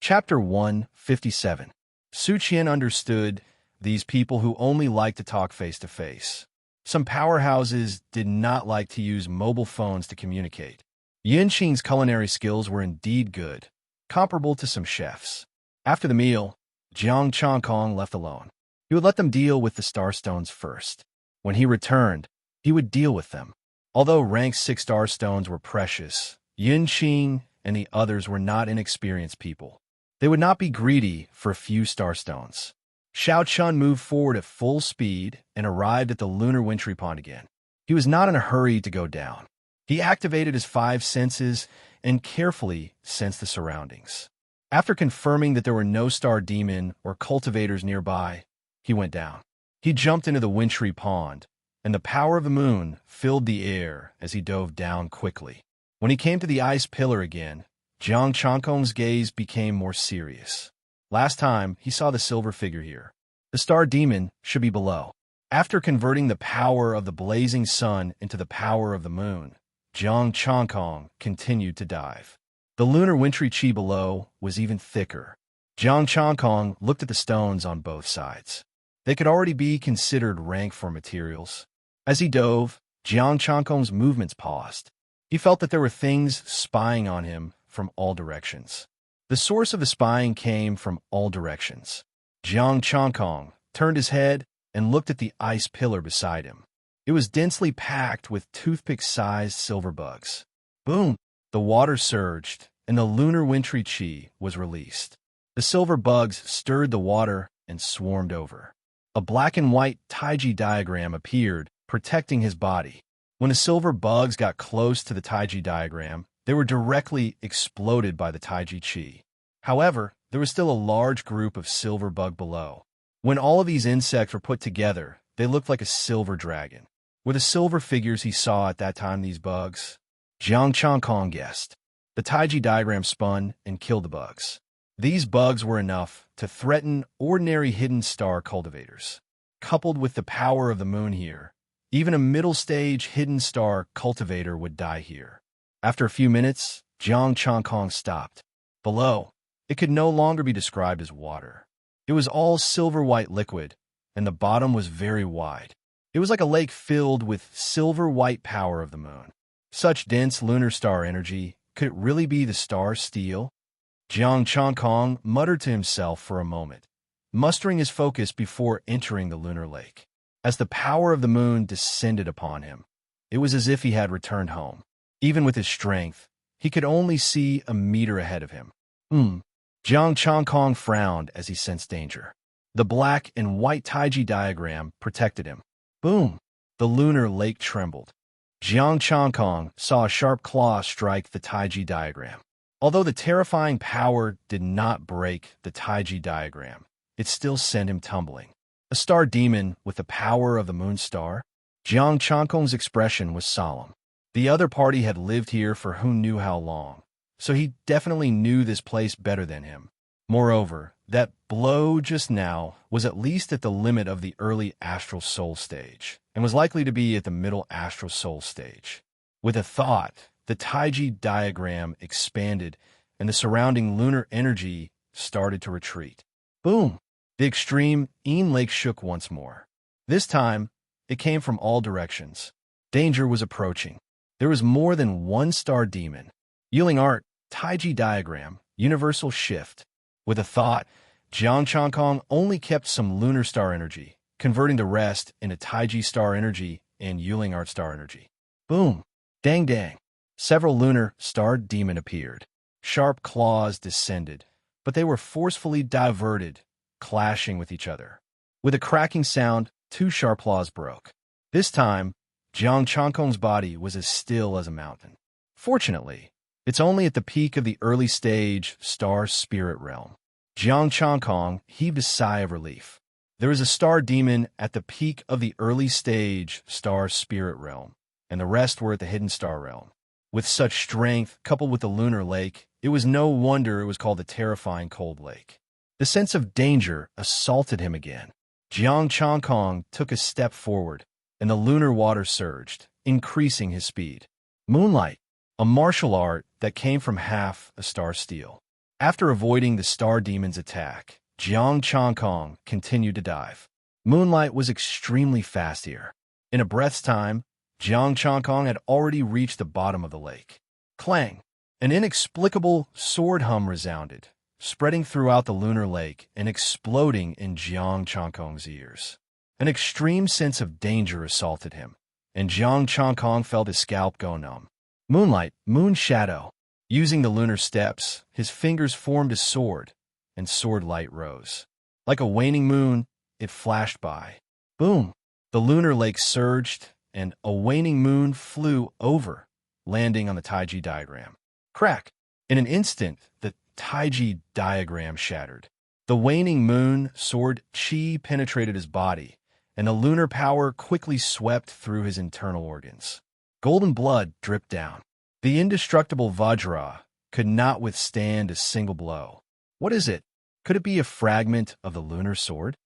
Chapter 157. Su Qian understood these people who only like to talk face-to-face. Some powerhouses did not like to use mobile phones to communicate. Yinqing's culinary skills were indeed good, comparable to some chefs. After the meal, Jiang Changkong left alone. He would let them deal with the starstones first. When he returned, he would deal with them. Although rank 6 starstones were precious, Yinqing and the others were not inexperienced people. They would not be greedy for a few starstones. Xiao Chun moved forward at full speed and arrived at the lunar wintry pond again. He was not in a hurry to go down. He activated his 5 senses and carefully sensed the surroundings. After confirming that there were no star demon or cultivators nearby, he went down. He jumped into the wintry pond, and the power of the moon filled the air as he dove down quickly. When he came to the ice pillar again, Jiang Changkong's gaze became more serious. Last time, he saw the silver figure here. The star demon should be below. After converting the power of the blazing sun into the power of the moon, Jiang Changkong continued to dive. The lunar wintry chi below was even thicker. Jiang Changkong looked at the stones on both sides. They could already be considered rank 4 materials. As he dove, Jiang Changkong's movements paused. He felt that there were things spying on him from all directions. The source of the spying came from all directions. Jiang Changkong turned his head and looked at the ice pillar beside him. It was densely packed with toothpick-sized silver bugs. Boom! The water surged, and the lunar wintry chi was released. The silver bugs stirred the water and swarmed over. A black and white Taiji diagram appeared, protecting his body. When the silver bugs got close to the Taiji diagram, they were directly exploded by the Taiji chi. However, there was still a large group of silver bug below. When all of these insects were put together, they looked like a silver dragon. Were the silver figures he saw at that time these bugs? Jiang Changkong guessed. The Taiji diagram spun and killed the bugs. These bugs were enough to threaten ordinary hidden star cultivators. Coupled with the power of the moon here, even a middle-stage hidden star cultivator would die here. After a few minutes, Jiang Changkong stopped. Below, it could no longer be described as water. It was all silver-white liquid, and the bottom was very wide. It was like a lake filled with silver-white power of the moon. Such dense lunar star energy, could it really be the star steel? Jiang Changkong muttered to himself for a moment, mustering his focus before entering the lunar lake. As the power of the moon descended upon him, it was as if he had returned home. Even with his strength, he could only see a meter ahead of him. Jiang Changkong frowned as he sensed danger. The black and white Taiji diagram protected him. Boom! The lunar lake trembled. Jiang Changkong saw a sharp claw strike the Taiji diagram. Although the terrifying power did not break the Taiji diagram, it still sent him tumbling. A star demon with the power of the moon star? Jiang Changkong's expression was solemn. The other party had lived here for who knew how long, so he definitely knew this place better than him. Moreover, that blow just now was at least at the limit of the early astral soul stage, and was likely to be at the middle astral soul stage. With a thought, the Taiji diagram expanded, and the surrounding lunar energy started to retreat. Boom! The extreme Yin Lake shook once more. This time, it came from all directions. Danger was approaching. There was more than one star demon. Yielding art, Taiji diagram, universal shift. With a thought, Jiang Changkong only kept some lunar star energy, converting the rest into Taiji star energy and Yuling art star energy. Boom! Dang dang! Several lunar star demon appeared. Sharp claws descended, but they were forcefully diverted, clashing with each other. With a cracking sound, 2 sharp claws broke. This time, Jiang Changkong's body was as still as a mountain. Fortunately, it's only at the peak of the early stage star spirit realm. Jiang Changkong heaved a sigh of relief. There is a star demon at the peak of the early stage star spirit realm, and the rest were at the hidden star realm. With such strength, coupled with the lunar lake, it was no wonder it was called the terrifying cold lake. The sense of danger assaulted him again. Jiang Changkong took a step forward, and the lunar water surged, increasing his speed. Moonlight, a martial art that came from half a star steel. After avoiding the star demon's attack, Jiang Changkong continued to dive. Moonlight was extremely fast here. In a breath's time, Jiang Changkong had already reached the bottom of the lake. Clang! An inexplicable sword hum resounded, spreading throughout the lunar lake and exploding in Jiang Changkong's ears. An extreme sense of danger assaulted him, and Jiang Changkong felt his scalp go numb. Moonlight, moon shadow. Using the lunar steps, his fingers formed a sword, and sword light rose. Like a waning moon, it flashed by. Boom! The lunar lake surged, and a waning moon flew over, landing on the Taiji diagram. Crack! In an instant, the Taiji diagram shattered. The waning moon sword chi penetrated his body, and the lunar power quickly swept through his internal organs. Golden blood dripped down. The indestructible Vajra could not withstand a single blow. What is it? Could it be a fragment of the lunar sword?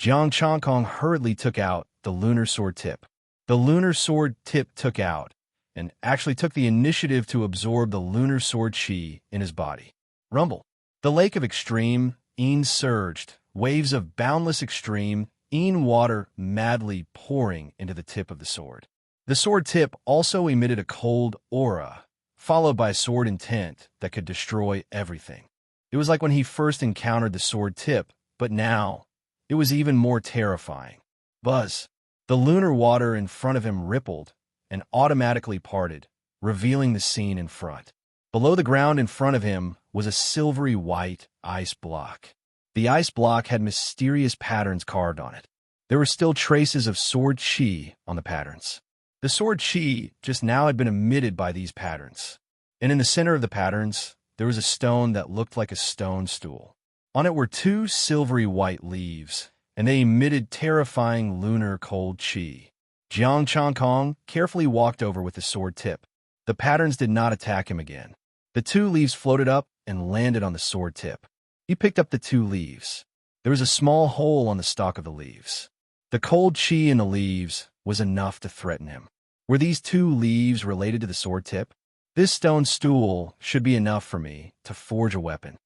Jiang Changkong hurriedly took out the lunar sword tip. The lunar sword tip took out, and actually took the initiative to absorb the lunar sword chi in his body. Rumble. The lake of extreme Een surged, waves of boundless extreme Een water madly pouring into the tip of the sword. The sword tip also emitted a cold aura, followed by sword intent that could destroy everything. It was like when he first encountered the sword tip, but now it was even more terrifying. Buzz. The lunar water in front of him rippled and automatically parted, revealing the scene in front. Below the ground in front of him was a silvery white ice block. The ice block had mysterious patterns carved on it. There were still traces of sword chi on the patterns. The sword chi just now had been emitted by these patterns, and in the center of the patterns, there was a stone that looked like a stone stool. On it were two silvery white leaves, and they emitted terrifying lunar cold chi. Jiang Changkong carefully walked over with the sword tip. The patterns did not attack him again. The two leaves floated up and landed on the sword tip. He picked up the two leaves. There was a small hole on the stalk of the leaves. The cold chi in the leaves was enough to threaten him. Were these two leaves related to the sword tip? This stone stool should be enough for me to forge a weapon.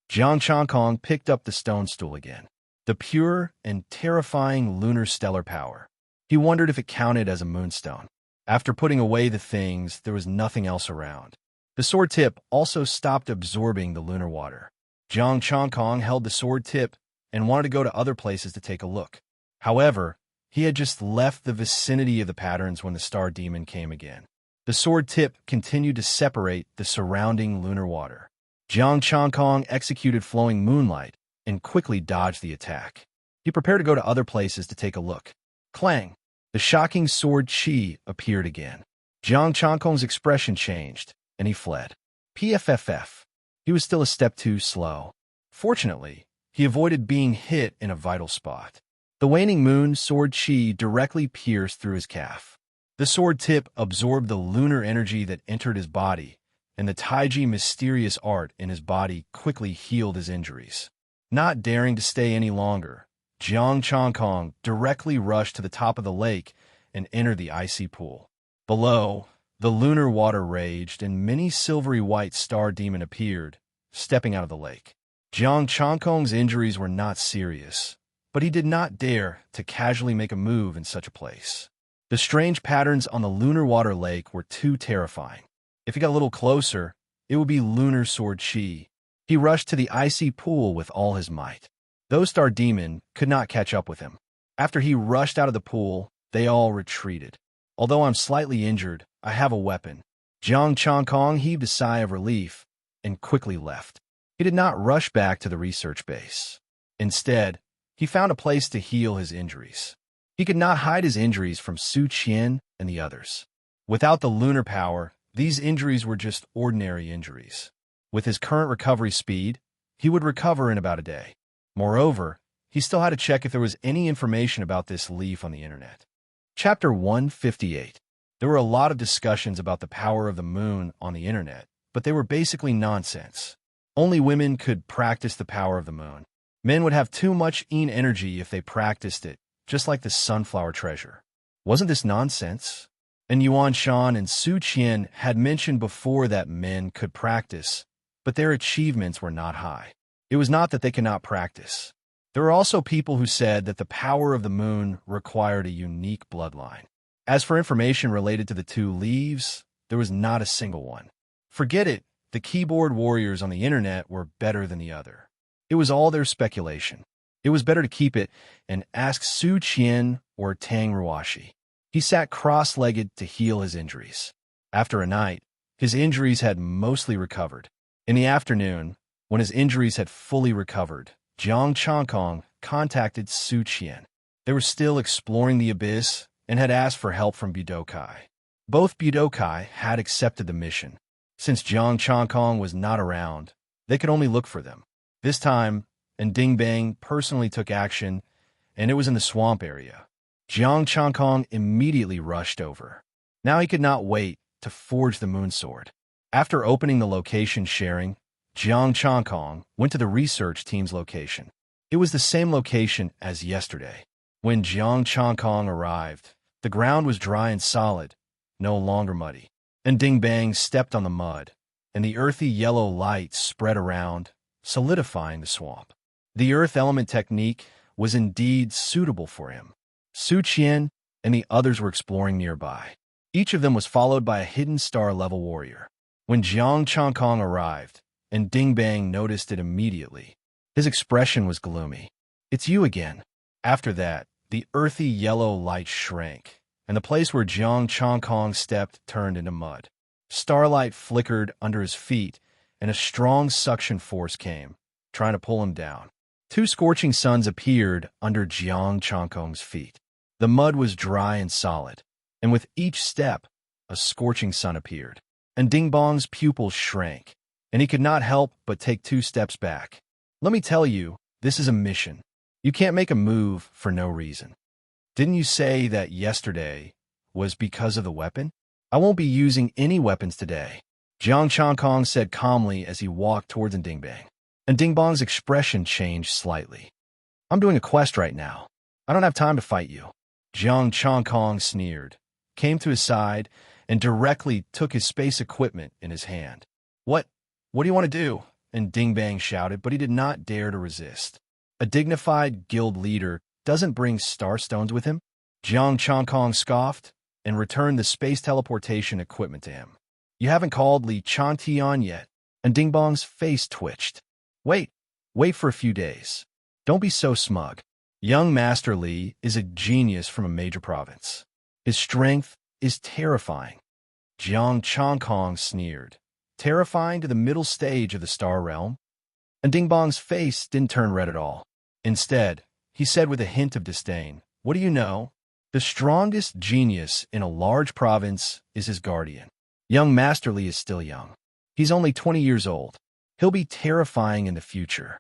Jiang Changkong picked up the stone stool again. The pure and terrifying lunar stellar power. He wondered if it counted as a moonstone. After putting away the things, there was nothing else around. The sword tip also stopped absorbing the lunar water. Jiang Changkong held the sword tip and wanted to go to other places to take a look. However, he had just left the vicinity of the patterns when the star demon came again. The sword tip continued to separate the surrounding lunar water. Jiang Changkong executed flowing moonlight and quickly dodged the attack. He prepared to go to other places to take a look. Clang! The shocking sword chi appeared again. Jiang Changkong's expression changed, and he fled. PFFF. He was still a step too slow. Fortunately, he avoided being hit in a vital spot. The waning moon sword chi directly pierced through his calf. The sword tip absorbed the lunar energy that entered his body, and the Taiji mysterious art in his body quickly healed his injuries. Not daring to stay any longer, Jiang Changkong directly rushed to the top of the lake and entered the icy pool. Below, the lunar water raged, and many silvery white star demon appeared, stepping out of the lake. Jiang Changkong's injuries were not serious, but he did not dare to casually make a move in such a place. The strange patterns on the lunar water lake were too terrifying. If he got a little closer, it would be lunar sword chi. He rushed to the icy pool with all his might. Those star demon could not catch up with him. After he rushed out of the pool, they all retreated. Although I'm slightly injured, I have a weapon. Jiang Changkong heaved a sigh of relief and quickly left. He did not rush back to the research base. Instead, he found a place to heal his injuries. He could not hide his injuries from Su Qian and the others. Without the lunar power, these injuries were just ordinary injuries. With his current recovery speed, he would recover in about a day. Moreover, he still had to check if there was any information about this leaf on the internet. Chapter 158. There were a lot of discussions about the power of the moon on the internet, but they were basically nonsense. Only women could practice the power of the moon. Men would have too much Een energy if they practiced it, just like the sunflower treasure. Wasn't this nonsense? And Yuan Shan and Su Qian had mentioned before that men could practice, but their achievements were not high. It was not that they could not practice. There were also people who said that the power of the moon required a unique bloodline. As for information related to the two leaves, there was not a single one. Forget it, the keyboard warriors on the internet were better than the other. It was all their speculation. It was better to keep it and ask Su Qian or Tang Ruashi. He sat cross-legged to heal his injuries. After a night, his injuries had mostly recovered. In the afternoon, when his injuries had fully recovered, Jiang Changkong contacted Su Qian. They were still exploring the abyss and had asked for help from Budokai. Both Budokai had accepted the mission. Since Jiang Changkong was not around, they could only look for them. This time, and Ding Bang personally took action, and it was in the swamp area. Jiang Changkong immediately rushed over. Now he could not wait to forge the moon sword. After opening the location sharing, Jiang Changkong went to the research team's location. It was the same location as yesterday. When Jiang Changkong arrived, the ground was dry and solid, no longer muddy. And Ding Bang stepped on the mud, and the earthy yellow light spread around, solidifying the swamp. The earth element technique was indeed suitable for him. Su Qian and the others were exploring nearby. Each of them was followed by a hidden star-level warrior. When Jiang Changkong arrived, and Ding Bang noticed it immediately, his expression was gloomy. "It's you again." After that, the earthy yellow light shrank, and the place where Jiang Changkong stepped turned into mud. Starlight flickered under his feet, and a strong suction force came, trying to pull him down. Two scorching suns appeared under Jiang Changkong's feet. The mud was dry and solid, and with each step, a scorching sun appeared. And Ding Bong's pupils shrank, and he could not help but take 2 steps back. "Let me tell you, this is a mission. You can't make a move for no reason. Didn't you say that yesterday was because of the weapon? I won't be using any weapons today," Jiang Changkong said calmly as he walked towards Ding Bang. And Ding Bong's expression changed slightly. "I'm doing a quest right now. I don't have time to fight you." Jiang Changkong sneered, came to his side, and directly took his space equipment in his hand. What do you want to do?" And Ding Bang shouted, but he did not dare to resist. A dignified guild leader doesn't bring star stones with him? Jiang Changkong scoffed and returned the space teleportation equipment to him. "You haven't called Li Changtian yet," and Ding Bong's face twitched. Wait for a few days. Don't be so smug. Young Master Li is a genius from a major province. His strength is terrifying." Jiang Changkong sneered. "Terrifying to the middle stage of the star realm?" And Ding Bong's face didn't turn red at all. Instead, he said with a hint of disdain, "What do you know? The strongest genius in a large province is his guardian. Young Master Li is still young. He's only 20 years old. He'll be terrifying in the future."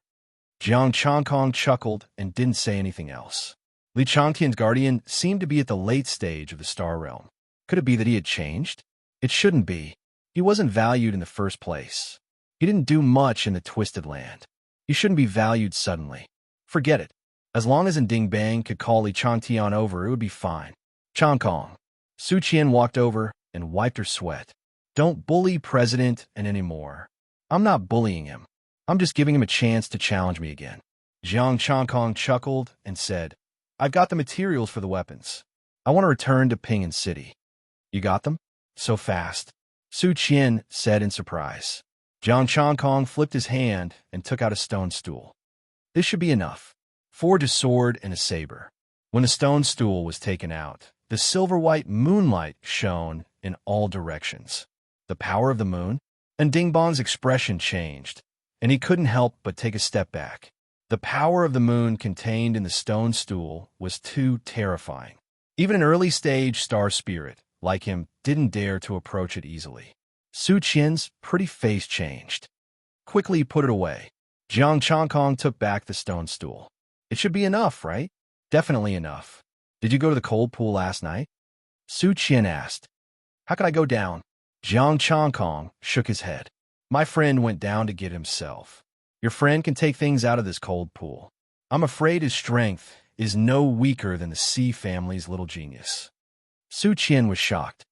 Jiang Changkong chuckled and didn't say anything else. Li Changtian's guardian seemed to be at the late stage of the star realm. Could it be that he had changed? It shouldn't be. He wasn't valued in the first place. He didn't do much in the Twisted Land. He shouldn't be valued suddenly. Forget it. As long as Ding Bang could call Li Changtian over, it would be fine. Changkong. Su Qian walked over and wiped her sweat. "Don't bully President and anymore. I'm not bullying him. I'm just giving him a chance to challenge me again." Jiang Changkong chuckled and said, "I've got the materials for the weapons. I want to return to Ping'an City." "You got them? So fast?" Su Qian said in surprise. Jiang Changkong flipped his hand and took out a stone stool. "This should be enough. Forge a sword and a saber." When the stone stool was taken out, the silver-white moonlight shone in all directions. The power of the moon? And Ding Bong's expression changed, and he couldn't help but take a step back. The power of the moon contained in the stone stool was too terrifying. Even an early-stage star spirit, like him, didn't dare to approach it easily. Su Qian's pretty face changed. "Quickly put it away." Jiang Changkong took back the stone stool. "It should be enough, right?" "Definitely enough. Did you go to the cold pool last night?" Su Qian asked. "How could I go down?" Jiang Changkong shook his head. "My friend went down to get himself. Your friend can take things out of this cold pool. I'm afraid his strength is no weaker than the Sea family's little genius." Su Qian was shocked.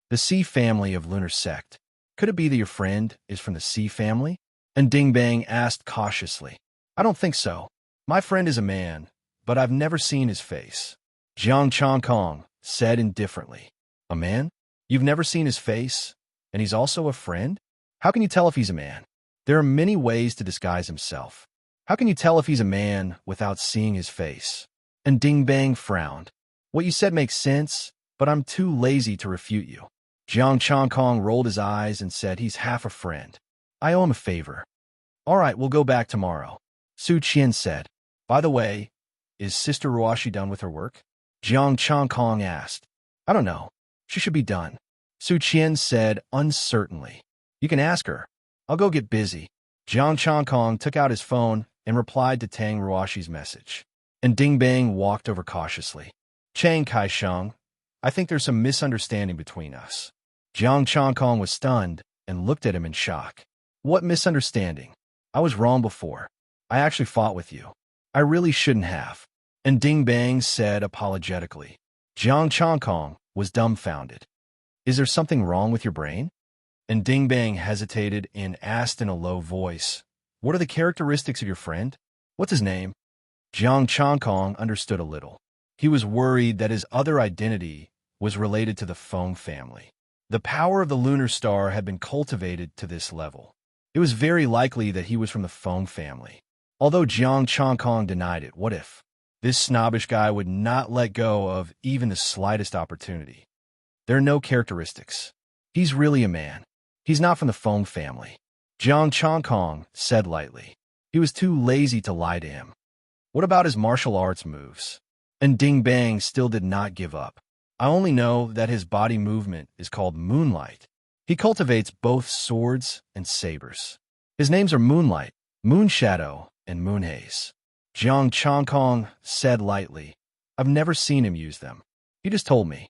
The Sea family of lunar sect. Could it be that your friend is from the Sea family? And Ding Bang asked cautiously. I don't think so. My friend is a man, but I've never seen his face. Jiang Chongkong said indifferently. A man? You've never seen his face? And he's also a friend? How can you tell if he's a man? There are many ways to disguise himself. How can you tell if he's a man without seeing his face? And Ding Bang frowned. What you said makes sense, but I'm too lazy to refute you. Jiang Chongkong rolled his eyes and said he's half a friend. I owe him a favor. All right, we'll go back tomorrow. Su Qian said. By the way, is Sister Ruashi done with her work? Jiang Chongkong asked. I don't know. She should be done. Su Qian said uncertainly. You can ask her. I'll go get busy. Jiang Chongkong took out his phone and replied to Tang Ruashi's message. And Ding Bang walked over cautiously. Chang Kai-sheng, I think there's some misunderstanding between us. Jiang Chongkong was stunned and looked at him in shock. What misunderstanding? I was wrong before. I actually fought with you. I really shouldn't have. And Ding Bang said apologetically. Jiang Chongkong was dumbfounded. Is there something wrong with your brain? And Ding Bang hesitated and asked in a low voice, What are the characteristics of your friend? What's his name? Jiang Chongkong understood a little. He was worried that his other identity was related to the Feng family. The power of the lunar star had been cultivated to this level. It was very likely that he was from the Feng family. Although Jiang Chongkong denied it, what if? This snobbish guy would not let go of even the slightest opportunity. There are no characteristics. He's really a man. He's not from the Feng family. Jiang Chongkong said lightly. He was too lazy to lie to him. What about his martial arts moves? And Ding Bang still did not give up. I only know that his body movement is called Moonlight. He cultivates both swords and sabers. His names are Moonlight, Moonshadow, and Moonhaze. Jiang Chongkong said lightly. I've never seen him use them. He just told me.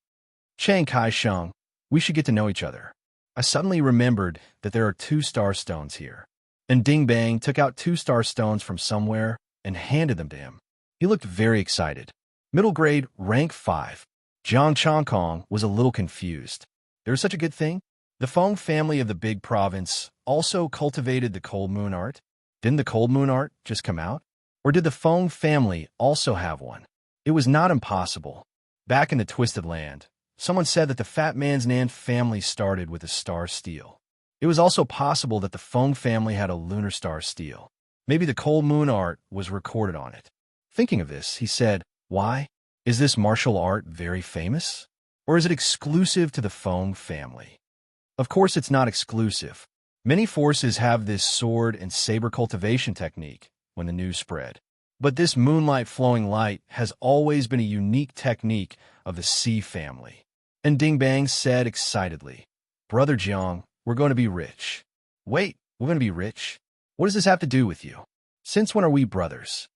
Chang Kai-sheng, we should get to know each other. I suddenly remembered that there are 2 star stones here. And Ding Bang took out 2 star stones from somewhere and handed them to him. He looked very excited. Middle grade, rank 5. Jiang Chongkong was a little confused. There's such a good thing? The Feng family of the big province also cultivated the cold moon art? Didn't the cold moon art just come out? Or did the Feng family also have one? It was not impossible. Back in the Twisted Land, someone said that the Fat Man's Nan family started with a star steel. It was also possible that the Feng family had a lunar star steel. Maybe the cold moon art was recorded on it. Thinking of this, he said, Why? Is this martial art very famous? Or is it exclusive to the Feng family? Of course it's not exclusive. Many forces have this sword and saber cultivation technique when the news spread. But this moonlight flowing light has always been a unique technique of the Sea family. And Ding Bang said excitedly, Brother Jiang, we're going to be rich. Wait, we're going to be rich? What does this have to do with you? Since when are we brothers?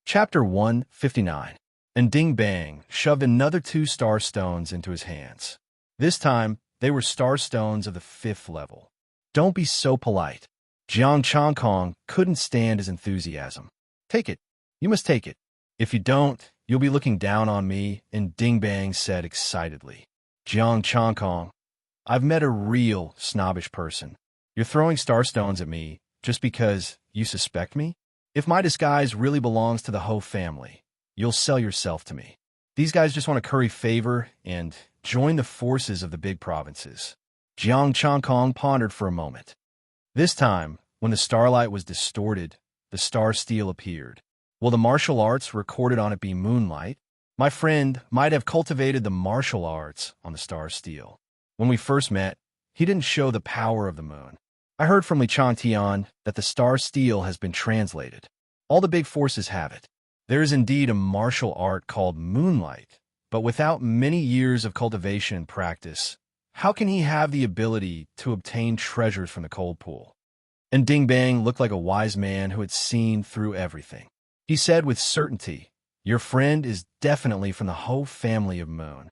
Chapter 159. And Ding Bang shoved another 2 star stones into his hands. This time, they were star stones of the 5th level. Don't be so polite. Jiang Chongkong couldn't stand his enthusiasm. Take it. You must take it. If you don't, you'll be looking down on me, and Ding Bang said excitedly. Jiang Chongkong, I've met a real snobbish person. You're throwing star stones at me just because you suspect me? If my disguise really belongs to the Ho family, you'll sell yourself to me. These guys just want to curry favor and join the forces of the big provinces. Jiang Chongkong pondered for a moment. This time, when the starlight was distorted, the star steel appeared. Will the martial arts recorded on it be moonlight? My friend might have cultivated the martial arts on the star steel. When we first met, he didn't show the power of the moon. I heard from Li Changtian that the star steel has been translated. All the big forces have it. There is indeed a martial art called moonlight, but without many years of cultivation and practice, how can he have the ability to obtain treasures from the cold pool? And Ding Bang looked like a wise man who had seen through everything. He said with certainty, Your friend is definitely from the Ho family of moon.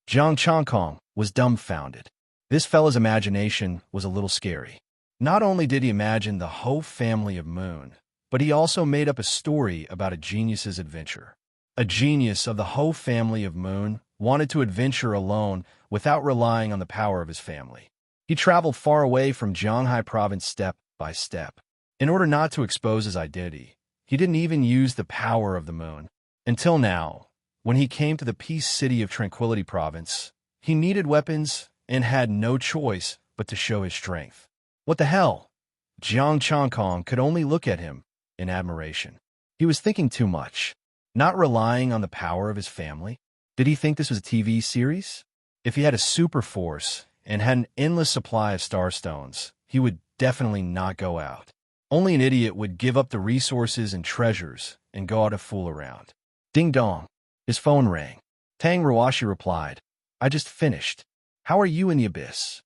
Jiang Chongkong was dumbfounded. This fella's imagination was a little scary. Not only did he imagine the Ho family of moon, but he also made up a story about a genius's adventure. A genius of the Ho family of moon wanted to adventure alone without relying on the power of his family. He traveled far away from Jianghai province step by step. In order not to expose his identity, he didn't even use the power of the moon. Until now, when he came to the Peace City of Tranquility Province, he needed weapons and had no choice but to show his strength. What the hell? Jiang Changkong could only look at him in admiration. He was thinking too much, not relying on the power of his family. Did he think this was a TV series? If he had a super force and had an endless supply of star stones, he would definitely not go out. Only an idiot would give up the resources and treasures and go out to fool around. Ding dong. His phone rang. Tang Ruashi replied, "I just finished. How are you in the abyss?"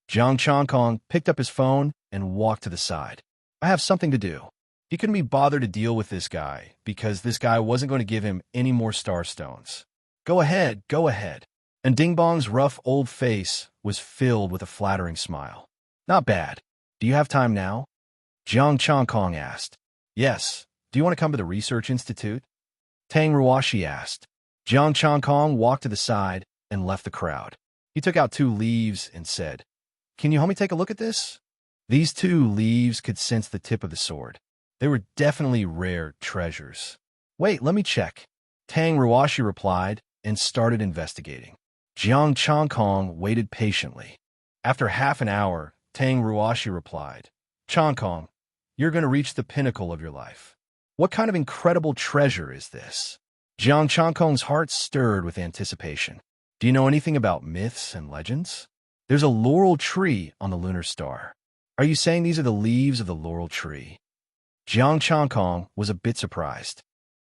Jiang Changkong picked up his phone and walked to the side. "I have something to do." He couldn't be bothered to deal with this guy because this guy wasn't going to give him any more star stones. Go ahead, go ahead." And Ding Bong's rough old face was filled with a flattering smile. "Not bad. Do you have time now?" Jiang Changkong asked. "Yes. Do you want to come to the Research Institute?" Tang Ruashi asked. Jiang Changkong walked to the side and left the crowd. He took out 2 leaves and said, "Can you help me take a look at this?" These 2 leaves could sense the tip of the sword. They were definitely rare treasures. "Wait, let me check." Tang Ruashi replied and started investigating. Jiang Changkong waited patiently. After half an hour, Tang Ruashi replied, "Changkong, you're going to reach the pinnacle of your life. What kind of incredible treasure is this?" Jiang Changkong's heart stirred with anticipation. "Do you know anything about myths and legends? There's a laurel tree on the lunar star. Are you saying these are the leaves of the laurel tree?" Jiang Changkong was a bit surprised.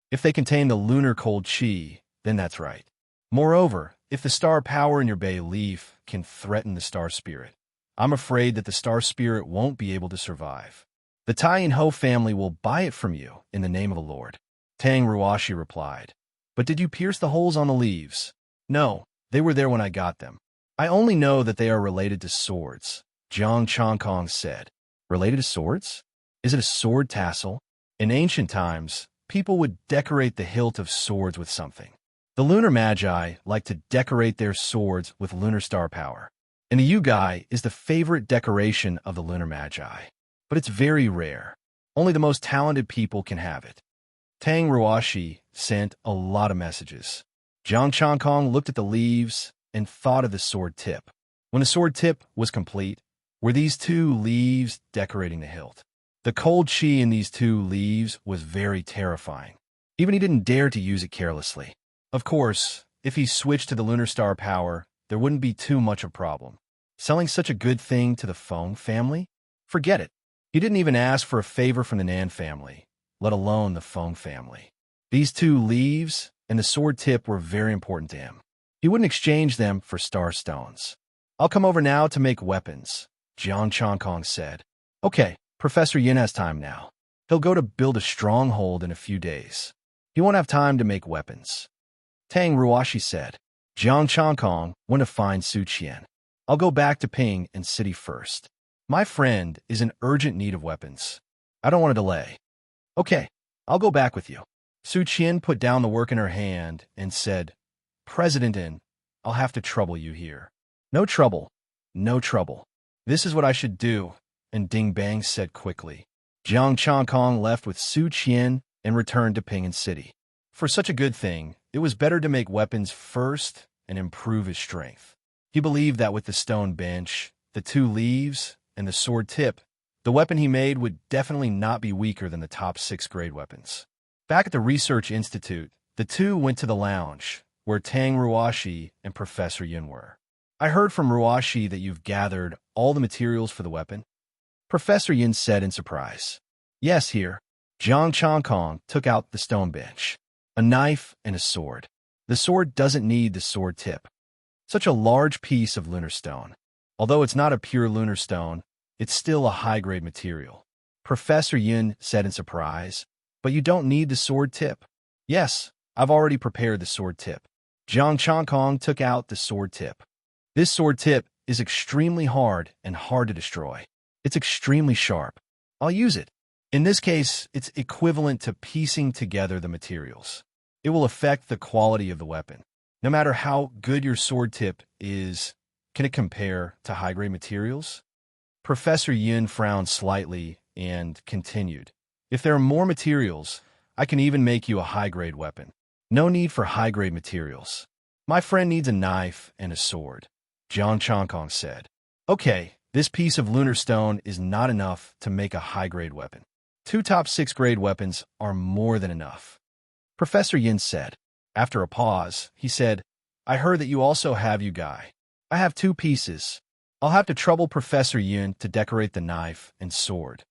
If they contain the lunar cold chi, then that's right. Moreover, if the star power in your bay leaf can threaten the star spirit, I'm afraid that the star spirit won't be able to survive. The Tai and Ho family will buy it from you in the name of the Lord." Tang Ruashi replied. "But did you pierce the holes on the leaves?" "No, they were there when I got them. I only know that they are related to swords," Jiang Changkong said. "Related to swords? Is it a sword tassel?" In ancient times, people would decorate the hilt of swords with something. The lunar magi like to decorate their swords with lunar star power. And the yugai is the favorite decoration of the lunar magi. But it's very rare. Only the most talented people can have it. Tang Ruashi sent a lot of messages. Jiang Changkong looked at the leaves and thought of the sword tip. When the sword tip was complete, were these 2 leaves decorating the hilt. The cold chi in these 2 leaves was very terrifying. Even he didn't dare to use it carelessly. Of course, if he switched to the lunar star power, there wouldn't be too much of a problem. Selling such a good thing to the Feng family? Forget it. He didn't even ask for a favor from the Nan family, let alone the Feng family. These 2 leaves and the sword tip were very important to him. He wouldn't exchange them for star stones. "I'll come over now to make weapons," Jiang Changkong said. "Okay, Professor Yin has time now. He'll go to build a stronghold in a few days. He won't have time to make weapons." Tang Ruashi said. Jiang Changkong went to find Su Qian. "I'll go back to Ping and City first. My friend is in urgent need of weapons. I don't want to delay." "Okay, I'll go back with you." Su Qian put down the work in her hand and said, "President In, I'll have to trouble you here." "No trouble, no trouble. This is what I should do," and Ding Bang said quickly. Jiang Changkong left with Su Qian and returned to Ping and City. For such a good thing, it was better to make weapons first and improve his strength. He believed that with the stone bench, the 2 leaves, and the sword tip, the weapon he made would definitely not be weaker than the top 6th-grade weapons. Back at the Research Institute, the 2 went to the lounge, where Tang Ruashi and Professor Yin were. "I heard from Ruashi that you've gathered all the materials for the weapon," Professor Yin said in surprise. "Yes, here." Jiang Changkong took out the stone bench, a knife and a sword. The sword doesn't need the sword tip. Such a large piece of lunar stone. Although it's not a pure lunar stone, it's still a high-grade material. Professor Yin said in surprise, "But you don't need the sword tip." "Yes, I've already prepared the sword tip." Jiang Changkong took out the sword tip. This sword tip is extremely hard and hard to destroy. It's extremely sharp. I'll use it. In this case, it's equivalent to piecing together the materials. It will affect the quality of the weapon. No matter how good your sword tip is, can it compare to high-grade materials? Professor Yin frowned slightly and continued. If there are more materials, I can even make you a high-grade weapon. No need for high-grade materials. My friend needs a knife and a sword, Jiang Changkong said. Okay, this piece of lunar stone is not enough to make a high-grade weapon. 2 top 6-grade weapons are more than enough, Professor Yin said. After a pause, he said, I heard that you also have you guy. I have 2 pieces. I'll have to trouble Professor Yin to decorate the knife and sword,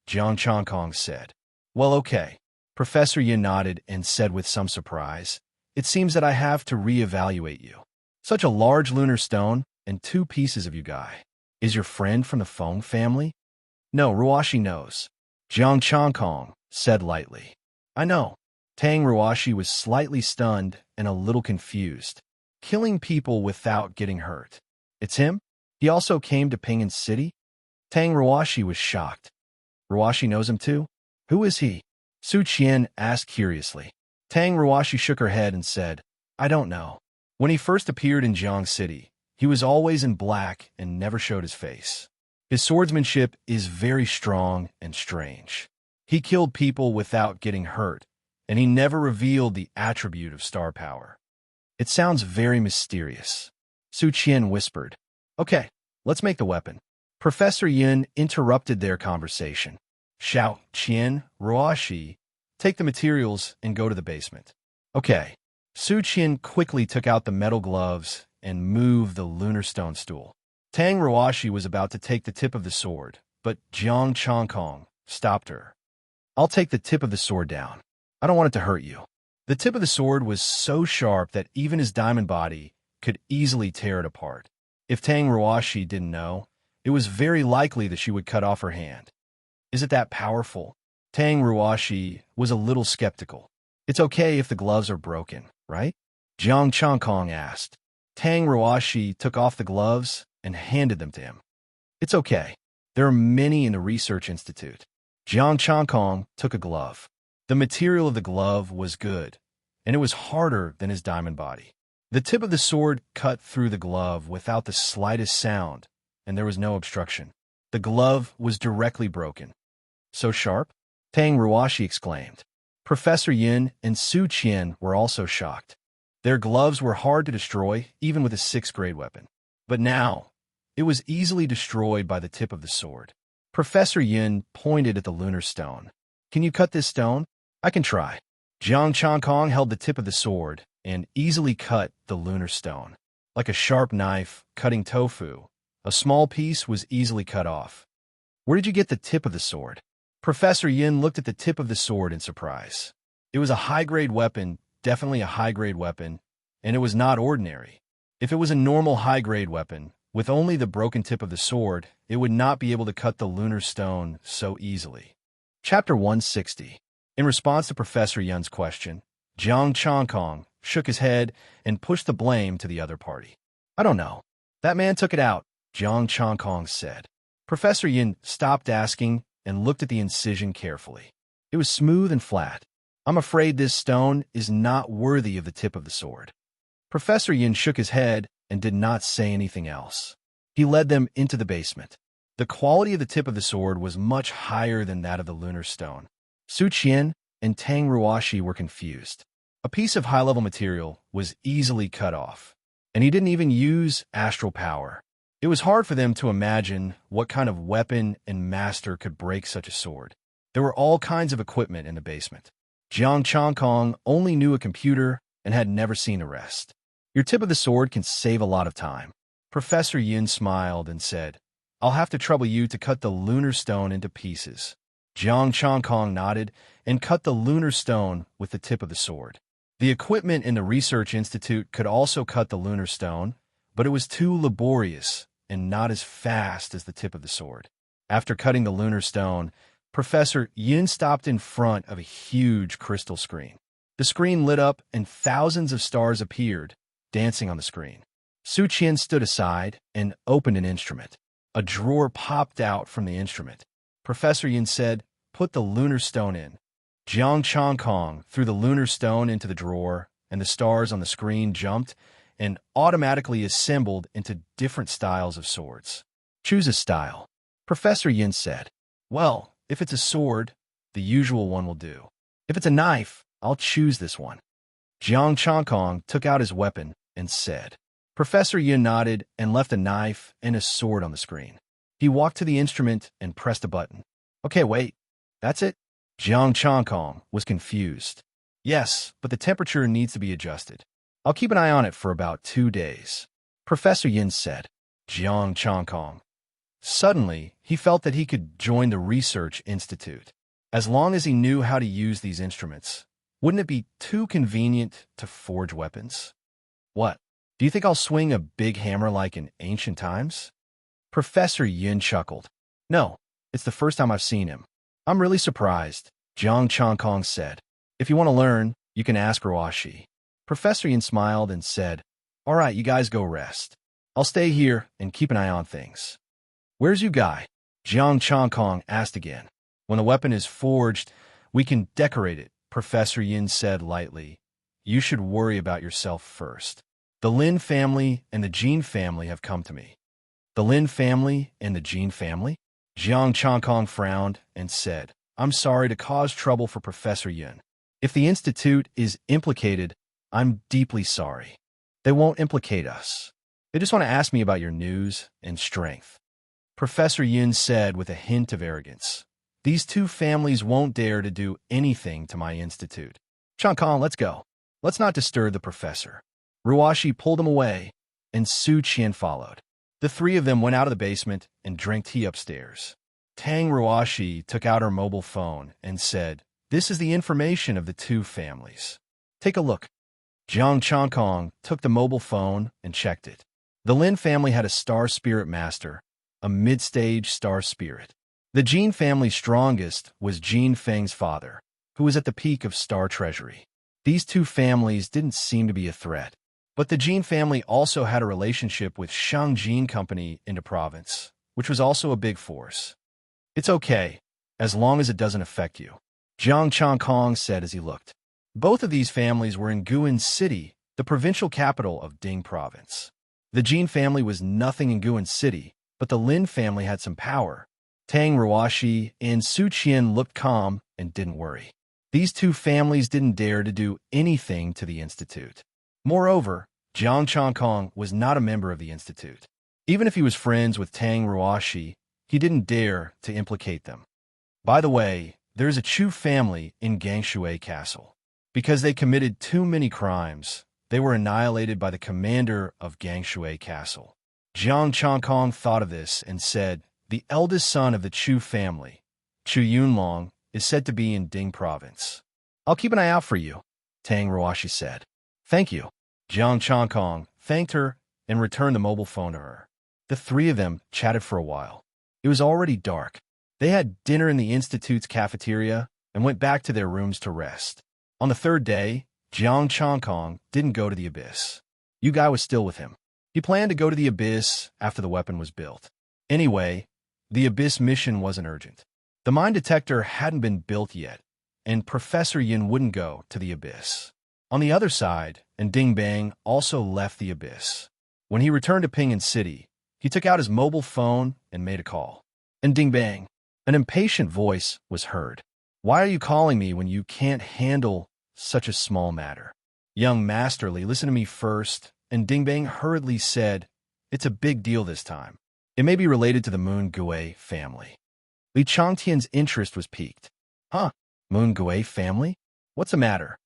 Jiang Changkong said. Well, okay. Professor Yin nodded and said with some surprise, it seems that I have to re-evaluate you. Such a large lunar stone and 2 pieces of you guy. Is your friend from the Feng family? No, Ruashi knows, Jiang Changkong said lightly. I know. Tang Ruashi was slightly stunned and a little confused. Killing people without getting hurt. It's him? He also came to Ping'an City? Tang Ruashi was shocked. Ruashi knows him too? Who is he? Su Qian asked curiously. Tang Ruashi shook her head and said, I don't know. When he first appeared in Jiang City, he was always in black and never showed his face. His swordsmanship is very strong and strange. He killed people without getting hurt, and he never revealed the attribute of star power. It sounds very mysterious. Su Qian whispered. Okay, let's make the weapon. Professor Yin interrupted their conversation. Xiao, Qian, Ruashi, take the materials and go to the basement. Okay. Su Qian quickly took out the metal gloves and moved the lunar stone stool. Tang Ruashi was about to take the tip of the sword, but Jiang Changkong stopped her. I'll take the tip of the sword down. I don't want it to hurt you. The tip of the sword was so sharp that even his diamond body could easily tear it apart. If Tang Ruashi didn't know, it was very likely that she would cut off her hand. Is it that powerful? Tang Ruashi was a little skeptical. It's okay if the gloves are broken, right? Jiang Changkong asked. Tang Ruashi took off the gloves and handed them to him. It's okay. There are many in the research institute. Jiang Changkong took a glove. The material of the glove was good, and it was harder than his diamond body. The tip of the sword cut through the glove without the slightest sound, and there was no obstruction. The glove was directly broken. So sharp? Tang Ruashi exclaimed. Professor Yin and Su Qian were also shocked. Their gloves were hard to destroy, even with a 6th-grade weapon. But now, it was easily destroyed by the tip of the sword. Professor Yin pointed at the lunar stone. Can you cut this stone? I can try. Jiang Changkong held the tip of the sword and easily cut the lunar stone. Like a sharp knife cutting tofu, a small piece was easily cut off. Where did you get the tip of the sword? Professor Yin looked at the tip of the sword in surprise. It was a high-grade weapon, definitely a high-grade weapon, and it was not ordinary. If it was a normal high-grade weapon, with only the broken tip of the sword, it would not be able to cut the lunar stone so easily. Chapter 160. In response to Professor Yin's question, Jiang Changkong shook his head and pushed the blame to the other party. I don't know. That man took it out, Jiang Changkong said. Professor Yin stopped asking and looked at the incision carefully. It was smooth and flat. I'm afraid this stone is not worthy of the tip of the sword. Professor Yin shook his head and did not say anything else. He led them into the basement. The quality of the tip of the sword was much higher than that of the lunar stone. Su Qian and Tang Ruashi were confused. A piece of high-level material was easily cut off, and he didn't even use astral power. It was hard for them to imagine what kind of weapon and master could break such a sword. There were all kinds of equipment in the basement. Jiang Changkong only knew a computer and had never seen the rest. Your tip of the sword can save a lot of time. Professor Yin smiled and said, I'll have to trouble you to cut the lunar stone into pieces. Jiang Changkong nodded and cut the lunar stone with the tip of the sword. The equipment in the research institute could also cut the lunar stone, but it was too laborious and not as fast as the tip of the sword. After cutting the lunar stone, Professor Yin stopped in front of a huge crystal screen. The screen lit up and thousands of stars appeared, dancing on the screen. Su Qian stood aside and opened an instrument. A drawer popped out from the instrument. Professor Yin said, Put the lunar stone in. Jiang Changkong threw the lunar stone into the drawer, and the stars on the screen jumped and automatically assembled into different styles of swords. Choose a style. Professor Yin said, Well, If it's a sword, the usual one will do. If it's a knife, I'll choose this one. Jiang Changkong took out his weapon and said. Professor Yin nodded and left a knife and a sword on the screen. He walked to the instrument and pressed a button. Okay, wait. That's it? Jiang Changkong was confused. Yes, but the temperature needs to be adjusted. I'll keep an eye on it for about 2 days. Professor Yin said. Jiang Changkong. Suddenly, he felt that he could join the research institute. As long as he knew how to use these instruments, wouldn't it be too convenient to forge weapons? What? Do you think I'll swing a big hammer like in ancient times? Professor Yin chuckled. No, it's the first time I've seen him. I'm really surprised, Jiang Changkong said. If you want to learn, you can ask Ruashi. Professor Yin smiled and said, All right, you guys go rest. I'll stay here and keep an eye on things. Where's you guy? Jiang Changkong asked again. When the weapon is forged, we can decorate it, Professor Yin said lightly. You should worry about yourself first. The Lin family and the Jin family have come to me. The Lin family and the Jin family? Jiang Changkong frowned and said, I'm sorry to cause trouble for Professor Yin. If the institute is implicated, I'm deeply sorry. They won't implicate us. They just want to ask me about your news and strength. Professor Yin said with a hint of arrogance. These two families won't dare to do anything to my institute. Changkong, let's go. Let's not disturb the professor. Ruashi pulled him away, and Su Qian followed. The three of them went out of the basement and drank tea upstairs. Tang Ruashi took out her mobile phone and said, This is the information of the two families. Take a look. Jiang Changkong took the mobile phone and checked it. The Lin family had a star spirit master, a mid-stage star spirit. The Jin family's strongest was Jin Feng's father, who was at the peak of star treasury. These two families didn't seem to be a threat. But the Jin family also had a relationship with Shangjin Company in the province, which was also a big force. It's okay, as long as it doesn't affect you, Jiang Changkong said as he looked. Both of these families were in Guan City, the provincial capital of Ding Province. The Jin family was nothing in Guan City, but the Lin family had some power. Tang Ruashi and Su Qian looked calm and didn't worry. These two families didn't dare to do anything to the institute. Moreover, Jiang Changkong was not a member of the institute. Even if he was friends with Tang Ruashi, he didn't dare to implicate them. By the way, there's a Chu family in Gangshui Castle. Because they committed too many crimes, they were annihilated by the commander of Gangshui Castle. Jiang Changkong thought of this and said, The eldest son of the Chu family, Chu Yunlong, is said to be in Ding Province. I'll keep an eye out for you, Tang Ruashi said. Thank you. Jiang Changkong thanked her and returned the mobile phone to her. The three of them chatted for a while. It was already dark. They had dinner in the institute's cafeteria and went back to their rooms to rest. On the third day, Jiang Changkong didn't go to the abyss. Yu Gai was still with him. He planned to go to the abyss after the weapon was built. Anyway, the abyss mission wasn't urgent. The mine detector hadn't been built yet, and Professor Yin wouldn't go to the abyss. On the other side, and Ding Bang also left the abyss. When he returned to Ping'an City, he took out his mobile phone and made a call. And Ding Bang, an impatient voice was heard. Why are you calling me when you can't handle such a small matter? Young Masterly, listen to me first, and Ding Bang hurriedly said, It's a big deal this time. It may be related to the Moon Gui family. Li Changtian's interest was piqued. Huh? Moon Gui family? What's the matter?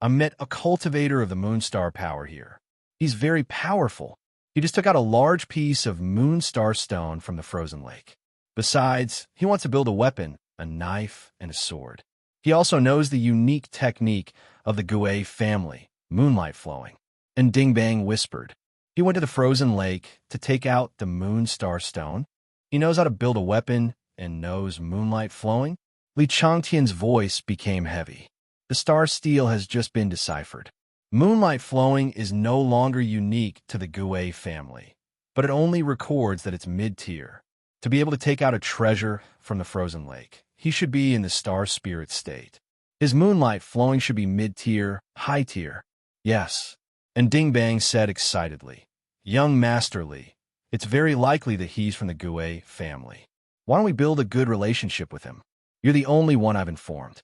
I met a cultivator of the Moonstar power here. He's very powerful. He just took out a large piece of Moonstar stone from the frozen lake. Besides, he wants to build a weapon, a knife, and a sword. He also knows the unique technique of the Gui family, moonlight flowing. And Ding Bang whispered. He went to the frozen lake to take out the Moonstar stone. He knows how to build a weapon and knows moonlight flowing. Li Changtian's voice became heavy. The star steel has just been deciphered. Moonlight flowing is no longer unique to the Gui family, but it only records that it's mid-tier. To be able to take out a treasure from the frozen lake, he should be in the star spirit state. His moonlight flowing should be mid-tier, high-tier. Yes. And Ding Bang said excitedly, Young Masterly, it's very likely that he's from the Gui family. Why don't we build a good relationship with him? You're the only one I've informed.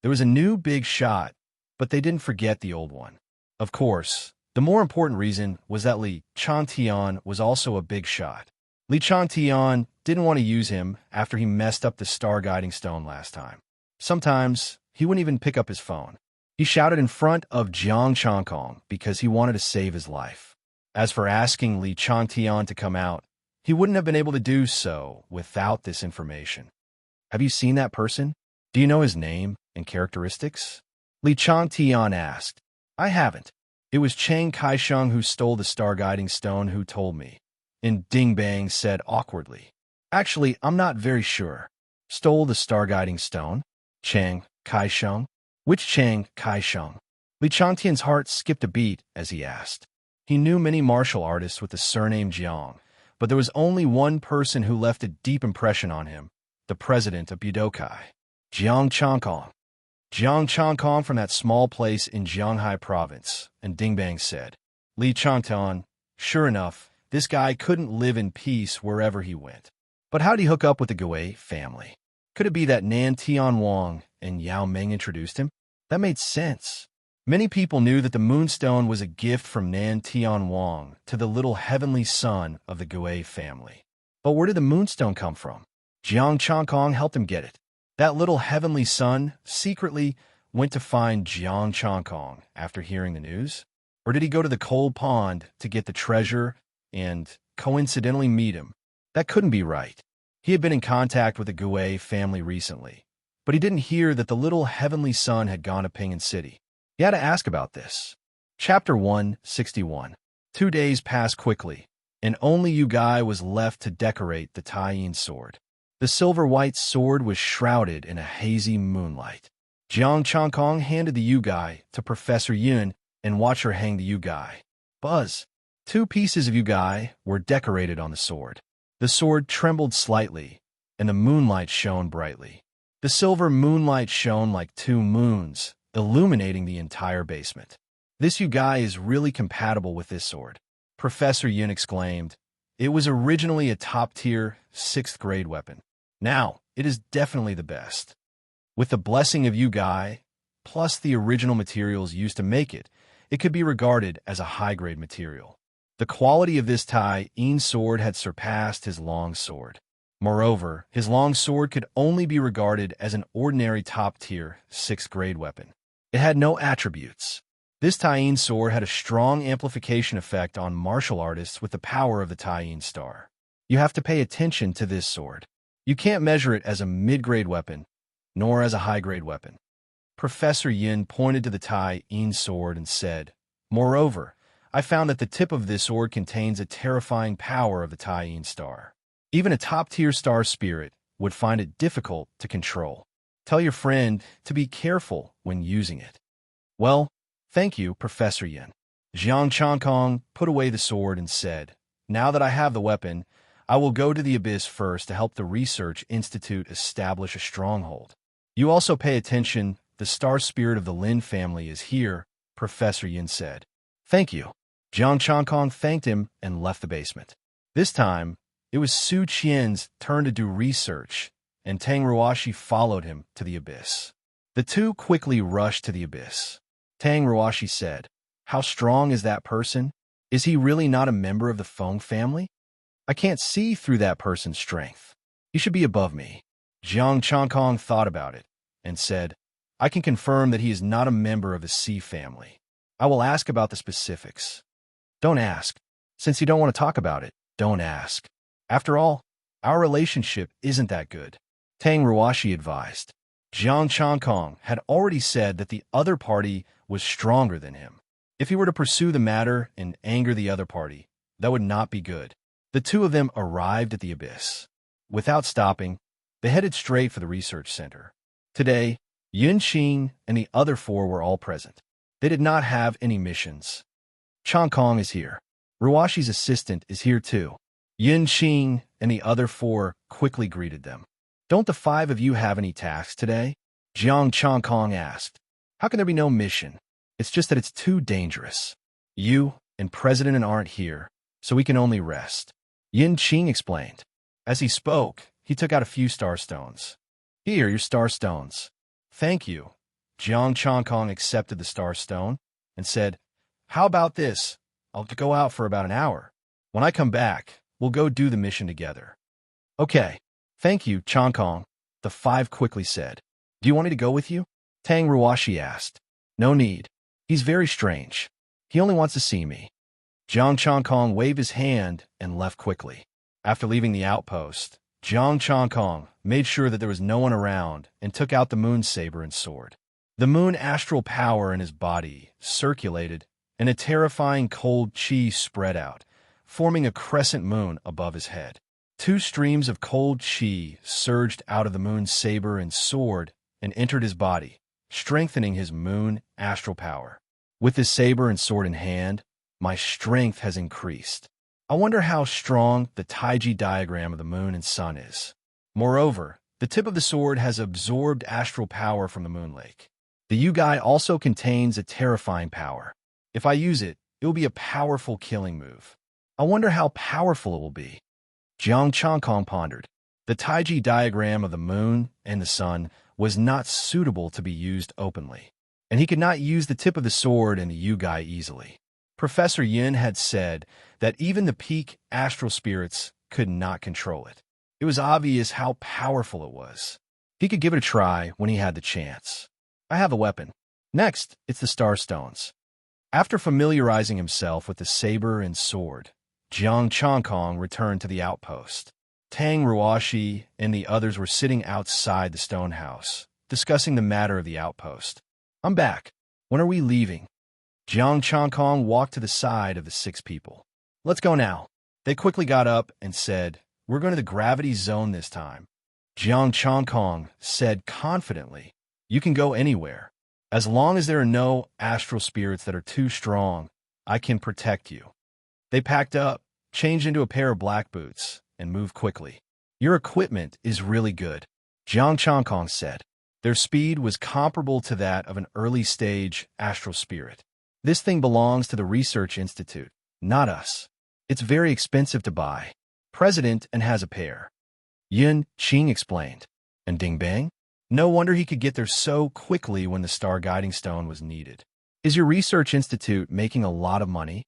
There was a new big shot, but they didn't forget the old one. Of course, the more important reason was that Li Chantian was also a big shot. Li Chantian didn't want to use him after he messed up the star guiding stone last time. Sometimes, he wouldn't even pick up his phone. He shouted in front of Jiang Changkong because he wanted to save his life. As for asking Li Chantian to come out, he wouldn't have been able to do so without this information. Have you seen that person? Do you know his name and characteristics? Li Chantian asked. I haven't. It was Chang Kaisheng who stole the star guiding stone who told me. And Ding Bang said awkwardly. Actually, I'm not very sure. Stole the star guiding stone? Chang Kaisheng? Which Chang Kaisheng? Li Chantian's heart skipped a beat as he asked. He knew many martial artists with the surname Jiang, but there was only one person who left a deep impression on him, the president of Budokai. Jiang Changkong. Jiang Changkong from that small place in Jianghai province, and Dingbang said. Li Changtan, sure enough, this guy couldn't live in peace wherever he went. But how'd he hook up with the Gui family? Could it be that Nan Tian Wang and Yao Meng introduced him? That made sense. Many people knew that the Moonstone was a gift from Nan Tian Wang to the little heavenly son of the Gui family. But where did the Moonstone come from? Jiang Changkong helped him get it. That little heavenly son secretly went to find Jiang Changkong after hearing the news? Or did he go to the cold pond to get the treasure and coincidentally meet him? That couldn't be right. He had been in contact with the Gui family recently, but he didn't hear that the little heavenly son had gone to Pingan City. He had to ask about this. Chapter 161. 2 days passed quickly, and only Yu Gai was left to decorate the Taiyin sword. The silver-white sword was shrouded in a hazy moonlight. Jiang Changkong handed the Yu Gai to Professor Yun and watched her hang the Yu Gai. Buzz! 2 pieces of Yu Gai were decorated on the sword. The sword trembled slightly, and the moonlight shone brightly. The silver moonlight shone like 2 moons, illuminating the entire basement. This Yu Gai is really compatible with this sword, Professor Yun exclaimed. It was originally a top-tier, 6th grade weapon. Now, it is definitely the best. With the blessing of Yu Gai, plus the original materials used to make it, it could be regarded as a high-grade material. The quality of this Tai-yin sword had surpassed his long sword. Moreover, his long sword could only be regarded as an ordinary top-tier, 6th grade weapon. It had no attributes. This Tai-yin sword had a strong amplification effect on martial artists with the power of the Tai-yin star. You have to pay attention to this sword. You can't measure it as a mid-grade weapon, nor as a high-grade weapon. Professor Yin pointed to the Tai-yin sword and said, Moreover, I found that the tip of this sword contains a terrifying power of the Tai-yin star. Even a top-tier star spirit would find it difficult to control. Tell your friend to be careful when using it. Well, thank you, Professor Yin. Jiang Changkong put away the sword and said, Now that I have the weapon, I will go to the Abyss first to help the Research Institute establish a stronghold. You also pay attention, the star spirit of the Lin family is here, Professor Yin said. Thank you. Jiang Changkong thanked him and left the basement. This time, it was Su Qian's turn to do research, and Tang Ruashi followed him to the Abyss. The two quickly rushed to the Abyss. Tang Ruashi said, How strong is that person? Is he really not a member of the Feng family? I can't see through that person's strength. He should be above me. Jiang Changkong thought about it and said, I can confirm that he is not a member of the C family. I will ask about the specifics. Don't ask. Since you don't want to talk about it, don't ask. After all, our relationship isn't that good, Tang Ruashi advised. Jiang Changkong had already said that the other party was stronger than him. If he were to pursue the matter and anger the other party, that would not be good. The two of them arrived at the Abyss. Without stopping, they headed straight for the research center. Today, Yun Qing and the other 4 were all present. They did not have any missions. Changkong is here. Ruashi's assistant is here too. Yun Qing and the other 4 quickly greeted them. Don't the 5 of you have any tasks today? Jiang Changkong asked. How can there be no mission? It's just that it's too dangerous. You and President aren't here, so we can only rest. Yun Qing explained. As he spoke, he took out a few star stones. Here, your star stones. Thank you. Jiang Chongkong accepted the star stone and said, how about this? I'll go out for about an hour. When I come back, we'll go do the mission together. Okay. Thank you, Chongkong, the five quickly said. Do you want me to go with you? Tang Ruashi asked. No need. He's very strange. He only wants to see me. Jiang Chongkong waved his hand and left quickly. After leaving the outpost, Jiang Chongkong made sure that there was no one around and took out the moon saber and sword. The moon astral power in his body circulated, and a terrifying cold chi spread out, forming a crescent moon above his head. Two streams of cold chi surged out of the moon's saber and sword and entered his body, strengthening his moon astral power. With his saber and sword in hand, my strength has increased. I wonder how strong the Taiji diagram of the moon and sun is. Moreover, the tip of the sword has absorbed astral power from the moon lake. The Yugai also contains a terrifying power. If I use it, it will be a powerful killing move. I wonder how powerful it will be. Jiang Chongkong pondered. The Taiji diagram of the moon and the sun was not suitable to be used openly, and he could not use the tip of the sword and the Yugai easily. Professor Yin had said that even the peak astral spirits could not control it. It was obvious how powerful it was. He could give it a try when he had the chance. I have a weapon. Next, it's the star stones. After familiarizing himself with the saber and sword, Jiang Chongkong returned to the outpost. Tang Ruashi and the others were sitting outside the stone house, discussing the matter of the outpost. I'm back. When are we leaving? Jiang Chongkong walked to the side of the six people. Let's go now. They quickly got up and said, we're going to the gravity zone this time. Jiang Chongkong said confidently, you can go anywhere. As long as there are no astral spirits that are too strong, I can protect you. They packed up, changed into a pair of black boots, and moved quickly. Your equipment is really good, Jiang Chongkong said. Their speed was comparable to that of an early-stage astral spirit. This thing belongs to the Research Institute, not us. It's very expensive to buy. President and has a pair. Yin Qing explained. And Ding Bang? No wonder he could get there so quickly when the star guiding stone was needed. Is your research institute making a lot of money?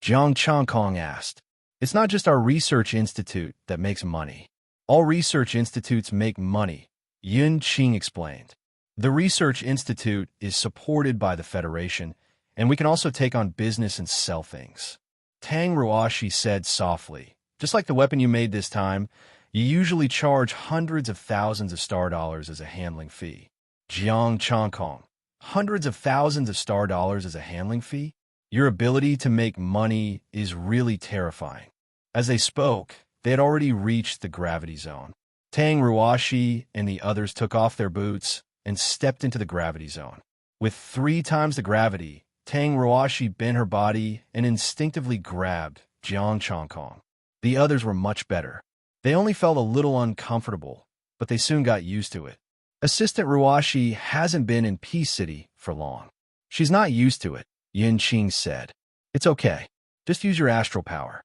Jiang Chongkong asked. It's not just our research institute that makes money. All research institutes make money, Yin Qing explained. The research institute is supported by the Federation, and we can also take on business and sell things. Tang Ruashi said softly, just like the weapon you made this time, you usually charge hundreds of thousands of star dollars as a handling fee. Jiang Chongkong, hundreds of thousands of star dollars as a handling fee? Your ability to make money is really terrifying. As they spoke, they had already reached the gravity zone. Tang Ruashi and the others took off their boots and stepped into the gravity zone. With 3 times the gravity, Tang Ruashi bent her body and instinctively grabbed Jiang Chongkong. The others were much better. They only felt a little uncomfortable, but they soon got used to it. Assistant Ruashi hasn't been in Peace City for long. She's not used to it, Yin Qing said. It's okay. Just use your astral power.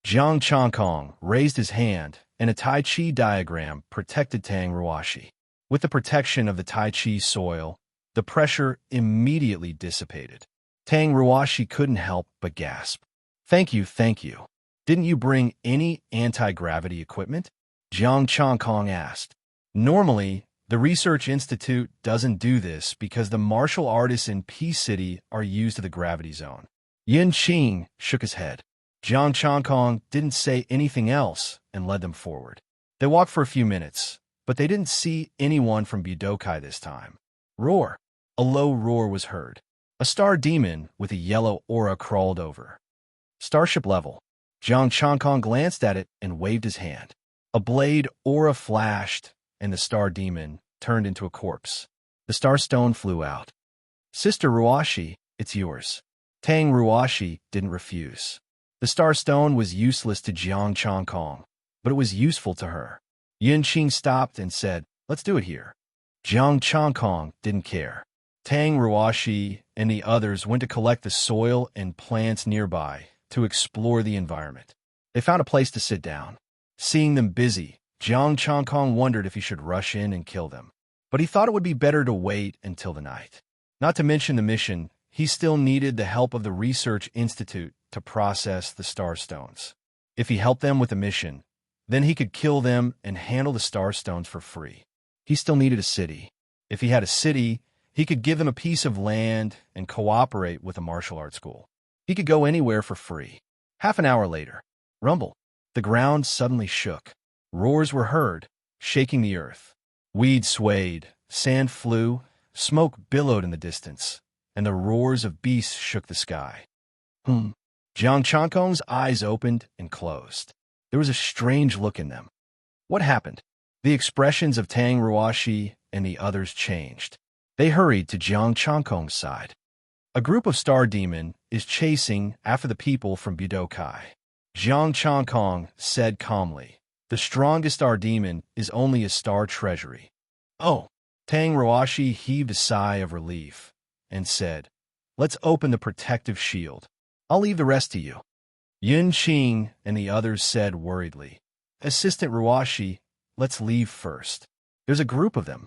Jiang Chongkong raised his hand, and a Tai Chi diagram protected Tang Ruashi. With the protection of the Tai Chi soil, the pressure immediately dissipated. Tang Ruashi couldn't help but gasp. Thank you, thank you. Didn't you bring any anti-gravity equipment? Jiang Chongkong asked. Normally, the Research Institute doesn't do this because the martial artists in Peace City are used to the gravity zone. Yin Qing shook his head. Jiang Chongkong didn't say anything else and led them forward. They walked for a few minutes, but they didn't see anyone from Budokai this time. Roar! A low roar was heard. A star demon with a yellow aura crawled over. Starship level. Jiang Chongkong glanced at it and waved his hand. A blade aura flashed, and the star demon turned into a corpse. The star stone flew out. Sister Ruashi, it's yours. Tang Ruashi didn't refuse. The star stone was useless to Jiang Chongkong, but it was useful to her. Yin Qing stopped and said, let's do it here. Jiang Chongkong didn't care. Tang Ruashi and the others went to collect the soil and plants nearby to explore the environment. They found a place to sit down. Seeing them busy, Jiang Changkong wondered if he should rush in and kill them. But he thought it would be better to wait until the night. Not to mention the mission, he still needed the help of the Research Institute to process the star stones. If he helped them with the mission, then he could kill them and handle the star stones for free. He still needed a city. If he had a city, he could give them a piece of land and cooperate with a martial arts school. He could go anywhere for free. Half an hour later, rumble. The ground suddenly shook. Roars were heard, shaking the earth. Weeds swayed, sand flew, smoke billowed in the distance, and the roars of beasts shook the sky. Jiang Changkong's eyes opened and closed. There was a strange look in them. What happened? The expressions of Tang Ruoshi and the others changed. They hurried to Jiang Changkong's side. A group of star demon is chasing after the people from Budokai. Jiang Changkong said calmly, "The strongest star demon is only a star treasury." Oh! Tang Ruoshi heaved a sigh of relief and said, "Let's open the protective shield. I'll leave the rest to you." Yun Qing and the others said worriedly, "Assistant Ruoshi, let's leave first. There's a group of them.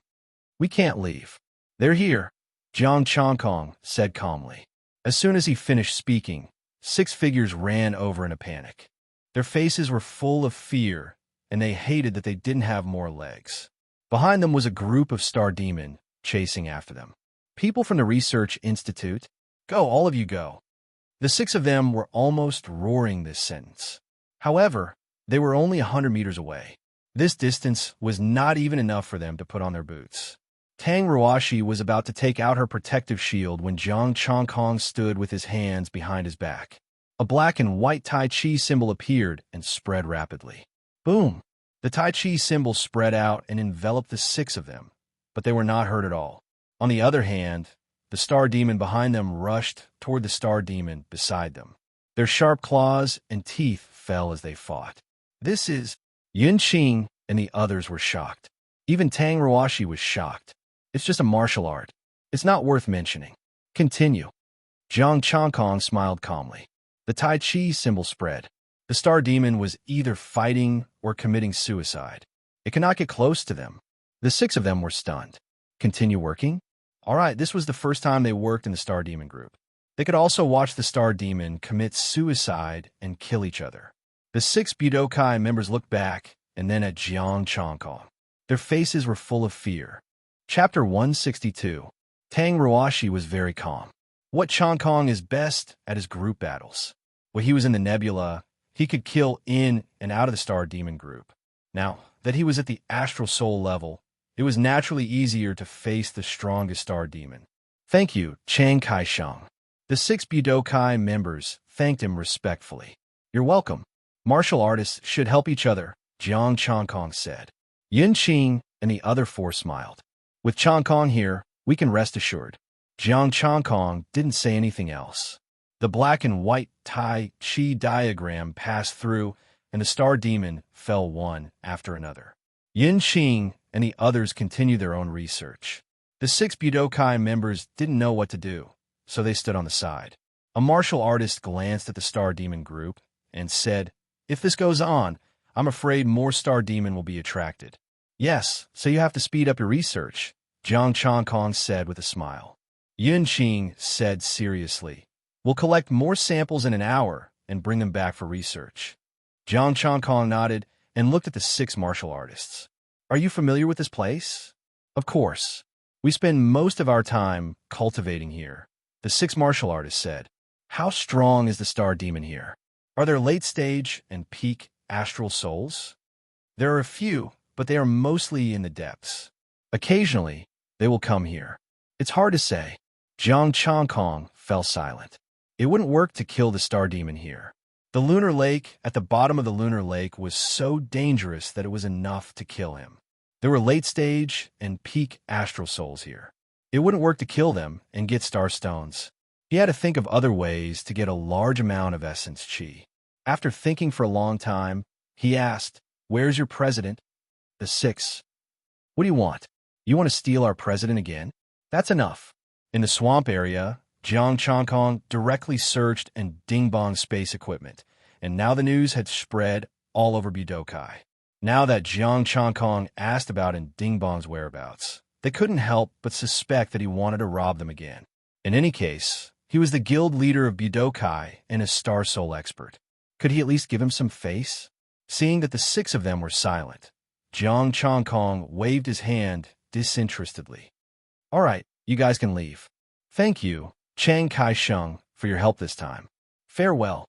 We can't leave." "They're here," Jiang Changkong said calmly. As soon as he finished speaking, 6 figures ran over in a panic. Their faces were full of fear, and they hated that they didn't have more legs. Behind them was a group of star demon chasing after them. People from the Research Institute, "Go, all of you go." The 6 of them were almost roaring this sentence. However, they were only 100 meters away. This distance was not even enough for them to put on their boots. Tang Ruoshi was about to take out her protective shield when Jiang Changkong stood with his hands behind his back. A black and white Tai Chi symbol appeared and spread rapidly. Boom! The Tai Chi symbol spread out and enveloped the 6 of them, but they were not hurt at all. On the other hand, the star demon behind them rushed toward the star demon beside them. Their sharp claws and teeth fell as they fought. This is... Yun Qing and the others were shocked. Even Tang Ruoshi was shocked. It's just a martial art. It's not worth mentioning. Continue. Jiang Changkong smiled calmly. The Tai Chi symbol spread. The star demon was either fighting or committing suicide. It could not get close to them. The 6 of them were stunned. Continue working? All right, this was the first time they worked in the star demon group. They could also watch the star demon commit suicide and kill each other. The 6 Budokai members looked back and then at Jiang Changkong. Their faces were full of fear. Chapter 162. Tang Ruoshi was very calm. What Changkong is best at his group battles. When he was in the nebula, he could kill in and out of the star demon group. Now that he was at the astral soul level, it was naturally easier to face the strongest star demon. Thank you, Chiang Kai-sheng. The 6 Budokai members thanked him respectfully. You're welcome. Martial artists should help each other, Jiang Changkong said. Yun Qing and the other 4 smiled. With Changkong here, we can rest assured. Jiang Changkong didn't say anything else. The black and white Tai Chi diagram passed through, and the star demon fell one after another. Yun Qing and the others continued their own research. The 6 Budokai members didn't know what to do, so they stood on the side. A martial artist glanced at the star demon group and said, "If this goes on, I'm afraid more star demon will be attracted." "Yes, so you have to speed up your research," Jiang Changkong said with a smile. Yun Qing said seriously, "We'll collect more samples in an hour and bring them back for research." Jiang Changkong nodded and looked at the 6 martial artists. "Are you familiar with this place?" "Of course. We spend most of our time cultivating here," the 6 martial artists said. "How strong is the star demon here? Are there late-stage and peak astral souls?" "There are a few, but they are mostly in the depths. Occasionally, they will come here. It's hard to say." Jiang Changkong fell silent. It wouldn't work to kill the star demon here. The lunar lake at the bottom of the lunar lake was so dangerous that it was enough to kill him. There were late-stage and peak astral souls here. It wouldn't work to kill them and get star stones. He had to think of other ways to get a large amount of essence chi. After thinking for a long time, he asked, "Where's your president?" The 6. "What do you want? You want to steal our president again? That's enough." In the swamp area, Jiang Changkong directly searched and ding-bonged space equipment, and now the news had spread all over Budokai. Now that Jiang Changkong asked about Ding Bong's whereabouts, they couldn't help but suspect that he wanted to rob them again. In any case, he was the guild leader of Budokai and a star soul expert. Could he at least give him some face? Seeing that the six of them were silent, Jiang Changkong waved his hand disinterestedly. All right, you guys can leave. Thank you, Chang Kai-sheng, for your help this time. Farewell.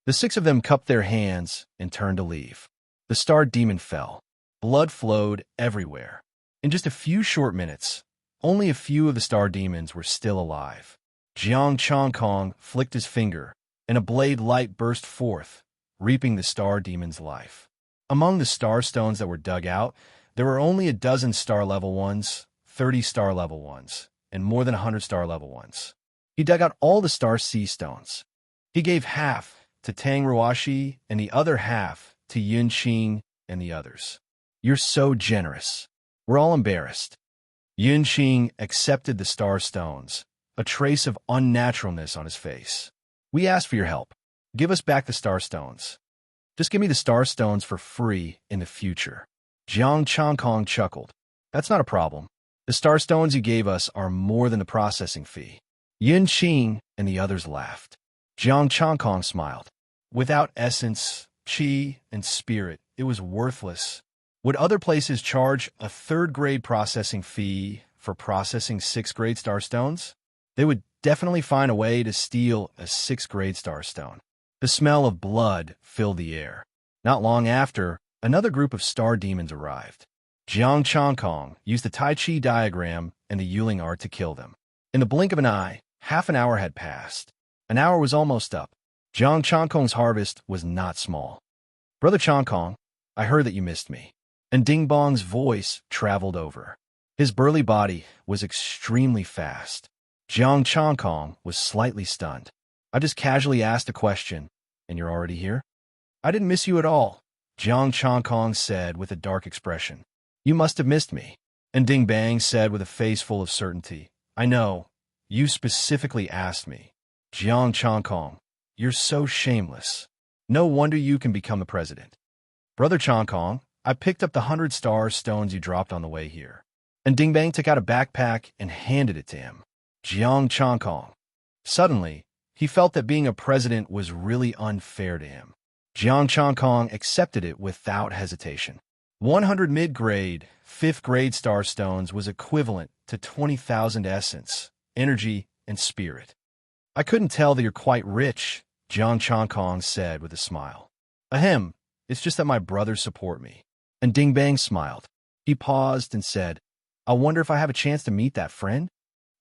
The six of them cupped their hands and turned to leave. The star demon fell. Blood flowed everywhere. In just a few short minutes, only a few of the star demons were still alive. Jiang Changkong flicked his finger, and a blade light burst forth, reaping the star demon's life. Among the star stones that were dug out, there were only a dozen star-level ones, 30 star-level ones, and more than 100 star-level ones. He dug out all the star sea stones. He gave half to Tang Ruashi and the other half to Yun Qing and the others. You're so generous. We're all embarrassed. Yun Qing accepted the star stones, a trace of unnaturalness on his face. We asked for your help. Give us back the star stones. Just give me the star stones for free in the future. Jiang Changkong chuckled. That's not a problem. The star stones you gave us are more than the processing fee. Yun Qing and the others laughed. Jiang Changkong smiled. Without essence, qi, and spirit, it was worthless. Would other places charge a third-grade processing fee for processing 6th-grade star stones? They would definitely find a way to steal a 6th-grade star stone. The smell of blood filled the air. Not long after, another group of star demons arrived. Jiang Changkong used the Tai Chi diagram and the Yuling art to kill them. In the blink of an eye, half an hour had passed. An hour was almost up. Jiang Changkong's harvest was not small. Brother Changkong, I heard that you missed me. And Ding Bong's voice traveled over. His burly body was extremely fast. Jiang Changkong was slightly stunned. I just casually asked a question, and you're already here? I didn't miss you at all, Jiang Changkong said with a dark expression. You must have missed me. And Ding Bang said with a face full of certainty. I know. You specifically asked me. Jiang Changkong, you're so shameless. No wonder you can become the president. Brother Changkong, I picked up the 100 star stones you dropped on the way here. And Ding Bang took out a backpack and handed it to him. Jiang Changkong. Suddenly, he felt that being a president was really unfair to him. Jiang Changkong accepted it without hesitation. 100 mid-grade, 5th-grade star stones was equivalent to 20,000 essence, energy, and spirit. I couldn't tell that you're quite rich, Jiang Changkong said with a smile. Ahem, it's just that my brothers support me. And Ding Bang smiled. He paused and said, I wonder if I have a chance to meet that friend?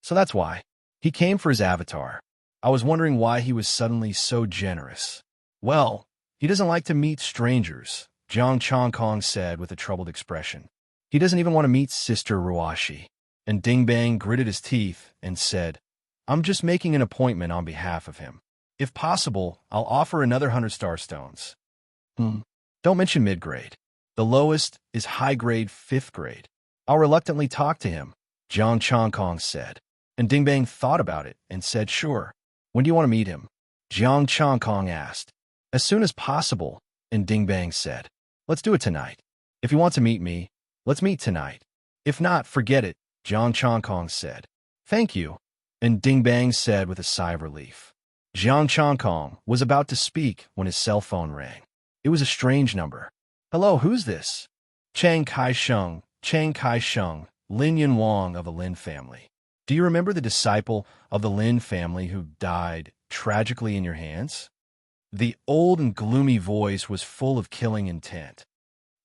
So that's why. He came for his avatar. I was wondering why he was suddenly so generous. Well, he doesn't like to meet strangers, Jiang Changkong said with a troubled expression. He doesn't even want to meet Sister Ruashi. And Ding Bang gritted his teeth and said, I'm just making an appointment on behalf of him. If possible, I'll offer another 100 star stones. Don't mention mid-grade. The lowest is high-grade 5th grade. I'll reluctantly talk to him, Jiang Changkong said. And Ding Bang thought about it and said, sure. When do you want to meet him? Jiang Changkong asked. As soon as possible, and Ding Bang said. Let's do it tonight. If you want to meet me, let's meet tonight. If not, forget it, Jiang Changkong said. Thank you, and Ding Bang said with a sigh of relief. Jiang Changkong was about to speak when his cell phone rang. It was a strange number. Hello, who's this? Chang Kai-sheng, Lin Yin Wang of the Lin family. Do you remember the disciple of the Lin family who died tragically in your hands? The old and gloomy voice was full of killing intent.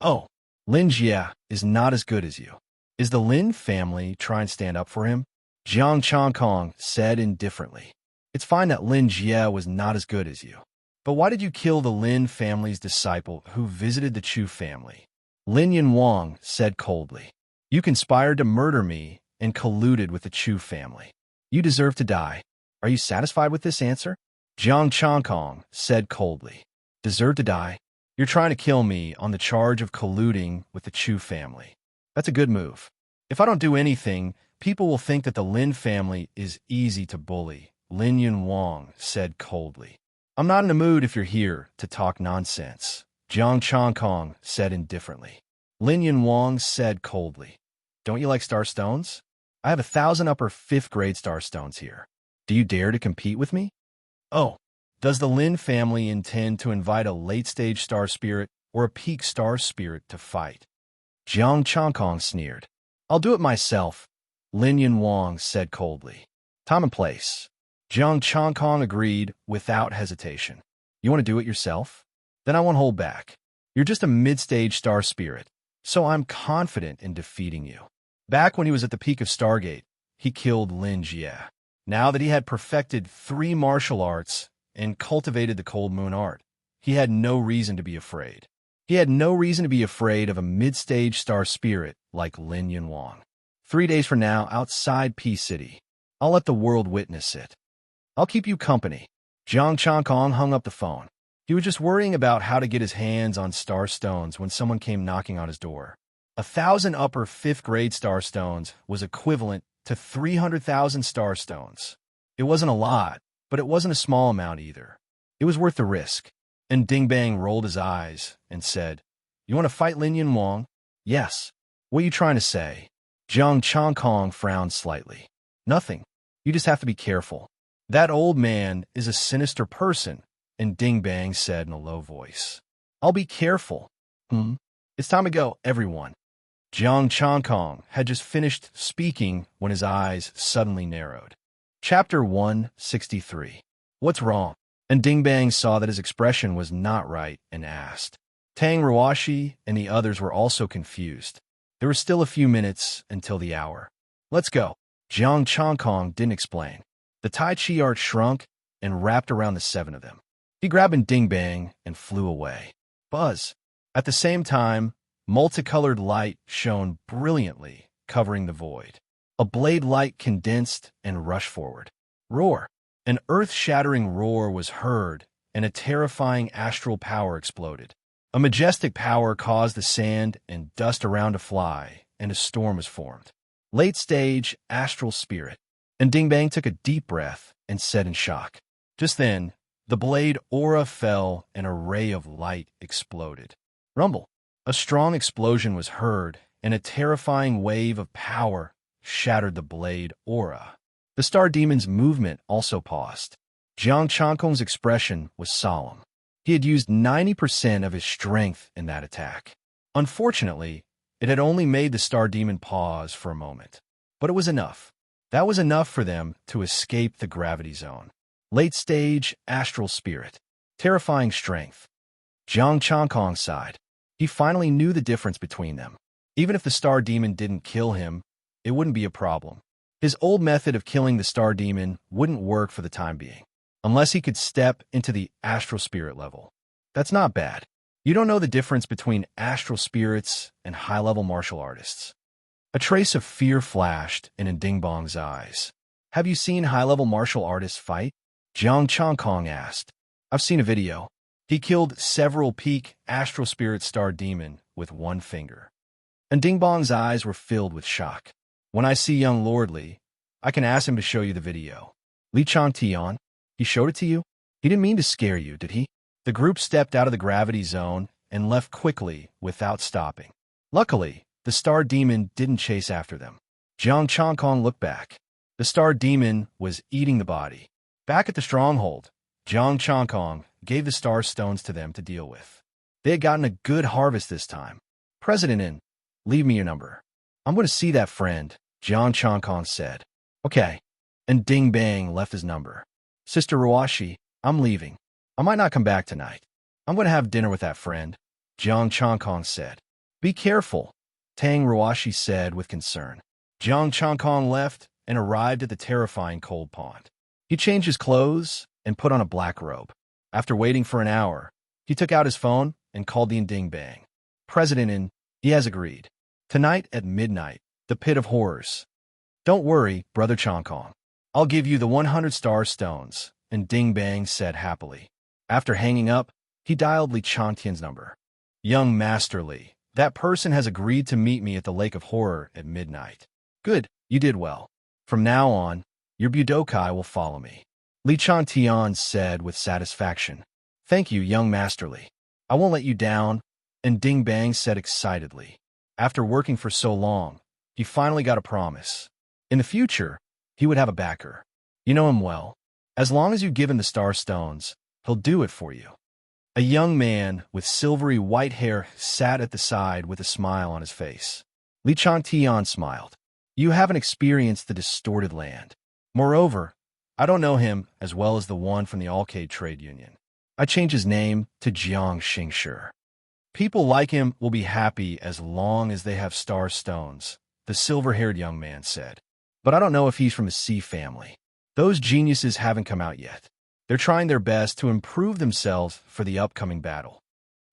Oh, Lin Jie is not as good as you. Is the Lin family trying to stand up for him? Jiang Changkong said indifferently. It's fine that Lin Jie was not as good as you. But why did you kill the Lin family's disciple who visited the Chu family? Lin Yin Wang said coldly. You conspired to murder me and colluded with the Chu family. You deserve to die. Are you satisfied with this answer? Jiang Changkong said coldly. Deserve to die? You're trying to kill me on the charge of colluding with the Chu family. That's a good move. If I don't do anything, people will think that the Lin family is easy to bully, Lin Yin Wang said coldly. I'm not in the mood if you're here to talk nonsense, Jiang Chongkong said indifferently. Lin Yunwang said coldly, "Don't you like star stones? I have 1,000 upper 5th grade star stones here. Do you dare to compete with me?" "Oh, does the Lin family intend to invite a late-stage star spirit or a peak star spirit to fight?" Jiang Chongkong sneered. "I'll do it myself," Lin Yunwang said coldly. "Time and place." Jiang Chongkong agreed without hesitation. "You want to do it yourself? Then I won't hold back. You're just a mid-stage star spirit, so I'm confident in defeating you." Back when he was at the peak of Stargate, he killed Lin Jie. Now that he had perfected 3 martial arts and cultivated the Cold Moon art, he had no reason to be afraid. He had no reason to be afraid of a mid-stage star spirit like Lin Yunwang. 3 days from now, outside P City, I'll let the world witness it. I'll keep you company. Jiang Chongkong hung up the phone. He was just worrying about how to get his hands on star stones when someone came knocking on his door. 1,000 upper 5th grade star stones was equivalent to 300,000 star stones. It wasn't a lot, but it wasn't a small amount either. It was worth the risk. And Ding Bang rolled his eyes and said, "You want to fight Lin Yunwang?" "Yes." "What are you trying to say?" Jiang Chongkong frowned slightly. "Nothing. You just have to be careful. That old man is a sinister person," and Ding Bang said in a low voice. "I'll be careful." It's time to go, everyone." Jiang Chongkong had just finished speaking when his eyes suddenly narrowed. Chapter 163. What's wrong? And Ding Bang saw that his expression was not right and asked. Tang Ruashi and the others were also confused. There were still a few minutes until the hour. "Let's go." Jiang Chongkong didn't explain. The Tai Chi art shrunk and wrapped around the 7 of them. He grabbed Ding Bang and flew away. Buzz. At the same time, multicolored light shone brilliantly, covering the void. A blade light condensed and rushed forward. Roar! An earth-shattering roar was heard, and a terrifying astral power exploded. A majestic power caused the sand and dust around to fly, and a storm was formed. Late-stage astral spirit. And Ding Bang took a deep breath and said in shock. Just then, the blade aura fell and a ray of light exploded. Rumble. A strong explosion was heard, and a terrifying wave of power shattered the blade aura. The Star Demon's movement also paused. Jiang Chongkong's expression was solemn. He had used 90% of his strength in that attack. Unfortunately, it had only made the Star Demon pause for a moment. But it was enough. That was enough for them to escape the gravity zone. Late-stage astral spirit. Terrifying strength. Jiang Chongkong sighed. He finally knew the difference between them. Even if the Star Demon didn't kill him, it wouldn't be a problem. His old method of killing the Star Demon wouldn't work for the time being, unless he could step into the astral spirit level. That's not bad. You don't know the difference between astral spirits and high-level martial artists. A trace of fear flashed in Ding Bang's eyes. "Have you seen high-level martial artists fight?" Jiang Chongkong asked. "I've seen a video. He killed several peak astral spirit Star Demon with 1 finger." And Ding Bang's eyes were filled with shock. "When I see young Lord Li, I can ask him to show you the video." "Li Changtian? He showed it to you? He didn't mean to scare you, did he?" The group stepped out of the gravity zone and left quickly without stopping. Luckily, the Star Demon didn't chase after them. Jiang Chongkong looked back. The Star Demon was eating the body. Back at the stronghold, Jiang Chongkong gave the star stones to them to deal with. They had gotten a good harvest this time. "President In, leave me your number. I'm going to see that friend," Jiang Chongkong said. "Okay." And Ding Bang left his number. "Sister Ruashi, I'm leaving. I might not come back tonight. I'm going to have dinner with that friend," Jiang Chongkong said. "Be careful," Tang Ruashi said with concern. Jiang Chongkong left and arrived at the terrifying cold pond. He changed his clothes and put on a black robe. After waiting for an hour, he took out his phone and called the Ding Bang. "President In, he has agreed. Tonight at midnight, the Pit of Horrors." "Don't worry, Brother Chongkong. I'll give you the 100 star stones," and Ding Bang said happily. After hanging up, he dialed Li Changtian's number. "Young Master Li, that person has agreed to meet me at the Lake of Horror at midnight." "Good, you did well. From now on, your Budokai will follow me," Li Changtian said with satisfaction. "Thank you, young Master Li. I I won't let you down, and Ding Bang said excitedly. After working for so long, he finally got a promise. In the future, he would have a backer. You know him well. As long as you give him the star stones, he'll do it for you. A young man with silvery white hair sat at the side with a smile on his face. Li Changtian smiled. You haven't experienced the distorted land. Moreover, I don't know him as well as the one from the Alcade Trade Union. I changed his name to Jiang Xingshi. People like him will be happy as long as they have star stones, the silver-haired young man said. But I don't know if he's from the Sea family. Those geniuses haven't come out yet. They're trying their best to improve themselves for the upcoming battle.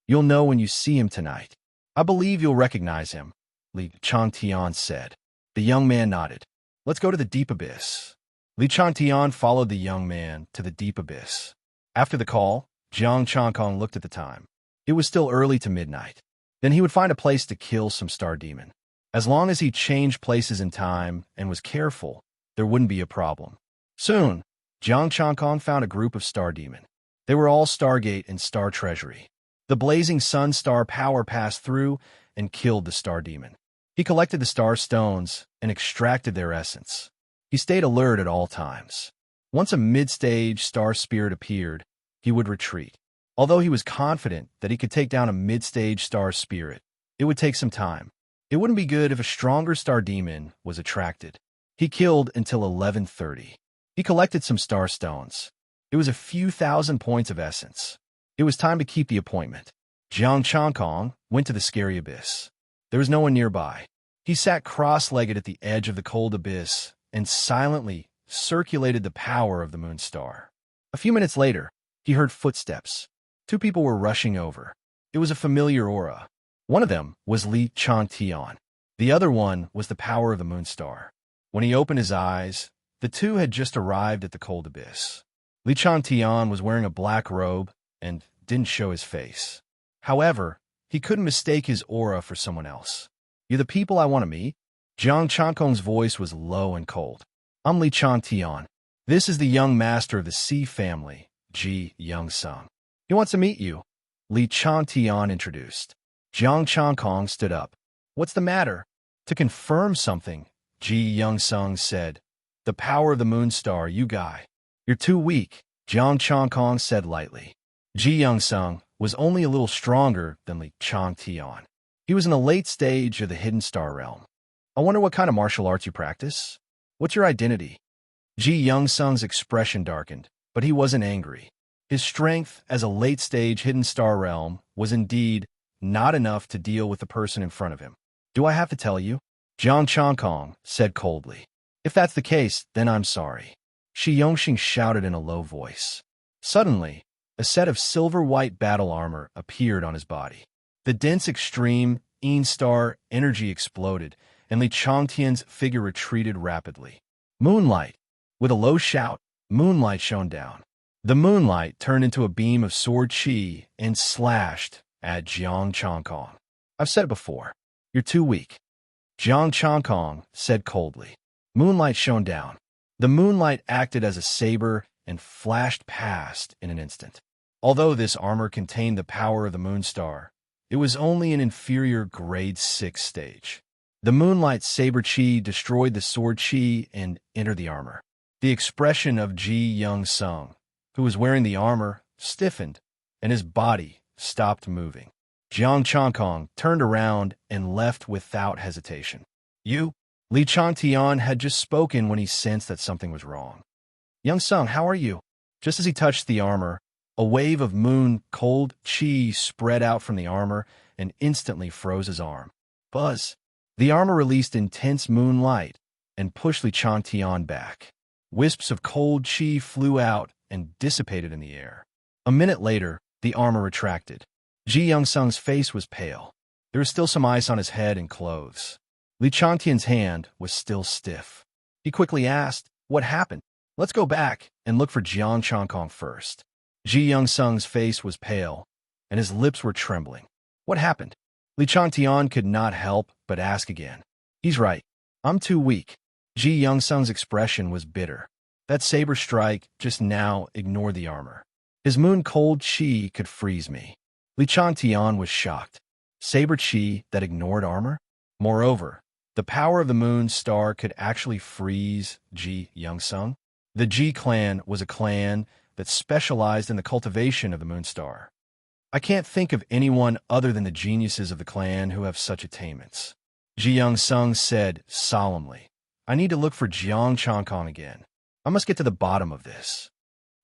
You'll know when you see him tonight. I believe you'll recognize him, Li Changtian said. The young man nodded. Let's go to the deep abyss. Li Changtian followed the young man to the deep abyss. After the call, Jiang Changkong looked at the time. It was still early to midnight. Then he would find a place to kill some star demon. As long as he changed places in time and was careful, there wouldn't be a problem. Soon, Jiang Changkong found a group of star demon. They were all Stargate and Star Treasury. The blazing sun star power passed through and killed the star demon. He collected the star stones and extracted their essence. He stayed alert at all times. Once a mid-stage star spirit appeared, he would retreat. Although he was confident that he could take down a mid-stage star spirit, it would take some time. It wouldn't be good if a stronger star demon was attracted. He killed until 11:30. He collected some star stones. It was a few thousand points of essence. It was time to keep the appointment. Jiang Changkong went to the scary abyss. There was no one nearby. He sat cross-legged at the edge of the cold abyss and silently circulated the power of the moon star. A few minutes later, he heard footsteps. Two people were rushing over. It was a familiar aura. One of them was Li Changtian. The other one was the power of the moon star. When he opened his eyes, the two had just arrived at the cold abyss. Li Changtian was wearing a black robe and didn't show his face. However, he couldn't mistake his aura for someone else. You're the people I want to meet? Jiang Changkong's voice was low and cold. I'm Li Changtian. This is the young master of the Sea family, Ji Youngsung. He wants to meet you. Li Changtian introduced. Jiang Changkong stood up. What's the matter? To confirm something, Ji Youngsung said. The power of the moon star, you guy. You're too weak, Jiang Changkong said lightly. Ji Youngsung was only a little stronger than Li Changtian. He was in the late stage of the hidden star realm. I wonder what kind of martial arts you practice? What's your identity? Ji Youngsung's expression darkened, but he wasn't angry. His strength as a late-stage hidden star realm was indeed not enough to deal with the person in front of him. Do I have to tell you? Jiang Changkong said coldly. If that's the case, then I'm sorry. Shi Yongxing shouted in a low voice. Suddenly, a set of silver-white battle armor appeared on his body. The dense extreme star energy exploded, and Li Changtian's figure retreated rapidly. Moonlight! With a low shout, moonlight shone down. The moonlight turned into a beam of sword chi and slashed at Jiang Changkong. I've said it before. You're too weak. Jiang Changkong said coldly. Moonlight shone down. The moonlight acted as a saber and flashed past in an instant. Although this armor contained the power of the moon star, it was only an inferior grade 6 stage. The moonlight saber chi destroyed the sword chi and entered the armor. The expression of Ji Youngsung, who was wearing the armor, stiffened, and his body stopped moving. Jiang Changkong turned around and left without hesitation. You? Li Changtian had just spoken when he sensed that something was wrong. Youngsung, how are you? Just as he touched the armor, a wave of moon-cold chi spread out from the armor and instantly froze his arm. Buzz! The armor released intense moonlight and pushed Li Changtian back. Wisps of cold chi flew out and dissipated in the air. A minute later, the armor retracted. Ji Youngsung's face was pale. There was still some ice on his head and clothes. Li Changtian's hand was still stiff. He quickly asked, what happened? Let's go back and look for Jiang Changkong first. Ji Youngsung's face was pale, and his lips were trembling. What happened? Li Changtian could not help but ask again. He's right. I'm too weak. Ji Youngsung's expression was bitter. That saber strike just now ignored the armor. His moon-cold chi could freeze me. Li Changtian was shocked. Saber chi that ignored armor? Moreover, the power of the moon star could actually freeze Ji Youngsung. The Ji clan was a clan that specialized in the cultivation of the moon star. I can't think of anyone other than the geniuses of the clan who have such attainments. Ji Youngsung said solemnly, I need to look for Jiang Changkong again. I must get to the bottom of this.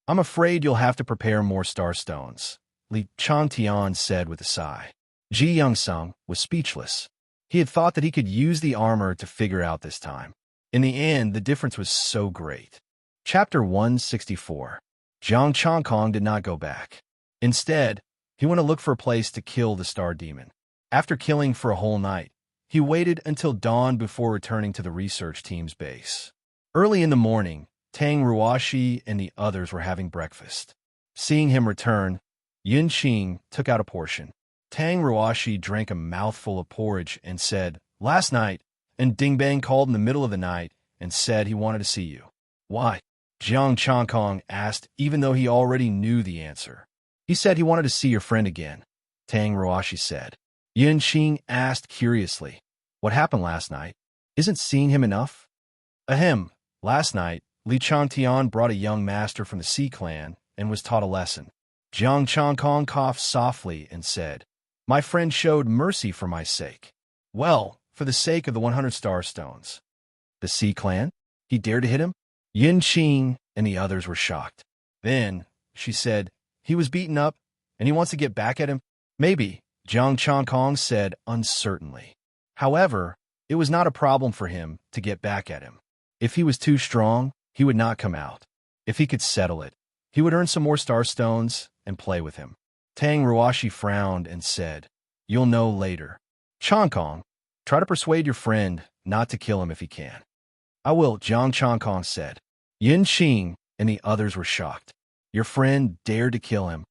I'm afraid you'll have to prepare more star stones, Li Changtian said with a sigh. Ji Youngsung was speechless. He had thought that he could use the armor to figure out this time. In the end, the difference was so great. Chapter 164. Jiang Changkong did not go back. Instead, he went to look for a place to kill the star demon. After killing for a whole night, he waited until dawn before returning to the research team's base. Early in the morning, Tang Ruoshi and the others were having breakfast. Seeing him return, Yun Qing took out a portion. Tang Ruoshi drank a mouthful of porridge and said, Last night, and Dingbang called in the middle of the night and said he wanted to see you. Why? Jiang Changkong asked, even though he already knew the answer. He said he wanted to see your friend again, Tang Ruoshi said. Yun Qing asked curiously, What happened last night? Isn't seeing him enough? Ahem. Last night, Li Changtian brought a young master from the Sea clan and was taught a lesson. Jiang Changkong coughed softly and said, My friend showed mercy for my sake. Well, for the sake of the 100 star stones. The Sea clan? He dared to hit him? Yun Qing and the others were shocked. Then, she said, he was beaten up, and he wants to get back at him? Maybe, Jiang Changkong said uncertainly. However, it was not a problem for him to get back at him. If he was too strong, he would not come out. If he could settle it, he would earn some more star stones and play with him. Tang Ruoshi frowned and said, You'll know later. Changkong, try to persuade your friend not to kill him if he can. I will, Jiang Changkong said. Yun Qing and the others were shocked. Your friend dared to kill him.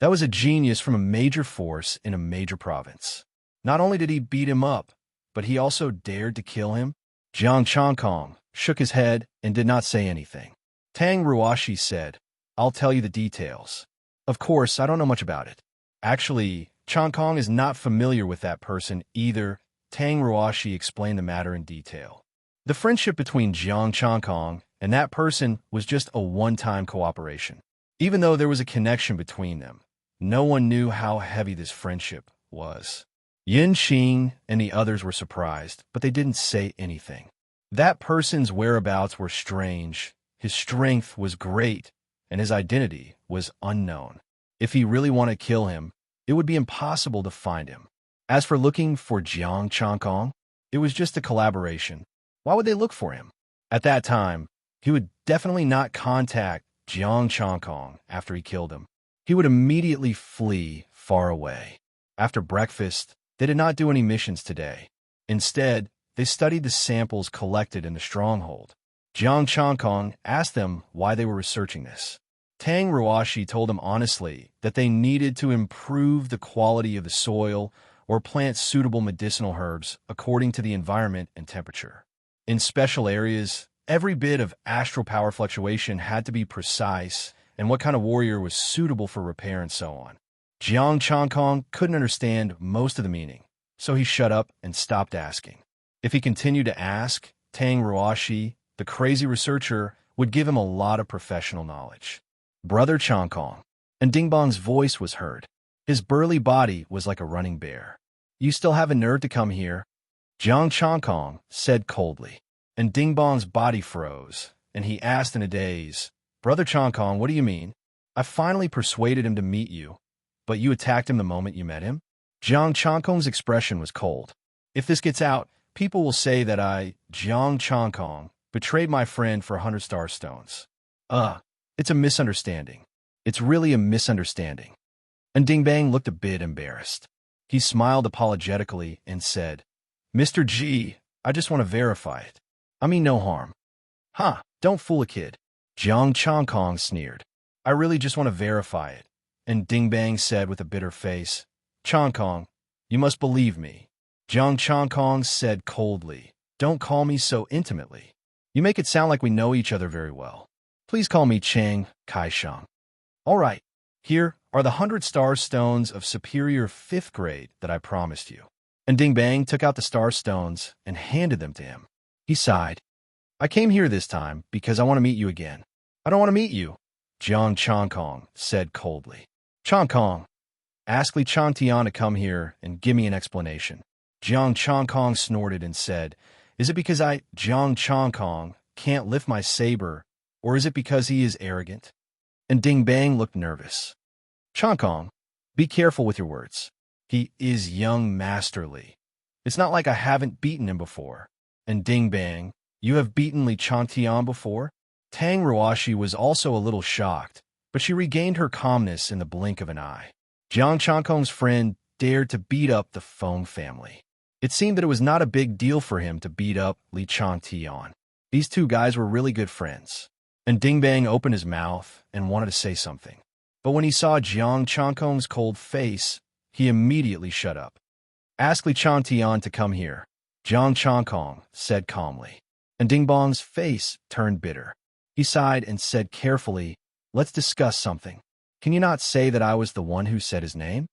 That was a genius from a major force in a major province. Not only did he beat him up, but he also dared to kill him. Jiang Changkong shook his head and did not say anything. Tang Ruoshi said, I'll tell you the details. Of course, I don't know much about it. Actually, Changkong is not familiar with that person either. Tang Ruoshi explained the matter in detail. The friendship between Jiang Changkong and that person was just a one-time cooperation. Even though there was a connection between them, no one knew how heavy this friendship was. Yun Qing and the others were surprised, but they didn't say anything. That person's whereabouts were strange, his strength was great, and his identity was unknown. If he really wanted to kill him, it would be impossible to find him. As for looking for Jiang Changkong, it was just a collaboration. Why would they look for him? At that time, he would definitely not contact Jiang Changkong after he killed him. He would immediately flee far away. After breakfast, they did not do any missions today. Instead, they studied the samples collected in the stronghold. Jiang Changkong asked them why they were researching this. Tang Ruoshi told them honestly that they needed to improve the quality of the soil or plant suitable medicinal herbs according to the environment and temperature. In special areas, every bit of astral power fluctuation had to be precise, and what kind of warrior was suitable for repair and so on. Jiang Changkong couldn't understand most of the meaning, so he shut up and stopped asking. If he continued to ask, Tang Ruoshi, the crazy researcher, would give him a lot of professional knowledge. Brother Changkong. And Dingbang's voice was heard. His burly body was like a running bear. You still have a nerve to come here? Jiang Changkong said coldly. And Dingbang's body froze, and he asked in a daze, Brother Changkong, what do you mean? I finally persuaded him to meet you, but you attacked him the moment you met him? Jiang Changkong's expression was cold. If this gets out, people will say that I, Jiang Changkong, betrayed my friend for 100 star stones. It's a misunderstanding. It's really a misunderstanding. And Dingbang looked a bit embarrassed. He smiled apologetically and said, Mr. G, I just want to verify it. I mean no harm. Don't fool a kid. Jiang Changkong sneered. I really just want to verify it. And Dingbang said with a bitter face, Changkong, you must believe me. Jiang Changkong said coldly, Don't call me so intimately. You make it sound like we know each other very well. Please call me Chang Kaishang. All right. Here, are the 100 star stones of superior 5th grade that I promised you. And Ding Bang took out the star stones and handed them to him. He sighed. I came here this time because I want to meet you again. I don't want to meet you, Jiang Changkong said coldly. Changkong, ask Li Changtian to come here and give me an explanation. Jiang Changkong snorted and said, is it because Jiang Changkong, can't lift my saber, or is it because he is arrogant? And Ding Bang looked nervous. Changkong, be careful with your words. He is young Master Li. It's not like I haven't beaten him before. And Ding Bang, you have beaten Li Changtian before? Tang Ruashi was also a little shocked, but she regained her calmness in the blink of an eye. Jiang Changkong's friend dared to beat up the Feng family. It seemed that it was not a big deal for him to beat up Li Changtian. These two guys were really good friends. And Ding Bang opened his mouth and wanted to say something. But when he saw Jiang Changkong's cold face, he immediately shut up. Ask Li Changtian to come here, Jiang Changkong said calmly. And Ding Bang's face turned bitter. He sighed and said carefully, let's discuss something. Can you not say that I was the one who said his name?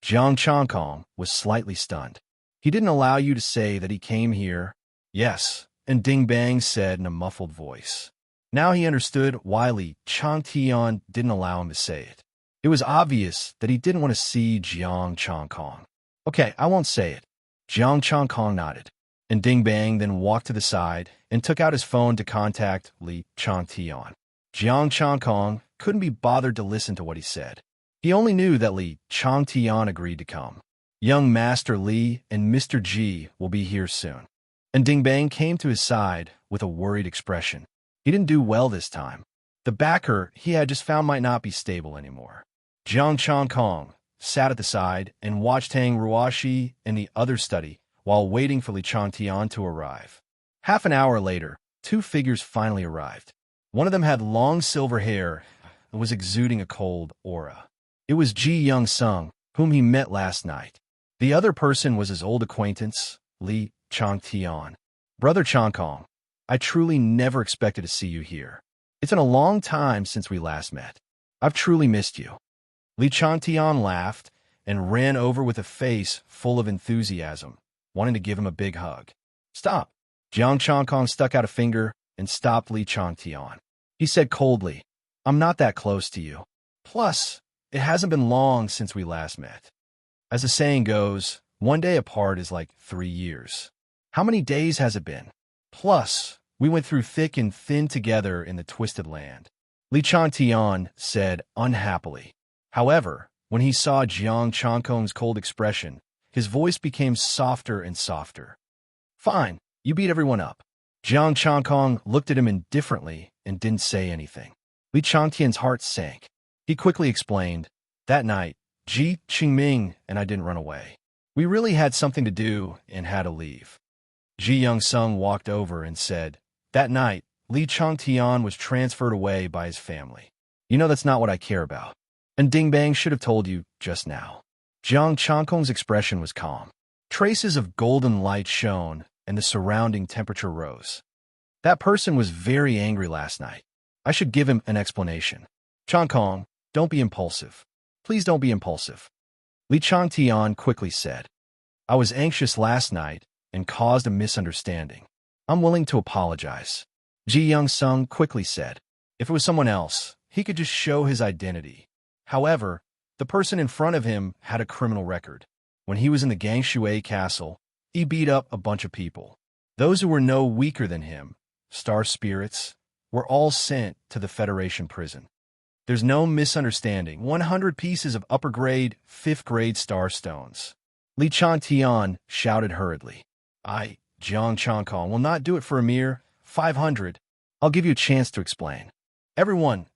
Jiang Changkong was slightly stunned. He didn't allow you to say that he came here. Yes, and Ding Bang said in a muffled voice. Now he understood why Li Changtian didn't allow him to say it. It was obvious that he didn't want to see Jiang Changkong. Okay, I won't say it. Jiang Changkong nodded, and Ding Bang then walked to the side and took out his phone to contact Li Changtian. Jiang Changkong couldn't be bothered to listen to what he said. He only knew that Li Changtian agreed to come. Young Master Li and Mr. G will be here soon. And Ding Bang came to his side with a worried expression. He didn't do well this time. The backer he had just found might not be stable anymore. Jiang Changkong sat at the side and watched Tang Ruashi and the others study while waiting for Li Changtian to arrive. Half an hour later, two figures finally arrived. One of them had long silver hair and was exuding a cold aura. It was Ji Young-sung, whom he met last night. The other person was his old acquaintance, Li Changtian. Brother Changkong, I truly never expected to see you here. It's been a long time since we last met. I've truly missed you. Li Changtian laughed and ran over with a face full of enthusiasm, wanting to give him a big hug. Stop. Jiang Changkong stuck out a finger and stopped Li Changtian. He said coldly, I'm not that close to you. Plus, it hasn't been long since we last met. As the saying goes, one day apart is like 3 years. How many days has it been? Plus, we went through thick and thin together in the Twisted Land. Li Changtian said unhappily. However, when he saw Jiang Changkong's cold expression, his voice became softer and softer. Fine, you beat everyone up. Jiang Changkong looked at him indifferently and didn't say anything. Li Changtian's heart sank. He quickly explained, that night, Ji Qingming and I didn't run away. We really had something to do and had to leave. Ji Young-sung walked over and said, that night, Li Changtian was transferred away by his family. You know that's not what I care about. And Ding Bang should have told you just now. Jiang Changkong's expression was calm. Traces of golden light shone, and the surrounding temperature rose. That person was very angry last night. I should give him an explanation. Changkong, don't be impulsive. Please don't be impulsive. Li Changtian quickly said, I was anxious last night and caused a misunderstanding. I'm willing to apologize. Ji Young-sung quickly said, if it was someone else, he could just show his identity. However, the person in front of him had a criminal record. When he was in the Gangshui castle, he beat up a bunch of people. Those who were no weaker than him, star spirits, were all sent to the Federation prison. There's no misunderstanding. 100 pieces of upper-grade, 5th-grade star stones. Li Changtian shouted hurriedly. I, Jiang Changkong, will not do it for a mere 500. I'll give you a chance to explain. Everyone.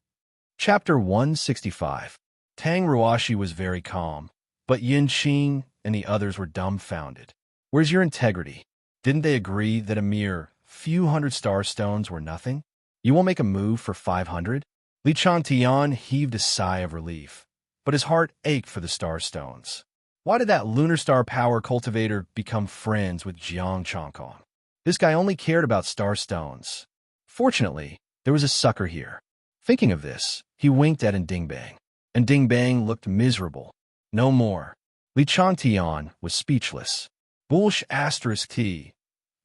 Chapter 165. Tang Ruashi was very calm, but Yin Qing and the others were dumbfounded. Where's your integrity? Didn't they agree that a mere few hundred star stones were nothing? You won't make a move for 500? Li Changtian heaved a sigh of relief, but his heart ached for the star stones. Why did that lunar star power cultivator become friends with Jiang Changkong? This guy only cared about star stones. Fortunately, there was a sucker here. Thinking of this, he winked at Ding Bang. and Ding Bang looked miserable. No more. Li Changtian was speechless. Bulsh asterisk T.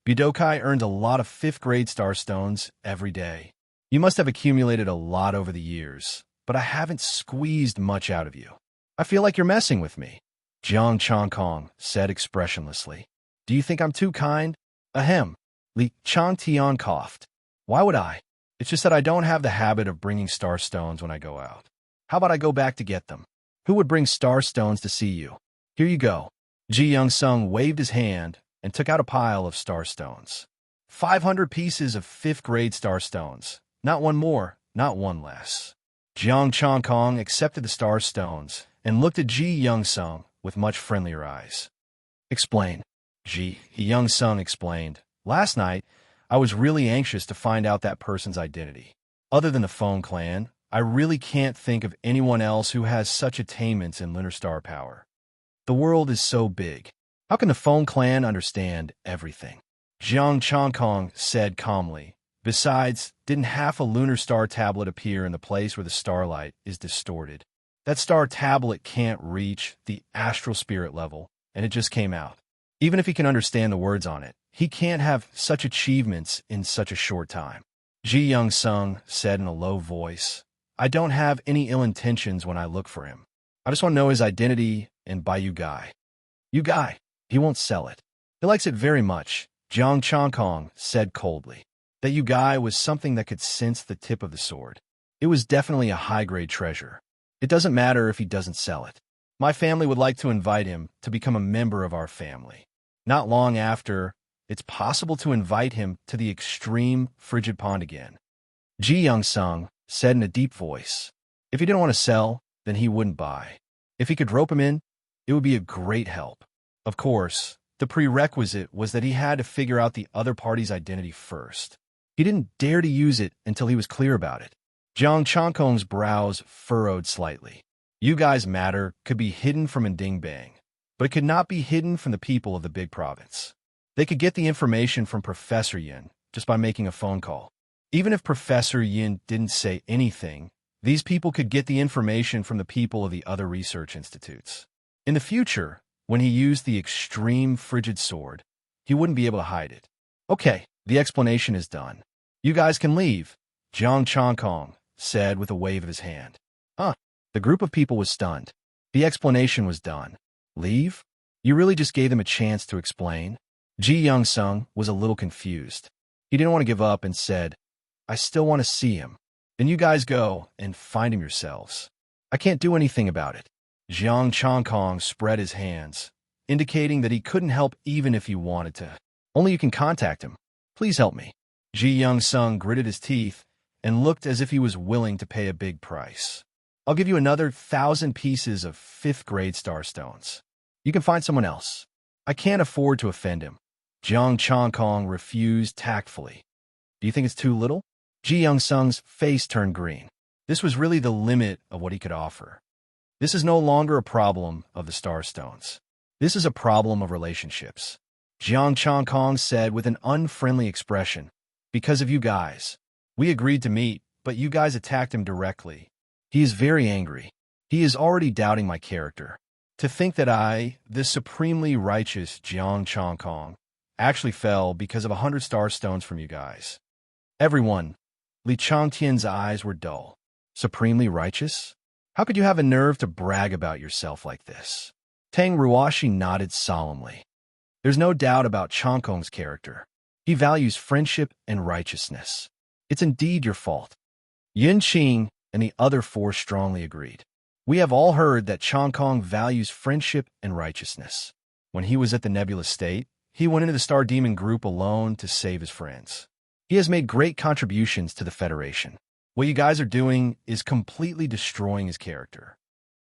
Budokai earned a lot of 5th grade starstones every day. You must have accumulated a lot over the years, but I haven't squeezed much out of you. I feel like you're messing with me, Jiang Changkong said expressionlessly. Do you think I'm too kind? Ahem. Li Changtian coughed. Why would I? It's just that I don't have the habit of bringing starstones when I go out. How about I go back to get them? Who would bring starstones to see you? Here you go. Ji Young-sung waved his hand and took out a pile of starstones. 500 pieces of 5th grade starstones. Not one more, not one less. Jiang Changkong accepted the starstones and looked at Ji Young-sung with much friendlier eyes. Explain. Ji Young-sung explained. Last night, I was really anxious to find out that person's identity. Other than the Phone Clan, I really can't think of anyone else who has such attainments in lunar star power. The world is so big. How can the Phone Clan understand everything? Jiang Changkong said calmly. Besides, didn't half a lunar star tablet appear in the place where the starlight is distorted? That star tablet can't reach the astral spirit level, and it just came out. Even if he can understand the words on it, he can't have such achievements in such a short time. Ji Young-sung said in a low voice, I don't have any ill intentions when I look for him. I just want to know his identity and buy you Guy. You Guy. He won't sell it. He likes it very much, Jiang Changkong said coldly. That you Guy was something that could sense the tip of the sword. It was definitely a high-grade treasure. It doesn't matter if he doesn't sell it. My family would like to invite him to become a member of our family. Not long after, it's possible to invite him to the extreme frigid pond again. Ji Young-sung said in a deep voice. If he didn't want to sell, then he wouldn't buy. If he could rope him in, it would be a great help. Of course, the prerequisite was that he had to figure out the other party's identity first. He didn't dare to use it until he was clear about it. Jiang Changkong's brows furrowed slightly. You Guy's matter could be hidden from Ding Bang, but it could not be hidden from the people of the big province. They could get the information from Professor Yin just by making a phone call. Even if Professor Yin didn't say anything, these people could get the information from the people of the other research institutes. In the future, when he used the extreme frigid sword, he wouldn't be able to hide it. Okay, the explanation is done. You guys can leave, Jiang Changkong said with a wave of his hand. The group of people was stunned. The explanation was done. Leave? You really just gave them a chance to explain? Ji Young-sung was a little confused. He didn't want to give up and said, I still want to see him. Then you guys go and find him yourselves. I can't do anything about it. Jiang Changkong spread his hands, indicating that he couldn't help even if he wanted to. Only you can contact him. Please help me. Ji Young-sung gritted his teeth and looked as if he was willing to pay a big price. I'll give you another 1,000 pieces of 5th grade starstones. You can find someone else. I can't afford to offend him. Jiang Changkong refused tactfully. Do you think it's too little? Ji Young-sung's face turned green. This was really the limit of what he could offer. This is no longer a problem of the starstones. This is a problem of relationships. Jiang Changkong said with an unfriendly expression. Because of you guys. We agreed to meet, but you guys attacked him directly. He is very angry. He is already doubting my character. To think that I, this supremely righteous Jiang Changkong, actually fell because of 100 starstones from you guys. Everyone, Li Changtian's eyes were dull. Supremely righteous? How could you have a nerve to brag about yourself like this? Tang Ruoshi nodded solemnly. There's no doubt about Changkong's character. He values friendship and righteousness. It's indeed your fault. Yin Qing and the other 4 strongly agreed. We have all heard that Changkong values friendship and righteousness. When he was at the Nebula State, he went into the Star Demon group alone to save his friends. He has made great contributions to the Federation. What you guys are doing is completely destroying his character.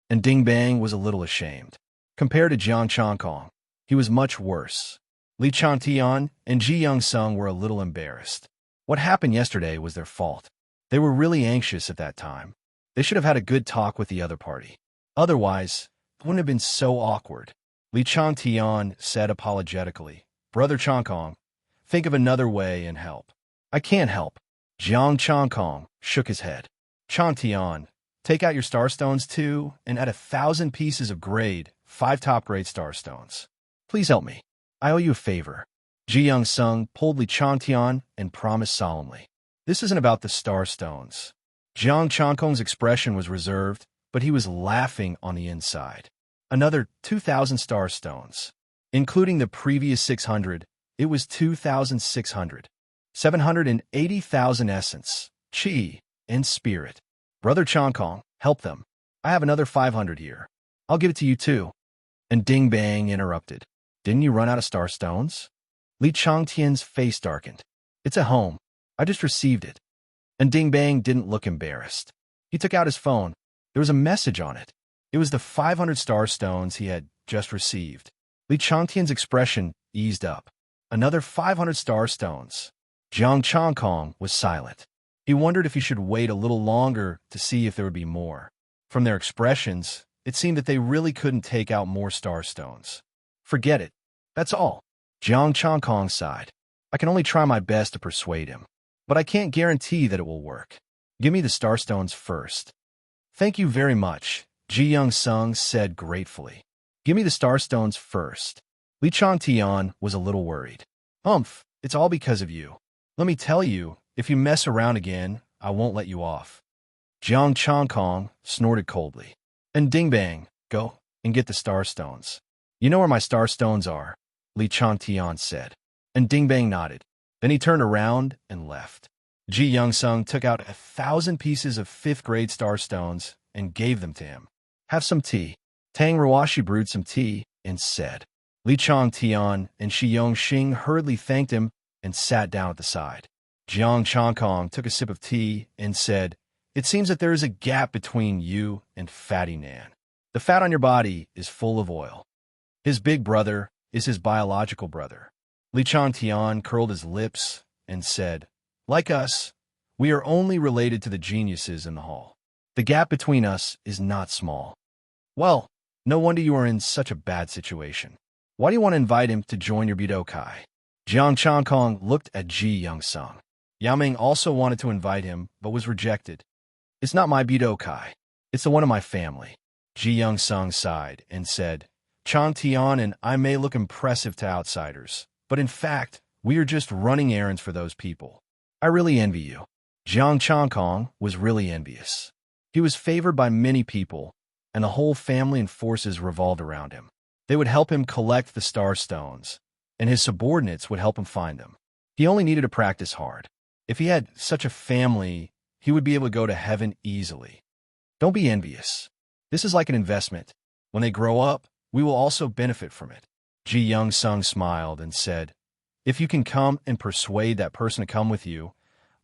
And Ding Bang was a little ashamed. Compared to Jiang Changkong, he was much worse. Li Changtian and Ji Young-sung were a little embarrassed. What happened yesterday was their fault. They were really anxious at that time. They should have had a good talk with the other party. Otherwise, it wouldn't have been so awkward. Li Changtian said apologetically, Brother Changkong, think of another way and help. I can't help. Jiang Changkong shook his head. Changtian, Take out your star stones too, and add 1,000 pieces of grade, 5 top-grade star stones. Please help me. I owe you a favor. Ji Young-sung pulled Li Changtian and promised solemnly. This isn't about the star stones. Jiang Changkong's expression was reserved, but he was laughing on the inside. Another 2,000 star stones. Including the previous 600, it was 2,600. 780,000 essence, chi, and spirit. Brother Changkong, help them. I have another 500 here. I'll give it to you too. And Ding Bang interrupted. Didn't you run out of star stones? Li Changtian's face darkened. It's at home. I just received it. And Ding Bang didn't look embarrassed. He took out his phone. There was a message on it. It was the 500 star stones he had just received. Li Changtian's expression eased up. Another 500 star stones. Jiang Changkong was silent. He wondered if he should wait a little longer to see if there would be more. From their expressions, it seemed that they really couldn't take out more star stones. Forget it. That's all. Jiang Changkong sighed. I can only try my best to persuade him. But I can't guarantee that it will work. Give me the star stones first. Thank you very much, Ji Young-sung said gratefully. Give me the star stones first. Li Changtian was a little worried. It's all because of you. Let me tell you, if you mess around again, I won't let you off. Jiang Changkong snorted coldly. And Ding Bang, go and get the star stones. You know where my star stones are, Li Changtian said. And Ding Bang nodded. Then he turned around and left. Ji Young-sung took out 1,000 pieces of 5th-grade star stones and gave them to him. Have some tea. Tang Ruashi brewed some tea and said. Li Changtian and Shi Yongxing hurriedly thanked him and sat down at the side. Jiang Changkong took a sip of tea and said, It seems that there is a gap between you and Fatty Nan. The fat on your body is full of oil. His big brother is his biological brother. Li Changtian curled his lips and said, Like us, we are only related to the geniuses in the hall. The gap between us is not small. Well, no wonder you are in such a bad situation. Why do you want to invite him to join your Budokai? Jiang Changkong looked at Ji Young-sung. Yao Ming also wanted to invite him, but was rejected. It's not my Budokai. It's the one of my family. Ji Young-sung sighed and said, Changtian and I may look impressive to outsiders, but in fact, we are just running errands for those people. I really envy you. Jiang Changkong was really envious. He was favored by many people, and the whole family and forces revolved around him. They would help him collect the star stones, and his subordinates would help him find them. He only needed to practice hard. If he had such a family, he would be able to go to heaven easily. Don't be envious. This is like an investment. When they grow up, we will also benefit from it. Ji Young-sung smiled and said, If you can come and persuade that person to come with you,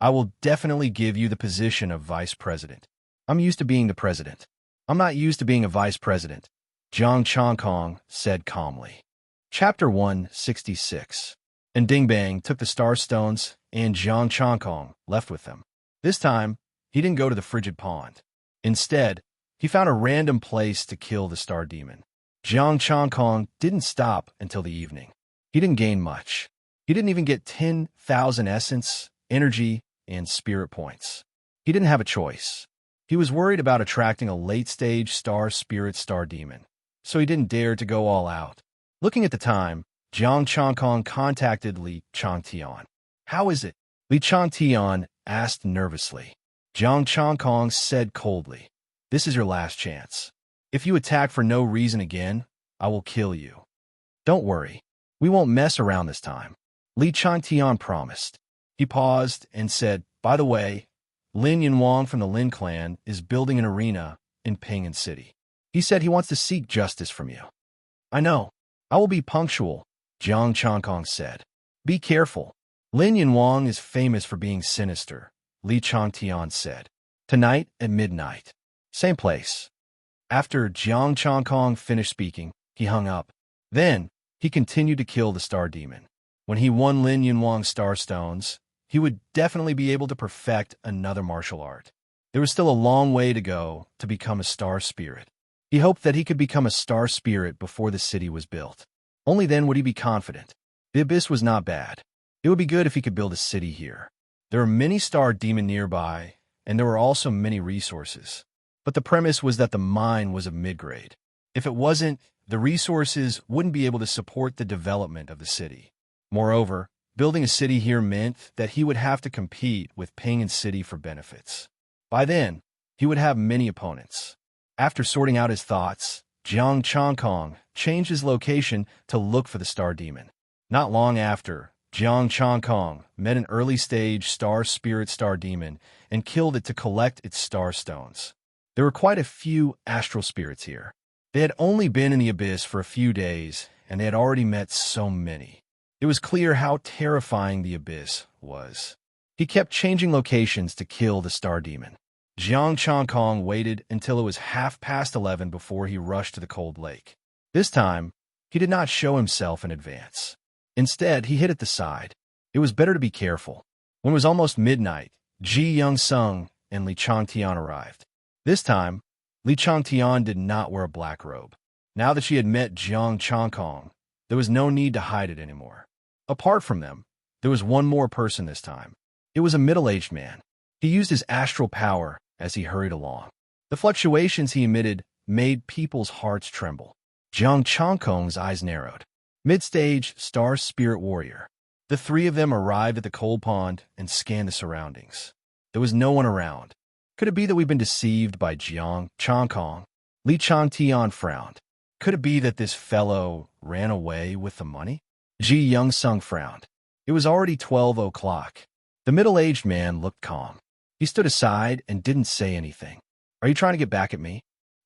I will definitely give you the position of vice president. I'm used to being the president. I'm not used to being a vice president, Jiang Changkong said calmly. Chapter 166. And Ding Bang took the star stones, and Jiang Changkong left with them. This time, he didn't go to the frigid pond. Instead, he found a random place to kill the star demon. Jiang Changkong didn't stop until the evening. He didn't gain much. He didn't even get 10,000 essence, energy, and spirit points. He didn't have a choice. He was worried about attracting a late-stage star spirit star demon, so he didn't dare to go all out. Looking at the time, Jiang Changkong contacted Li Changtian. How is it? Li Changtian asked nervously. Jiang Changkong said coldly, This is your last chance. If you attack for no reason again, I will kill you. Don't worry. We won't mess around this time. Li Changtian promised. He paused and said, By the way, Lin Yunwang from the Lin clan is building an arena in Ping'an City. He said he wants to seek justice from you. I know. I will be punctual, Jiang Changkong said. Be careful. Lin Yunwang is famous for being sinister, Li Changtian said. Tonight at midnight. Same place. After Jiang Changkong finished speaking, he hung up. Then, he continued to kill the star demon. When he won Lin Yunwang's star stones, he would definitely be able to perfect another martial art. There was still a long way to go to become a star spirit. He hoped that he could become a star spirit before the city was built. Only then would he be confident. The abyss was not bad. It would be good if he could build a city here. There were many star demons nearby, and there were also many resources. But the premise was that the mine was of mid-grade. If it wasn't, the resources wouldn't be able to support the development of the city. Moreover, building a city here meant that he would have to compete with Ping and City for benefits. By then, he would have many opponents. After sorting out his thoughts, Jiang Chongkong changed his location to look for the star demon. Not long after, Jiang Chongkong met an early-stage star spirit star demon and killed it to collect its star stones. There were quite a few astral spirits here. They had only been in the abyss for a few days, and they had already met so many. It was clear how terrifying the abyss was. He kept changing locations to kill the star demon. Jiang Chongkong waited until it was 11:30 before he rushed to the cold lake. This time, he did not show himself in advance. Instead, he hid at the side. It was better to be careful. When it was almost midnight, Ji Young-sung and Li Changtian arrived. This time, Li Changtian did not wear a black robe. Now that she had met Jiang Chongkong, there was no need to hide it anymore. Apart from them, there was one more person this time. It was a middle-aged man. He used his astral power as he hurried along. The fluctuations he emitted made people's hearts tremble. Jiang Chongkong's eyes narrowed. Mid-stage star spirit warrior. The three of them arrived at the cold pond and scanned the surroundings. There was no one around. Could it be that we've been deceived by Jiang Chongkong? Li Changtian frowned. Could it be that this fellow ran away with the money? Ji Young-sung frowned. It was already 12 o'clock. The middle-aged man looked calm. He stood aside and didn't say anything. Are you trying to get back at me?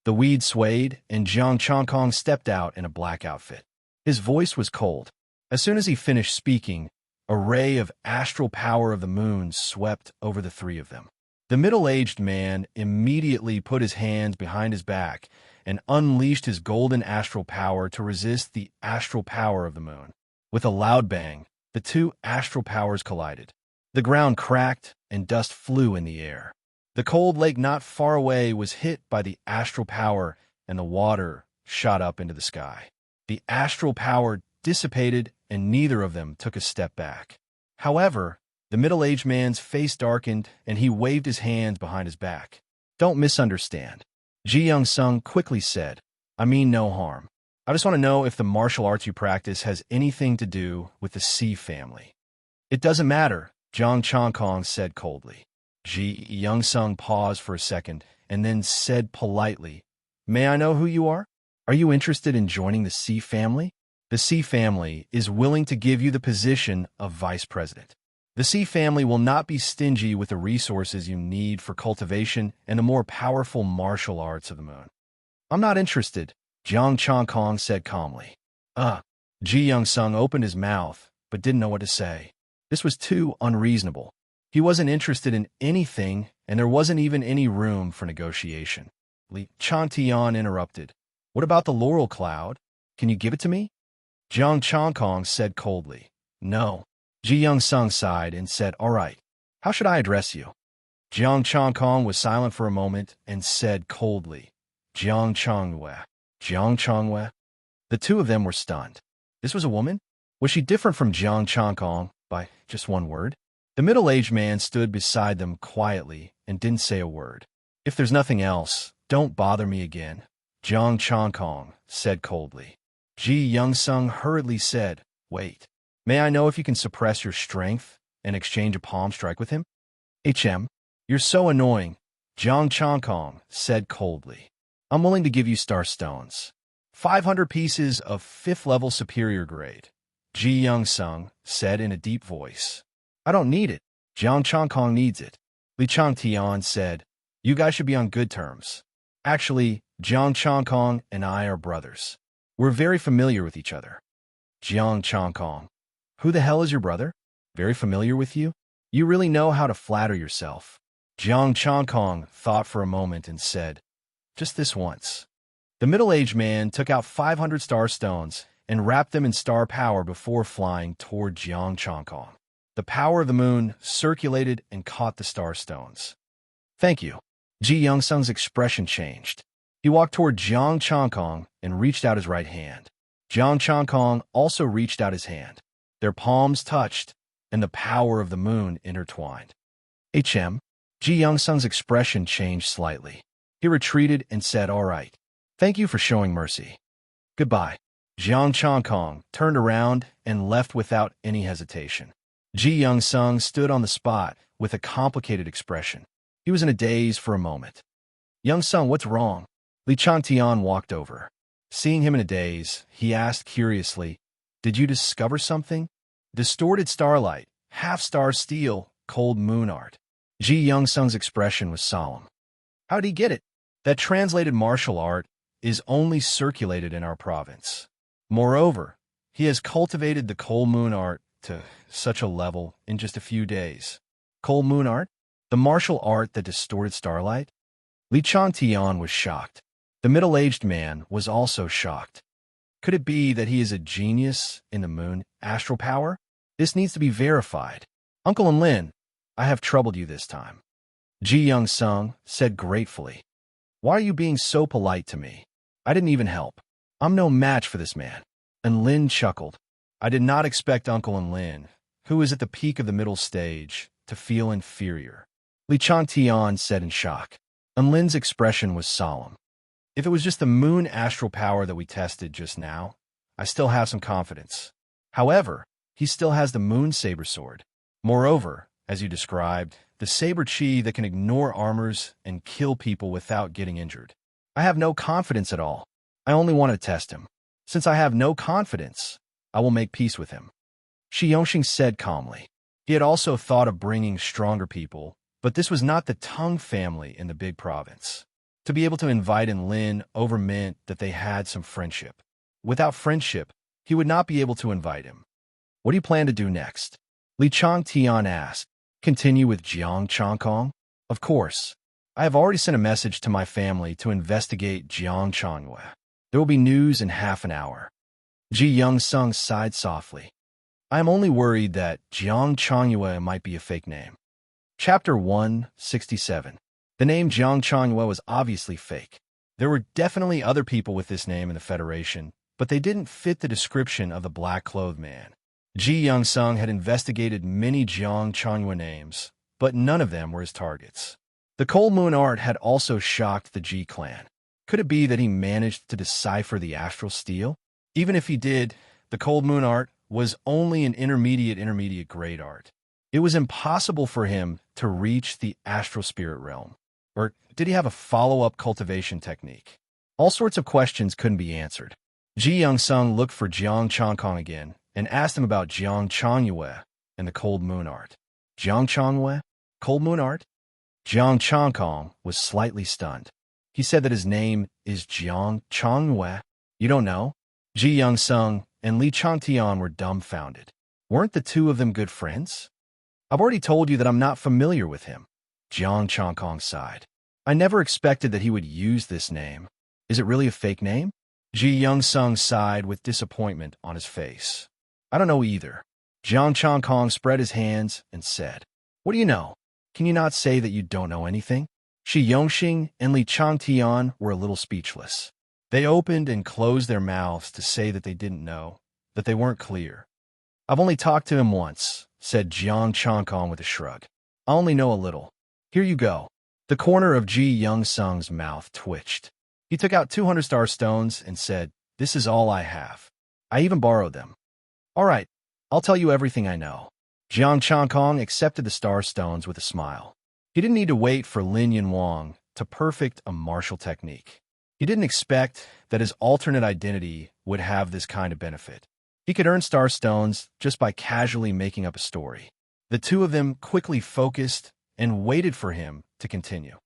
The weed swayed, and Jiang Chongkong stepped out in a black outfit. His voice was cold. As soon as he finished speaking, a ray of astral power of the moon swept over the three of them. The middle-aged man immediately put his hands behind his back and unleashed his golden astral power to resist the astral power of the moon. With a loud bang, the two astral powers collided. The ground cracked and dust flew in the air. The cold lake not far away was hit by the astral power, and the water shot up into the sky. The astral power dissipated, and neither of them took a step back. However, the middle-aged man's face darkened, and he waved his hands behind his back. Don't misunderstand. Ji Young-sung quickly said, I mean no harm. I just want to know if the martial arts you practice has anything to do with the C family. It doesn't matter, Jiang Chongkong said coldly. Ji Young-sung paused for a second and then said politely, May I know who you are? Are you interested in joining the C family? The C family is willing to give you the position of vice president. The C family will not be stingy with the resources you need for cultivation and the more powerful martial arts of the moon. I'm not interested, Jiang Chongkong said calmly. Ji Young-sung opened his mouth, but didn't know what to say. This was too unreasonable. He wasn't interested in anything, and there wasn't even any room for negotiation. Li Changtian interrupted. What about the laurel cloud? Can you give it to me? Jiang Chongkong said coldly. No. Ji Young-sung sighed and said, All right. How should I address you? Jiang Chongkong was silent for a moment and said coldly, Jiang Chongwei. Jiang Chongwei? The two of them were stunned. This was a woman? Was she different from Jiang Chongkong by just one word? The middle-aged man stood beside them quietly and didn't say a word. If there's nothing else, don't bother me again, Jiang Chongkong said coldly. Ji Young-sung hurriedly said, Wait, may I know if you can suppress your strength and exchange a palm strike with him? You're so annoying, Jiang Chongkong said coldly. I'm willing to give you star stones. 500 pieces of 5th level superior grade, Ji Young-sung said in a deep voice. I don't need it. Jiang Chongkong needs it. Li Changtian said, You guys should be on good terms. Actually, Jiang Chongkong and I are brothers. We're very familiar with each other. Jiang Chongkong. Who the hell is your brother? Very familiar with you? You really know how to flatter yourself. Jiang Chongkong thought for a moment and said, Just this once. The middle-aged man took out 500 star stones and wrapped them in star power before flying toward Jiang Chongkong. The power of the moon circulated and caught the star stones. Thank you. Ji Young-sung's expression changed. He walked toward Jiang Chongkong and reached out his right hand. Jiang Chongkong also reached out his hand. Their palms touched, and the power of the moon intertwined. Ji Young-sung's expression changed slightly. He retreated and said, "All right. Thank you for showing mercy. Goodbye." Jiang Changkong turned around and left without any hesitation. Ji Young-sung stood on the spot with a complicated expression. He was in a daze for a moment. "Young-sung, what's wrong?" Li Changtian walked over. Seeing him in a daze, he asked curiously, "Did you discover something?" "Distorted starlight, half-star steel, cold moon art." Ji Young-sung's expression was solemn. "How'd he get it?" "That translated martial art is only circulated in our province. Moreover, he has cultivated the cold moon art to such a level in just a few days." "Cold moon art? The martial art that distorted starlight?" Li Changtian was shocked. The middle-aged man was also shocked. Could it be that he is a genius in the moon astral power? This needs to be verified. "Uncle and Lin, I have troubled you this time," Ji Young-sung said gratefully. "Why are you being so polite to me? I didn't even help. I'm no match for this man." And Lin chuckled. "I did not expect Uncle and Lin, who is at the peak of the middle stage, to feel inferior," Li Changtian said in shock. And Lin's expression was solemn. "If it was just the moon astral power that we tested just now, I still have some confidence. However, he still has the moon saber sword. Moreover, as you described, the saber chi that can ignore armors and kill people without getting injured. I have no confidence at all. I only want to test him. Since I have no confidence, I will make peace with him," Shi Yongxing said calmly. He had also thought of bringing stronger people, but this was not the Tang family in the big province. To be able to invite in Lin over meant that they had some friendship. Without friendship, he would not be able to invite him. "What do you plan to do next?" Li Changtian asked. "Continue with Jiang Changkong?" "Of course. I have already sent a message to my family to investigate Jiang Changyue. There will be news in half an hour." Ji Young-sung sighed softly. "I am only worried that Jiang Changyue might be a fake name." Chapter 167. The name Jiang Changyue was obviously fake. There were definitely other people with this name in the Federation, but they didn't fit the description of the black-clothed man. Ji Young-sung had investigated many Jiang Changyue names, but none of them were his targets. The cold moon art had also shocked the Ji clan. Could it be that he managed to decipher the astral steel? Even if he did, the cold moon art was only an intermediate grade art. It was impossible for him to reach the astral spirit realm. Or did he have a follow-up cultivation technique? All sorts of questions couldn't be answered. Ji Young-sung looked for Jiang Changkong again and asked him about Jiang Changyue and the cold moon art. "Jiang Changyue? Cold moon art?" Jiang Changkong was slightly stunned. He said that his name is Jiang Changyue. "You don't know?" Ji Young-sung and Li Changtian were dumbfounded. Weren't the two of them good friends? "I've already told you that I'm not familiar with him," Jiang Changkong sighed. "I never expected that he would use this name. Is it really a fake name?" Ji Young-sung sighed with disappointment on his face. "I don't know either." Jiang Changkong spread his hands and said, "What do you know? Can you not say that you don't know anything?" Shi Yongxing and Li Changtian were a little speechless. They opened and closed their mouths to say that they didn't know, that they weren't clear. "I've only talked to him once," said Jiang Changkong with a shrug. "I only know a little. Here you go." The corner of Ji Young-sung's mouth twitched. He took out 200 star stones and said, "This is all I have. I even borrowed them." "All right, I'll tell you everything I know." Jiang Changkong accepted the star stones with a smile. He didn't need to wait for Lin Yinwang to perfect a martial technique. He didn't expect that his alternate identity would have this kind of benefit. He could earn star stones just by casually making up a story. The two of them quickly focused and waited for him to continue.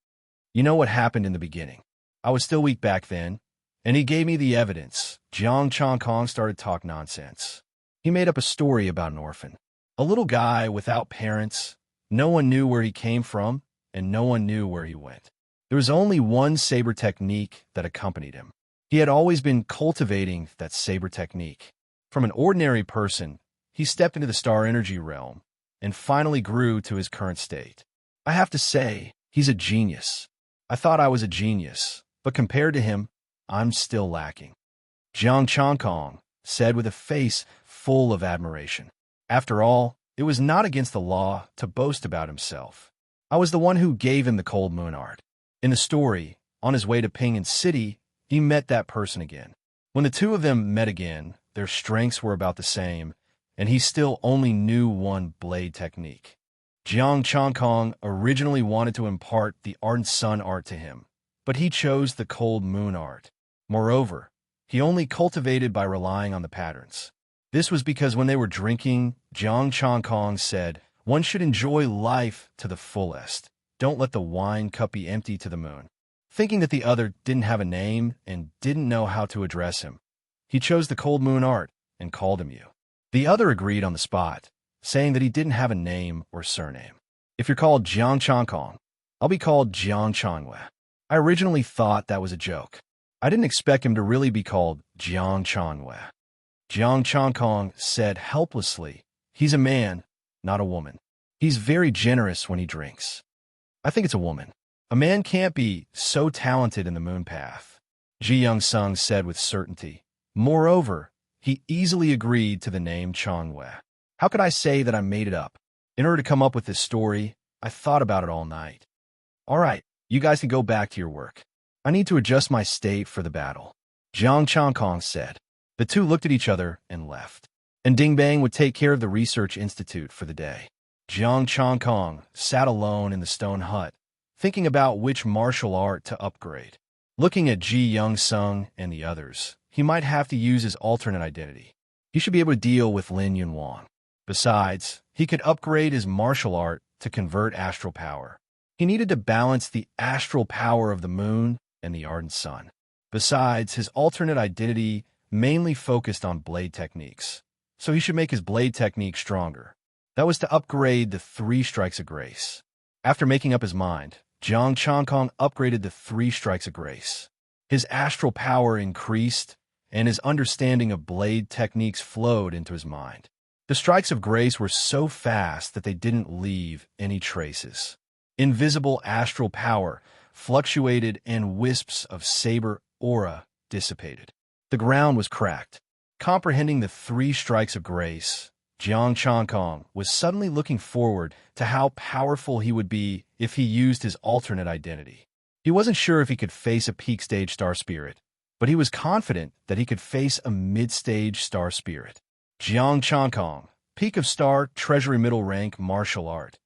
"You know what happened in the beginning. I was still weak back then, and he gave me the evidence." Jiang Changkong started to talk nonsense. He made up a story about an orphan. A little guy without parents. No one knew where he came from, and no one knew where he went. There was only one saber technique that accompanied him. He had always been cultivating that saber technique. From an ordinary person, he stepped into the star energy realm and finally grew to his current state. I have to say, he's a genius. I thought I was a genius, but compared to him, I'm still lacking," Jiang Changkong said with a face full of admiration. After all, it was not against the law to boast about himself. I was the one who gave him the cold moon art. In the story, On his way to Ping'an City, he met that person again. When the two of them met again, their strengths were about the same, and he still only knew one blade technique. Jiang Changkong originally wanted to impart the ardent sun art to him, but he chose the cold moon art. Moreover, he only cultivated by relying on the patterns. This was because when they were drinking, Jiang Changkong said, "One should enjoy life to the fullest. Don't let the wine cup be empty to the moon." Thinking that the other didn't have a name and didn't know how to address him, he chose the cold moon art and called him you. The other agreed on the spot, saying that he didn't have a name or surname. "If you're called Jiang Changkong, I'll be called Jiang Changwei." I originally thought that was a joke. I didn't expect him to really be called Jiang Changwei. Jiang Changkong said helplessly, "He's a man, not a woman. He's very generous when he drinks." "I think it's a woman. A man can't be so talented in the moon path," Ji Young-sung said with certainty. Moreover, he easily agreed to the name Changwei. How could I say that I made it up? In order to come up with this story, I thought about it all night. "All right, you guys can go back to your work. I need to adjust my state for the battle," Jiang Changkong said. The two looked at each other and left. And Ding Bang would take care of the research institute for the day. Jiang Changkong sat alone in the stone hut, thinking about which martial art to upgrade. Looking at Ji Young-sung and the others, he might have to use his alternate identity. He should be able to deal with Lin Yunwang. Besides, he could upgrade his martial art to convert astral power. He needed to balance the astral power of the moon and the ardent sun. Besides, his alternate identity mainly focused on blade techniques, so he should make his blade technique stronger. That was to upgrade the 3 strikes of grace. After making up his mind, Jiang Changkong upgraded the 3 strikes of grace. His astral power increased, and his understanding of blade techniques flowed into his mind. The strikes of grace were so fast that they didn't leave any traces. Invisible astral power fluctuated and wisps of saber aura dissipated. The ground was cracked. Comprehending the 3 strikes of grace, Jiang Changkong was suddenly looking forward to how powerful he would be if he used his alternate identity. He wasn't sure if he could face a peak stage star spirit, but he was confident that he could face a mid-stage star spirit. Jiang Changkong, peak of star, treasury middle rank, martial art.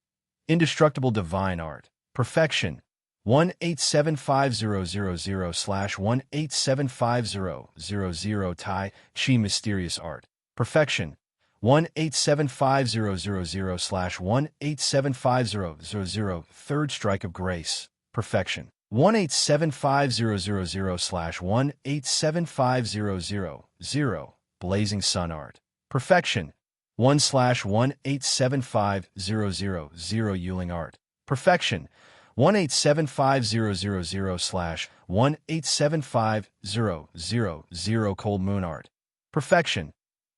Indestructible divine art. Perfection. 1875000/1875000 Tai Chi mysterious art. Perfection. 1875000/1875000 third strike of grace. Perfection. 1875000/1875000 blazing sun art. Perfection. 1/1875000 Yuling art. Perfection. 1875000/1875000 cold moon art. Perfection.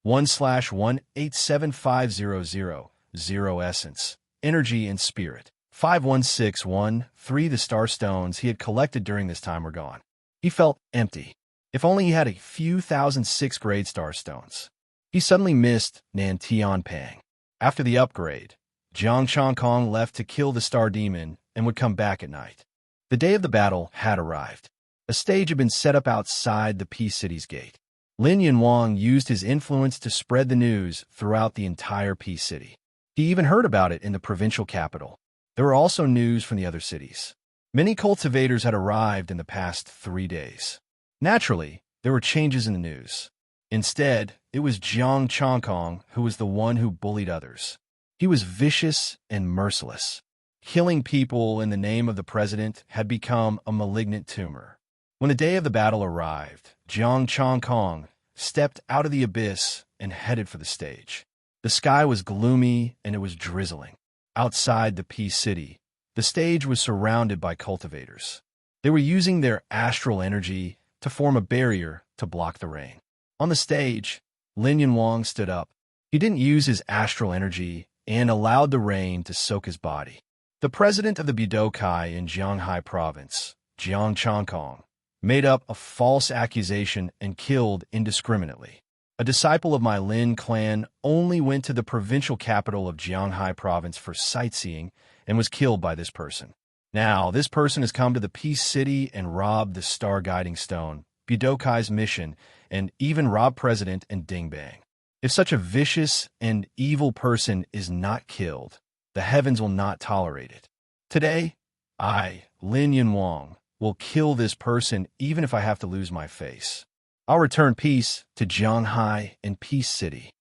1/1875000 essence, energy and spirit. 51613 The star stones he had collected during this time were gone. He felt empty. If only he had a few thousand 6th grade star stones. He suddenly missed Nan Tianping. After the upgrade, Jiang Changkong left to kill the star demon and would come back at night. The day of the battle had arrived. A stage had been set up outside the Peace City's gate. Lin Yunwang used his influence to spread the news throughout the entire Peace City. He even heard about it in the provincial capital. There were also news from the other cities. Many cultivators had arrived in the past 3 days. Naturally, there were changes in the news. Instead, it was Jiang Changkong who was the one who bullied others. He was vicious and merciless. Killing people in the name of the president had become a malignant tumor. When the day of the battle arrived, Jiang Changkong stepped out of the abyss and headed for the stage. The sky was gloomy and it was drizzling. Outside the Peace City, the stage was surrounded by cultivators. They were using their astral energy to form a barrier to block the rain. On the stage, Lin Yunwang stood up. He didn't use his astral energy and allowed the rain to soak his body. The president of the Budokai in Jianghai province, Jiang Changkong, made up a false accusation and killed indiscriminately. A disciple of my Lin clan only went to the provincial capital of Jianghai province for sightseeing and was killed by this person. Now, this person has come to the Peace City and robbed the Star Guiding Stone, Budokai's mission, and even robbed President and Dingbang. If such a vicious and evil person is not killed, the heavens will not tolerate it. Today, I, Lin Yunwang, will kill this person even if I have to lose my face. I'll return peace to Jianghai and Peace City.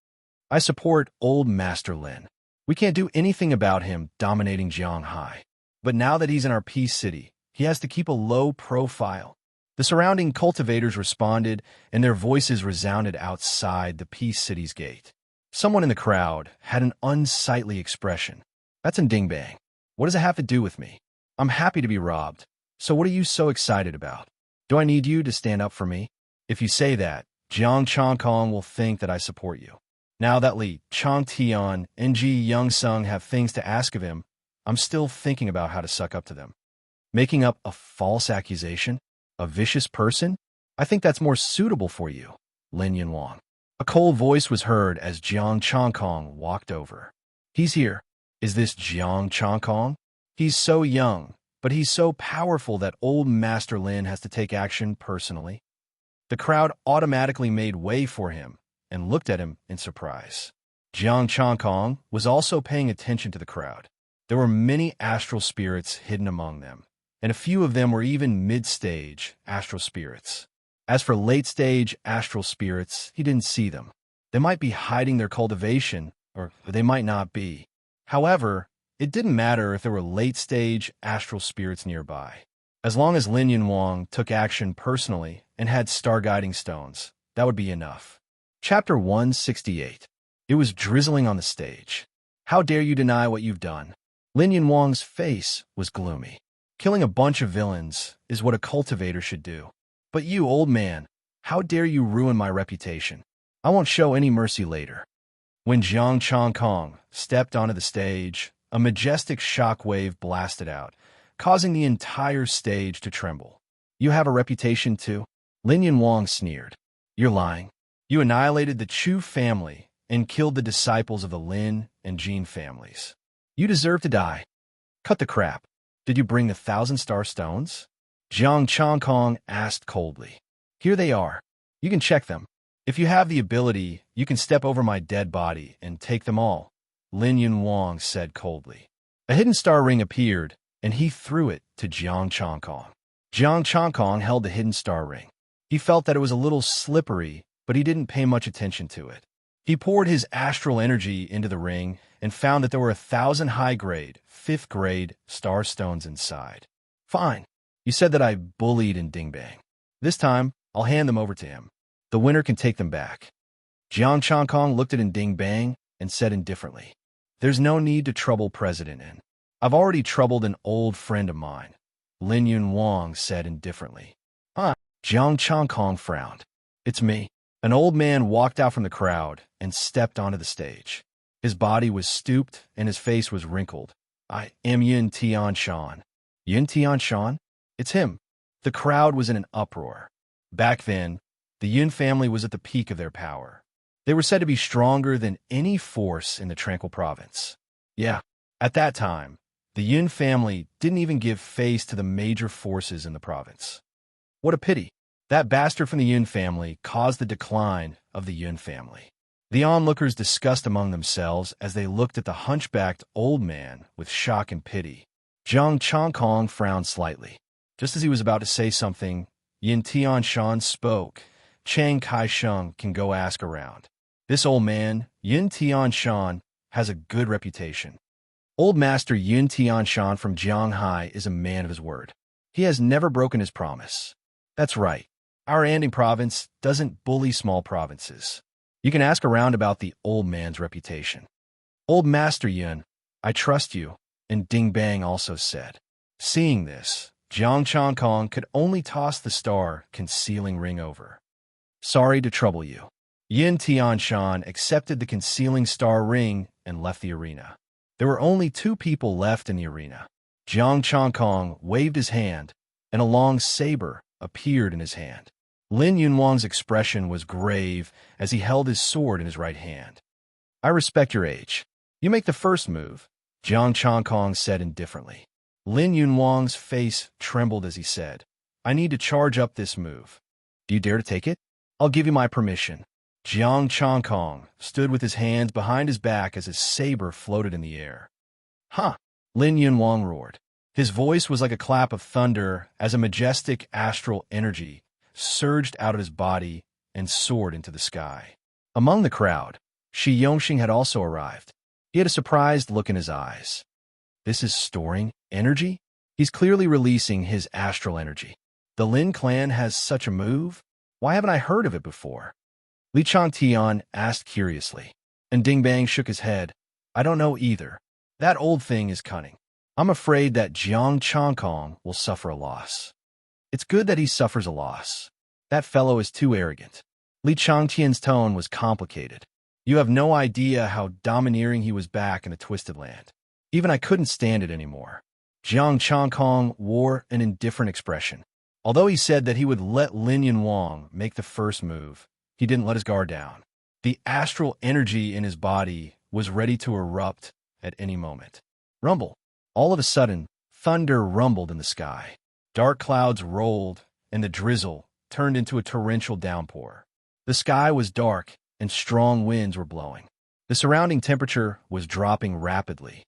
I support old Master Lin. We can't do anything about him dominating Jianghai. But now that he's in our Peace City, he has to keep a low profile. The surrounding cultivators responded, and their voices resounded outside the Peace City's gate. Someone in the crowd had an unsightly expression. That's in Dingbang. What does it have to do with me? I'm happy to be robbed. So what are you so excited about? Do I need you to stand up for me? If you say that, Jiang Changkong will think that I support you. Now that Li Changtian and Ji Youngsung have things to ask of him, I'm still thinking about how to suck up to them. Making up a false accusation? A vicious person? I think that's more suitable for you, Lin Yunwang. A cold voice was heard as Jiang Changkong walked over. He's here. Is this Jiang Changkong? He's so young, but he's so powerful that old Master Lin has to take action personally. The crowd automatically made way for him and looked at him in surprise. Jiang Changkong was also paying attention to the crowd. There were many astral spirits hidden among them, and a few of them were even mid-stage astral spirits. As for late-stage astral spirits, he didn't see them. They might be hiding their cultivation, or they might not be. However, it didn't matter if there were late-stage astral spirits nearby. As long as Lin Yunwang took action personally and had star guiding stones, that would be enough. Chapter 168. It was drizzling on the stage. How dare you deny what you've done? Lin Yunwang's face was gloomy. Killing a bunch of villains is what a cultivator should do. But you, old man, how dare you ruin my reputation? I won't show any mercy later. When Jiang Changkong stepped onto the stage, a majestic shock wave blasted out, causing the entire stage to tremble. You have a reputation too? Lin Yunwang sneered. You're lying. You annihilated the Chu family and killed the disciples of the Lin and Jin families. You deserve to die. Cut the crap. Did you bring the 1,000-star stones? Jiang Changkong asked coldly. Here they are. You can check them. If you have the ability, you can step over my dead body and take them all, Lin Yunwang said coldly. A hidden star ring appeared, and he threw it to Jiang Changkong. Jiang Changkong held the hidden star ring. He felt that it was a little slippery, but he didn't pay much attention to it. He poured his astral energy into the ring and found that there were 1,000 high-grade, 5th-grade star stones inside. Fine. You said that I bullied in Dingbang. This time, I'll hand them over to him. The winner can take them back. Jiang Changkong looked at Dingbang and said indifferently, There's no need to trouble President In. I've already troubled an old friend of mine, Lin Yunwang said indifferently. Jiang Changkong frowned. It's me. An old man walked out from the crowd and stepped onto the stage. His body was stooped and his face was wrinkled. I am Yin Tianshan. Yin Tianshan? It's him. The crowd was in an uproar. Back then, the Yun family was at the peak of their power. They were said to be stronger than any force in the Tranquil province. Yeah, at that time, the Yun family didn't even give face to the major forces in the province. What a pity. That bastard from the Yun family caused the decline of the Yun family. The onlookers discussed among themselves as they looked at the hunchbacked old man with shock and pity. Jiang Changkong frowned slightly. Just as he was about to say something, Yin Tianshan spoke. Chang Kai-sheng can go ask around. This old man, Yin Tianshan, has a good reputation. Old Master Yin Tianshan from Jianghai is a man of his word. He has never broken his promise. That's right. Our Anding province doesn't bully small provinces. You can ask around about the old man's reputation. Old Master Yun, I trust you, and Dingbang also said. Seeing this, Jiang Changkong could only toss the star concealing ring over. Sorry to trouble you. Yin Tianshan accepted the concealing star ring and left the arena. There were only 2 people left in the arena. Jiang Changkong waved his hand, and a long saber appeared in his hand. Lin Yunwang's expression was grave as he held his sword in his right hand. I respect your age. You make the first move, Jiang Changkong said indifferently. Lin Yunwang's face trembled as he said, I need to charge up this move. Do you dare to take it? I'll give you my permission. Jiang Chongkong stood with his hands behind his back as his saber floated in the air. Huh! Lin Yunwang roared. His voice was like a clap of thunder as a majestic astral energy surged out of his body and soared into the sky. Among the crowd, Shi Yongxing had also arrived. He had a surprised look in his eyes. This is storing energy? He's clearly releasing his astral energy. The Lin clan has such a move? Why haven't I heard of it before? Li Changtian asked curiously, and Ding Bang shook his head. I don't know either. That old thing is cunning. I'm afraid that Jiang Chongkong will suffer a loss. It's good that he suffers a loss. That fellow is too arrogant. Li Changtian's tone was complicated. You have no idea how domineering he was back in the Twisted Land. Even I couldn't stand it anymore. Jiang Chongkong wore an indifferent expression. Although he said that he would let Lin Yunwang make the first move, he didn't let his guard down. The astral energy in his body was ready to erupt at any moment. Rumble. All of a sudden, thunder rumbled in the sky. Dark clouds rolled, and the drizzle turned into a torrential downpour. The sky was dark, and strong winds were blowing. The surrounding temperature was dropping rapidly.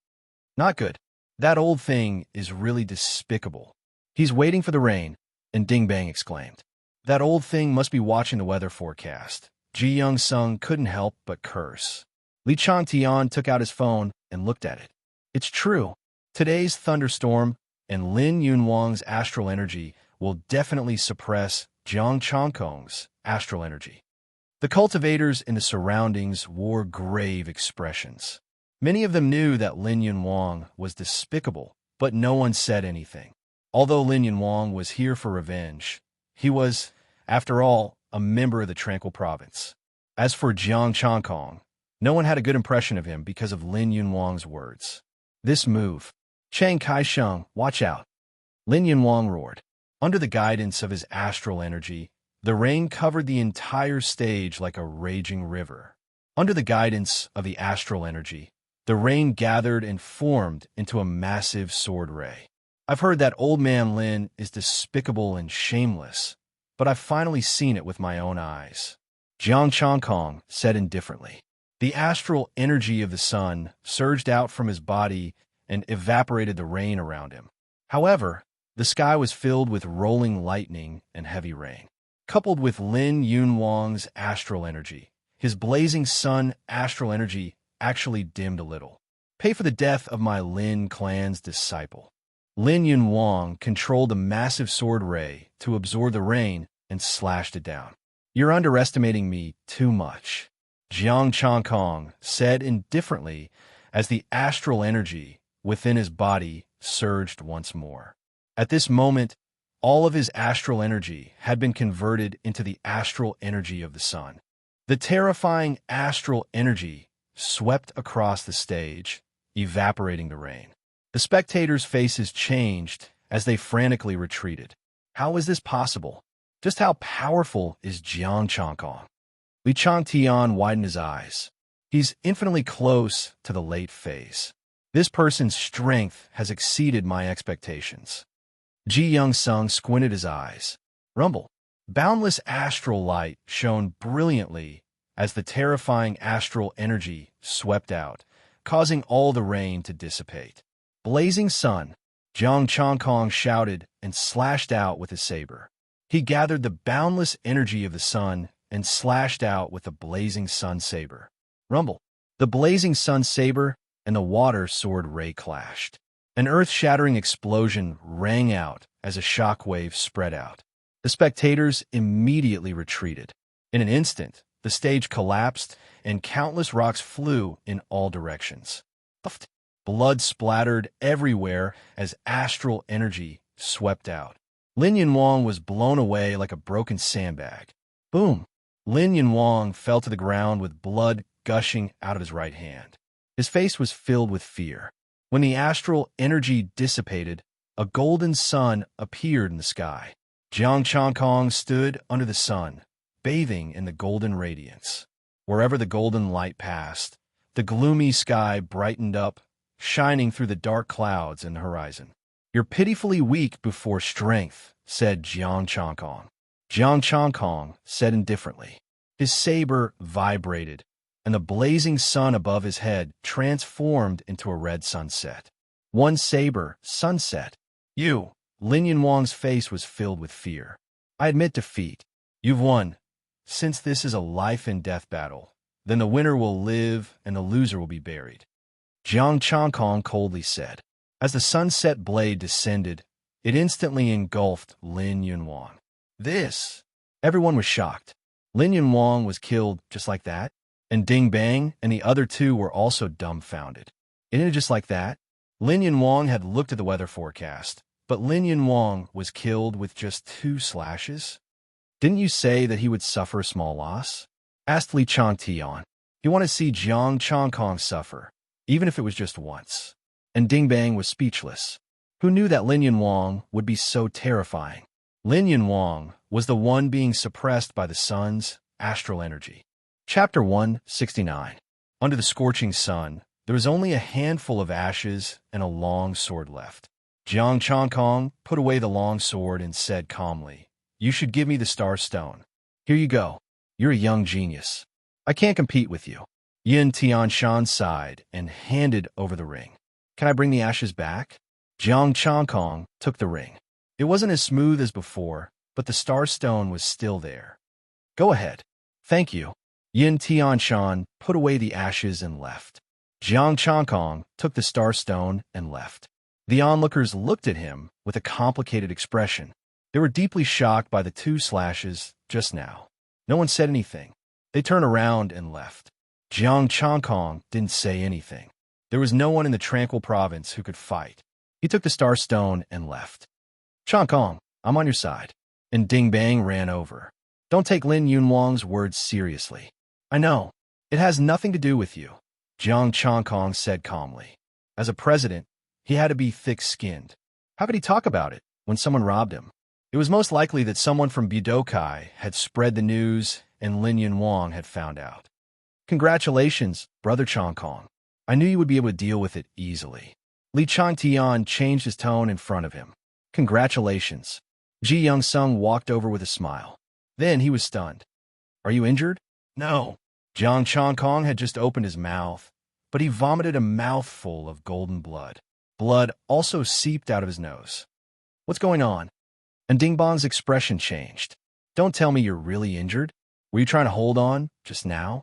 Not good. That old thing is really despicable. He's waiting for the rain, and Ding Bang exclaimed. That old thing must be watching the weather forecast. Ji Young Sung couldn't help but curse. Li Changtian took out his phone and looked at it. It's true. Today's thunderstorm and Lin Yunwang's astral energy will definitely suppress Jiang Chongkong's astral energy. The cultivators in the surroundings wore grave expressions. Many of them knew that Lin Yunwang was despicable, but no one said anything. Although Lin Yunwang was here for revenge, he was, after all, a member of the Tranquil province. As for Jiang Chongkong, no one had a good impression of him because of Lin Yunwang's words. This move. Chiang Kai-sheng, watch out. Lin Yunwang roared. Under the guidance of his astral energy, the rain covered the entire stage like a raging river. Under the guidance of the astral energy, the rain gathered and formed into a massive sword ray. I've heard that old man Lin is despicable and shameless, but I've finally seen it with my own eyes. Jiang Chongkong said indifferently. The astral energy of the sun surged out from his body and evaporated the rain around him. However, the sky was filled with rolling lightning and heavy rain. Coupled with Lin Yunwang's astral energy, his blazing sun astral energy actually dimmed a little. Pay for the death of my Lin clan's disciple. Lin Yunwang controlled a massive sword ray to absorb the rain and slashed it down. You're underestimating me too much, Jiang Chongkong said indifferently as the astral energy within his body surged once more. At this moment, all of his astral energy had been converted into the astral energy of the sun. The terrifying astral energy swept across the stage, evaporating the rain. The spectators' faces changed as they frantically retreated. How is this possible? Just how powerful is Jiang Chongkong? Li Changtian widened his eyes. He's infinitely close to the late phase. This person's strength has exceeded my expectations. Ji Young Sung squinted his eyes. Rumble. Boundless astral light shone brilliantly as the terrifying astral energy swept out, causing all the rain to dissipate. Blazing sun, Jiang Chongkong shouted and slashed out with his saber. He gathered the boundless energy of the sun and slashed out with the blazing sun saber. Rumble. The blazing sun saber and the water sword ray clashed. An earth-shattering explosion rang out as a shockwave spread out. The spectators immediately retreated. In an instant, the stage collapsed and countless rocks flew in all directions. Blood splattered everywhere as astral energy swept out. Lin Yunwang was blown away like a broken sandbag. Boom! Lin Yunwang fell to the ground with blood gushing out of his right hand. His face was filled with fear. When the astral energy dissipated, a golden sun appeared in the sky. Jiang Chongkong stood under the sun, bathing in the golden radiance. Wherever the golden light passed, the gloomy sky brightened up, shining through the dark clouds in the horizon. You're pitifully weak before strength, said Jiang Changkong. Jiang Changkong said indifferently. His saber vibrated, and the blazing sun above his head transformed into a red sunset. One saber, sunset. You. Lin Yunwang's face was filled with fear. I admit defeat. You've won. Since this is a life-and-death battle, then the winner will live and the loser will be buried. Jiang Changkong coldly said. As the sunset blade descended, it instantly engulfed Lin Yunwang. This! Everyone was shocked. Lin Yunwang was killed just like that, and Ding Bang and the other two were also dumbfounded. It ended just like that. Lin Yunwang had looked at the weather forecast, but Lin Yunwang was killed with just 2 slashes? Didn't you say that he would suffer a small loss? Asked Li Changtian. He wanted to see Jiang Changkong suffer, even if it was just once. And Ding Bang was speechless. Who knew that Lin Yunwang would be so terrifying? Lin Yunwang was the one being suppressed by the sun's astral energy. Chapter 169. Under the scorching sun, there was only a handful of ashes and a long sword left. Jiang Changkong put away the long sword and said calmly, You should give me the star stone. Here you go. You're a young genius. I can't compete with you. Yin Tianshan sighed and handed over the ring. Can I bring the ashes back? Jiang Changkong took the ring. It wasn't as smooth as before, but the star stone was still there. Go ahead. Thank you. Yin Tianshan put away the ashes and left. Jiang Changkong took the star stone and left. The onlookers looked at him with a complicated expression. They were deeply shocked by the 2 slashes just now. No one said anything. They turned around and left. Jiang Changkong didn't say anything. There was no one in the Tranquil province who could fight. He took the star stone and left. Changkong, I'm on your side. And Ding Bang ran over. Don't take Lin Yunwang's words seriously. I know. It has nothing to do with you. Jiang Changkong said calmly. As a president, he had to be thick-skinned. How could he talk about it when someone robbed him? It was most likely that someone from Budokai had spread the news and Lin Yunwang had found out. Congratulations, Brother Changkong. I knew you would be able to deal with it easily. Li Changtian changed his tone in front of him. Congratulations. Ji Young-sung walked over with a smile. Then he was stunned. Are you injured? No. Jiang Changkong had just opened his mouth, but he vomited a mouthful of golden blood. Blood also seeped out of his nose. What's going on? And Ding Bong's expression changed. Don't tell me you're really injured. Were you trying to hold on just now?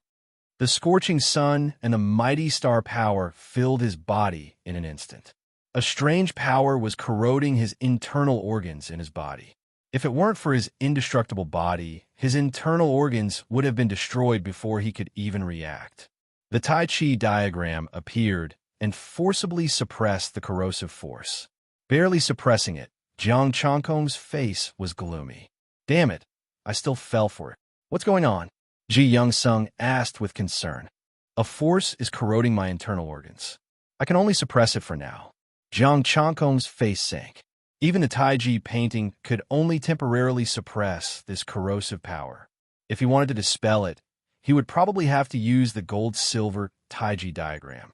The scorching sun and the mighty star power filled his body in an instant. A strange power was corroding his internal organs in his body. If it weren't for his indestructible body, his internal organs would have been destroyed before he could even react. The Tai Chi diagram appeared and forcibly suppressed the corrosive force. Barely suppressing it, Jiang Changkong's face was gloomy. Damn it, I still fell for it. What's going on? Ji Young-sung asked with concern. A force is corroding my internal organs. I can only suppress it for now. Jiang Changkong's face sank. Even the Taiji painting could only temporarily suppress this corrosive power. If he wanted to dispel it, he would probably have to use the gold-silver Taiji diagram.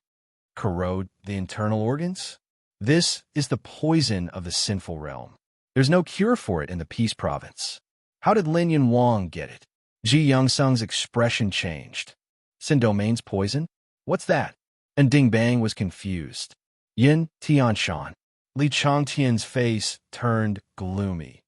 Corrode the internal organs? This is the poison of the sinful realm. There's no cure for it in the Peace Province. How did Lin Yunwang get it? Ji Young-sung's expression changed. Sin Domain's poison? What's that? And Ding Bang was confused. Yin Tianshan. Li Changtian's face turned gloomy.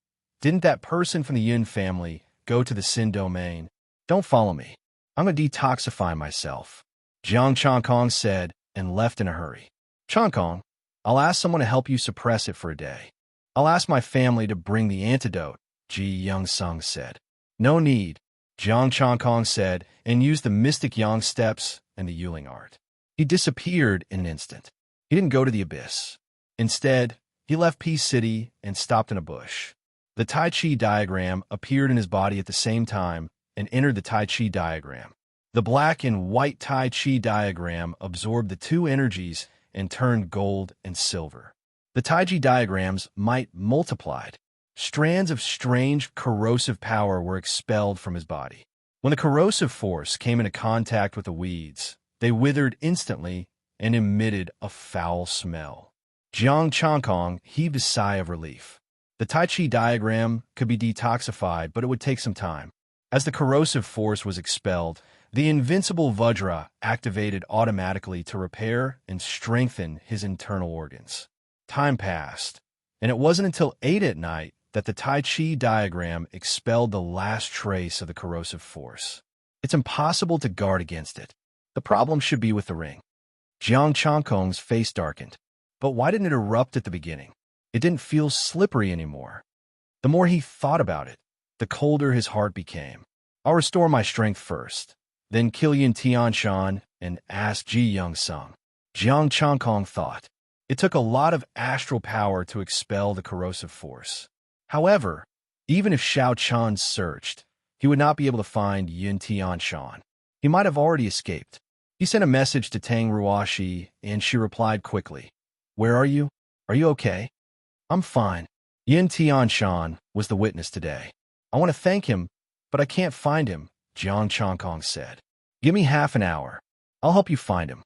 Didn't that person from the Yin family go to the Sin Domain? Don't follow me. I'm going to detoxify myself. Jiang Changkong said and left in a hurry. Changkong, I'll ask someone to help you suppress it for a day. I'll ask my family to bring the antidote, Ji Young-sung said. No need, Jiang Changkong said and used the mystic yang steps and the Yuling art. He disappeared in an instant. He didn't go to the abyss. Instead, he left Peace City and stopped in a bush. The Tai Chi diagram appeared in his body at the same time and entered the Tai Chi diagram. The black and white Tai Chi diagram absorbed the 2 energies and turned gold and silver. The Tai Chi diagrams might multiplied. Strands of strange corrosive power were expelled from his body. When the corrosive force came into contact with the weeds, they withered instantly and emitted a foul smell. Jiang Changkong heaved a sigh of relief. The Tai Chi diagram could be detoxified, but it would take some time. As the corrosive force was expelled, the invincible Vajra activated automatically to repair and strengthen his internal organs. Time passed, and it wasn't until 8 at night that the Tai Chi diagram expelled the last trace of the corrosive force. It's impossible to guard against it. The problem should be with the ring. Jiang Changkong's face darkened. But why didn't it erupt at the beginning? It didn't feel slippery anymore. The more he thought about it, the colder his heart became. I'll restore my strength first, then kill Yin Tianshan and ask Ji Young Sung. Jiang Changkong thought. It took a lot of astral power to expel the corrosive force. However, even if Xiao Chan searched, he would not be able to find Yin Tianshan. He might have already escaped. He sent a message to Tang Ruoshi, and she replied quickly. Where are you? Are you okay? I'm fine. Yin Tianshan was the witness today. I want to thank him, but I can't find him, Jiang Changkong said. Give me half an hour. I'll help you find him.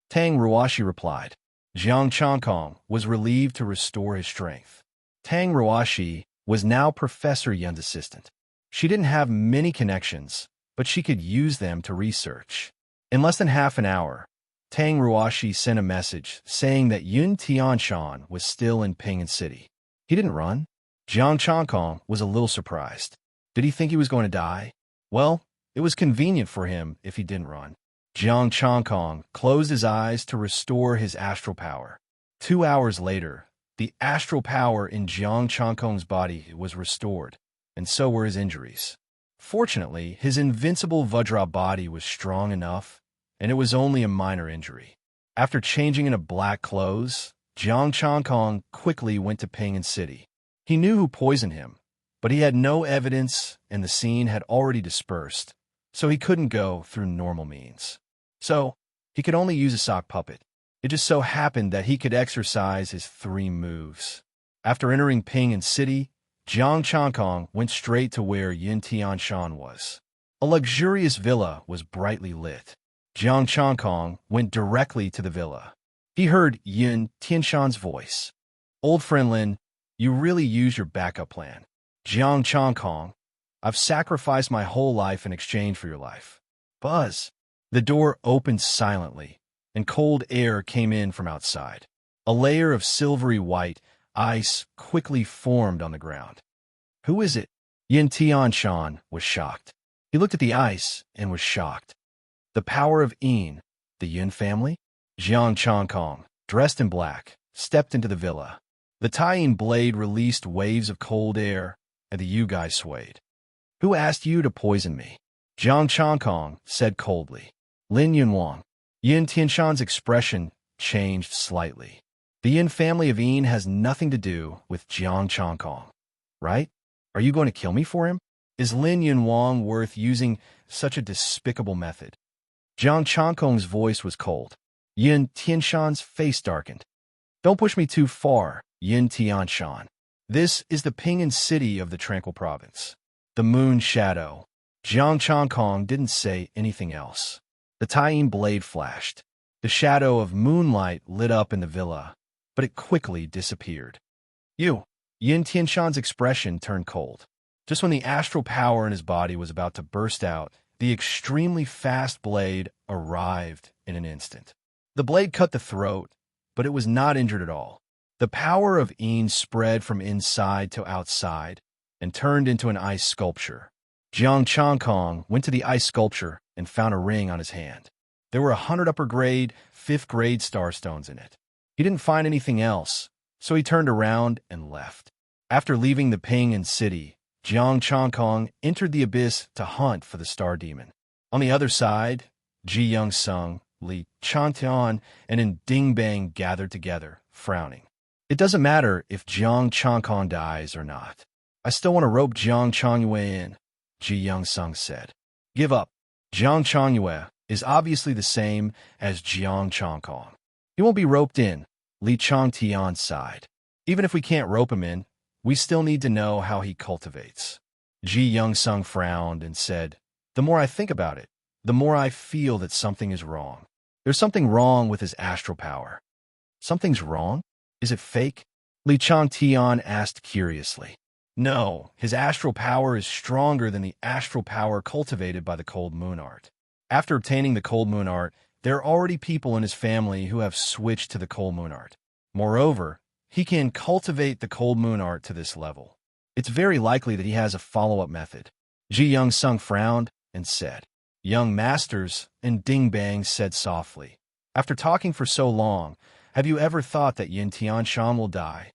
Tang Ruoshi replied. Jiang Changkong was relieved to restore his strength. Tang Ruoshi was now Professor Yun's assistant. She didn't have many connections, but she could use them to research. In less than half an hour, Tang Ruoshi sent a message saying that Yun Tianshan was still in Pingan City. He didn't run. Jiang Changkong was a little surprised. Did he think he was going to die? Well, it was convenient for him if he didn't run. Jiang Changkong closed his eyes to restore his astral power. 2 hours later, the astral power in Jiang Changkong's body was restored, and so were his injuries. Fortunately, his invincible Vajra body was strong enough, and it was only a minor injury. After changing into black clothes, Jiang Changkong quickly went to Pingan City. He knew who poisoned him, but he had no evidence and the scene had already dispersed, so he couldn't go through normal means. So, he could only use a sock puppet. It just so happened that he could exercise his 3 moves. After entering Pingan City, Jiang Changkong went straight to where Yin Tianshan was. A luxurious villa was brightly lit. Jiang Changkong went directly to the villa. He heard Yin Tianshan's voice. Old friend Lin, you really used your backup plan. Jiang Changkong, I've sacrificed my whole life in exchange for your life. Buzz. The door opened silently, and cold air came in from outside. A layer of silvery white ice quickly formed on the ground. Who is it? Yin Tianshan was shocked. He looked at the ice and was shocked. The power of Yin, the Yin family? Jiang Changkong, dressed in black, stepped into the villa. The tying blade released waves of cold air, and the Yu guy swayed. Who asked you to poison me? Jiang Changkong said coldly. Lin Yunwang. Yin Tianshan's expression changed slightly. The Yin family of Yin has nothing to do with Jiang Changkong, right? Are you going to kill me for him? Is Lin Yunwang worth using such a despicable method? Jiang Changkong's voice was cold. Yin Tianshan's face darkened. Don't push me too far, Yin Tianshan. This is the Pingan City of the Tranquil Province. The moon shadow. Jiang Changkong didn't say anything else. The tying blade flashed. The shadow of moonlight lit up in the villa, but it quickly disappeared. You. Yin Tianshan's expression turned cold. Just when the astral power in his body was about to burst out, the extremely fast blade arrived in an instant. The blade cut the throat, but it was not injured at all. The power of Yin spread from inside to outside and turned into an ice sculpture. Jiang Changkong went to the ice sculpture and found a ring on his hand. There were 100 upper grade, 5th grade starstones in it. He didn't find anything else, so he turned around and left. After leaving the Pingan City, Jiang Changkong entered the abyss to hunt for the star demon. On the other side, Ji Young Sung, Li Chantian, and Ding Bang gathered together, frowning. It doesn't matter if Jiang Changkong dies or not. I still want to rope Jiang Changyue in, Ji Young Sung said. Give up. Jiang Changyue is obviously the same as Jiang Changkong. He won't be roped in, Li Changtian sighed. Even if we can't rope him in, we still need to know how he cultivates. Ji Young Sung frowned and said, the more I think about it, the more I feel that something is wrong. There's something wrong with his astral power. Something's wrong? Is it fake? Li Changtian asked curiously. No, his astral power is stronger than the astral power cultivated by the cold moon art. After obtaining the cold moon art, there are already people in his family who have switched to the cold moon art. Moreover, he can cultivate the cold moon art to this level. It's very likely that he has a follow-up method. Ji Young Sung frowned and said, Young masters, and Ding Bang said softly, after talking for so long, have you ever thought that Yin Tianshan will die?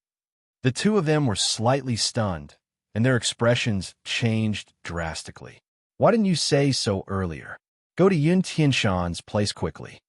The two of them were slightly stunned, and their expressions changed drastically. Why didn't you say so earlier? Go to Yin Tianshan's place quickly.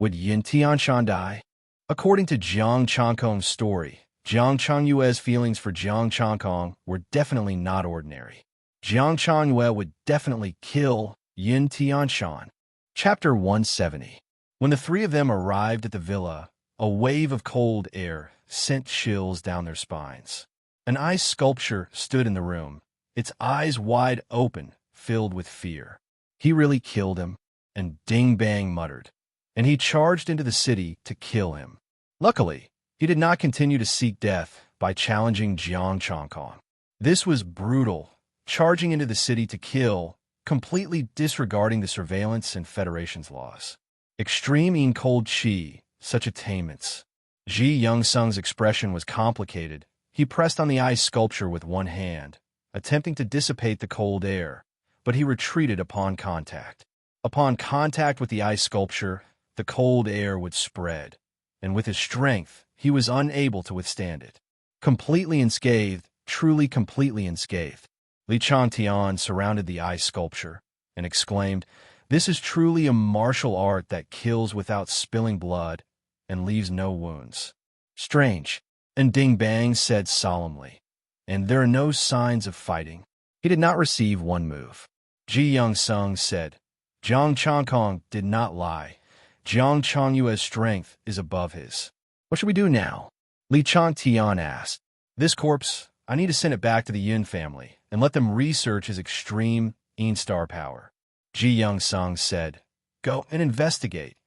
Would Yin Tianshan die? According to Jiang Changkong's story, Jiang Changyue's feelings for Jiang Changkong were definitely not ordinary. Jiang Changyue would definitely kill Yin Tianshan. Chapter 170. When the three of them arrived at the villa, a wave of cold air sent chills down their spines. An ice sculpture stood in the room, its eyes wide open, filled with fear. He really killed him, and Ding Bang muttered, and he charged into the city to kill him. Luckily, he did not continue to seek death by challenging Jiang Changkong. This was brutal, charging into the city to kill, completely disregarding the surveillance and Federation's laws. Extreme in cold chi, such attainments. Ji Young Sung's expression was complicated. He pressed on the ice sculpture with one hand, attempting to dissipate the cold air, but he retreated upon contact. Upon contact with the ice sculpture, the cold air would spread, and with his strength, he was unable to withstand it. Completely unscathed, truly completely unscathed, Li Changtian surrounded the ice sculpture and exclaimed, This is truly a martial art that kills without spilling blood and leaves no wounds. Strange, and Ding Bang said solemnly, and there are no signs of fighting. He did not receive one move. Ji Young Sung said, Jiang Changkong did not lie. Jiang Changyue's strength is above his. What should we do now? Li Changtian asked. This corpse, I need to send it back to the Yin family and let them research his extreme Yin star power. Ji Young Sung said, Go and investigate.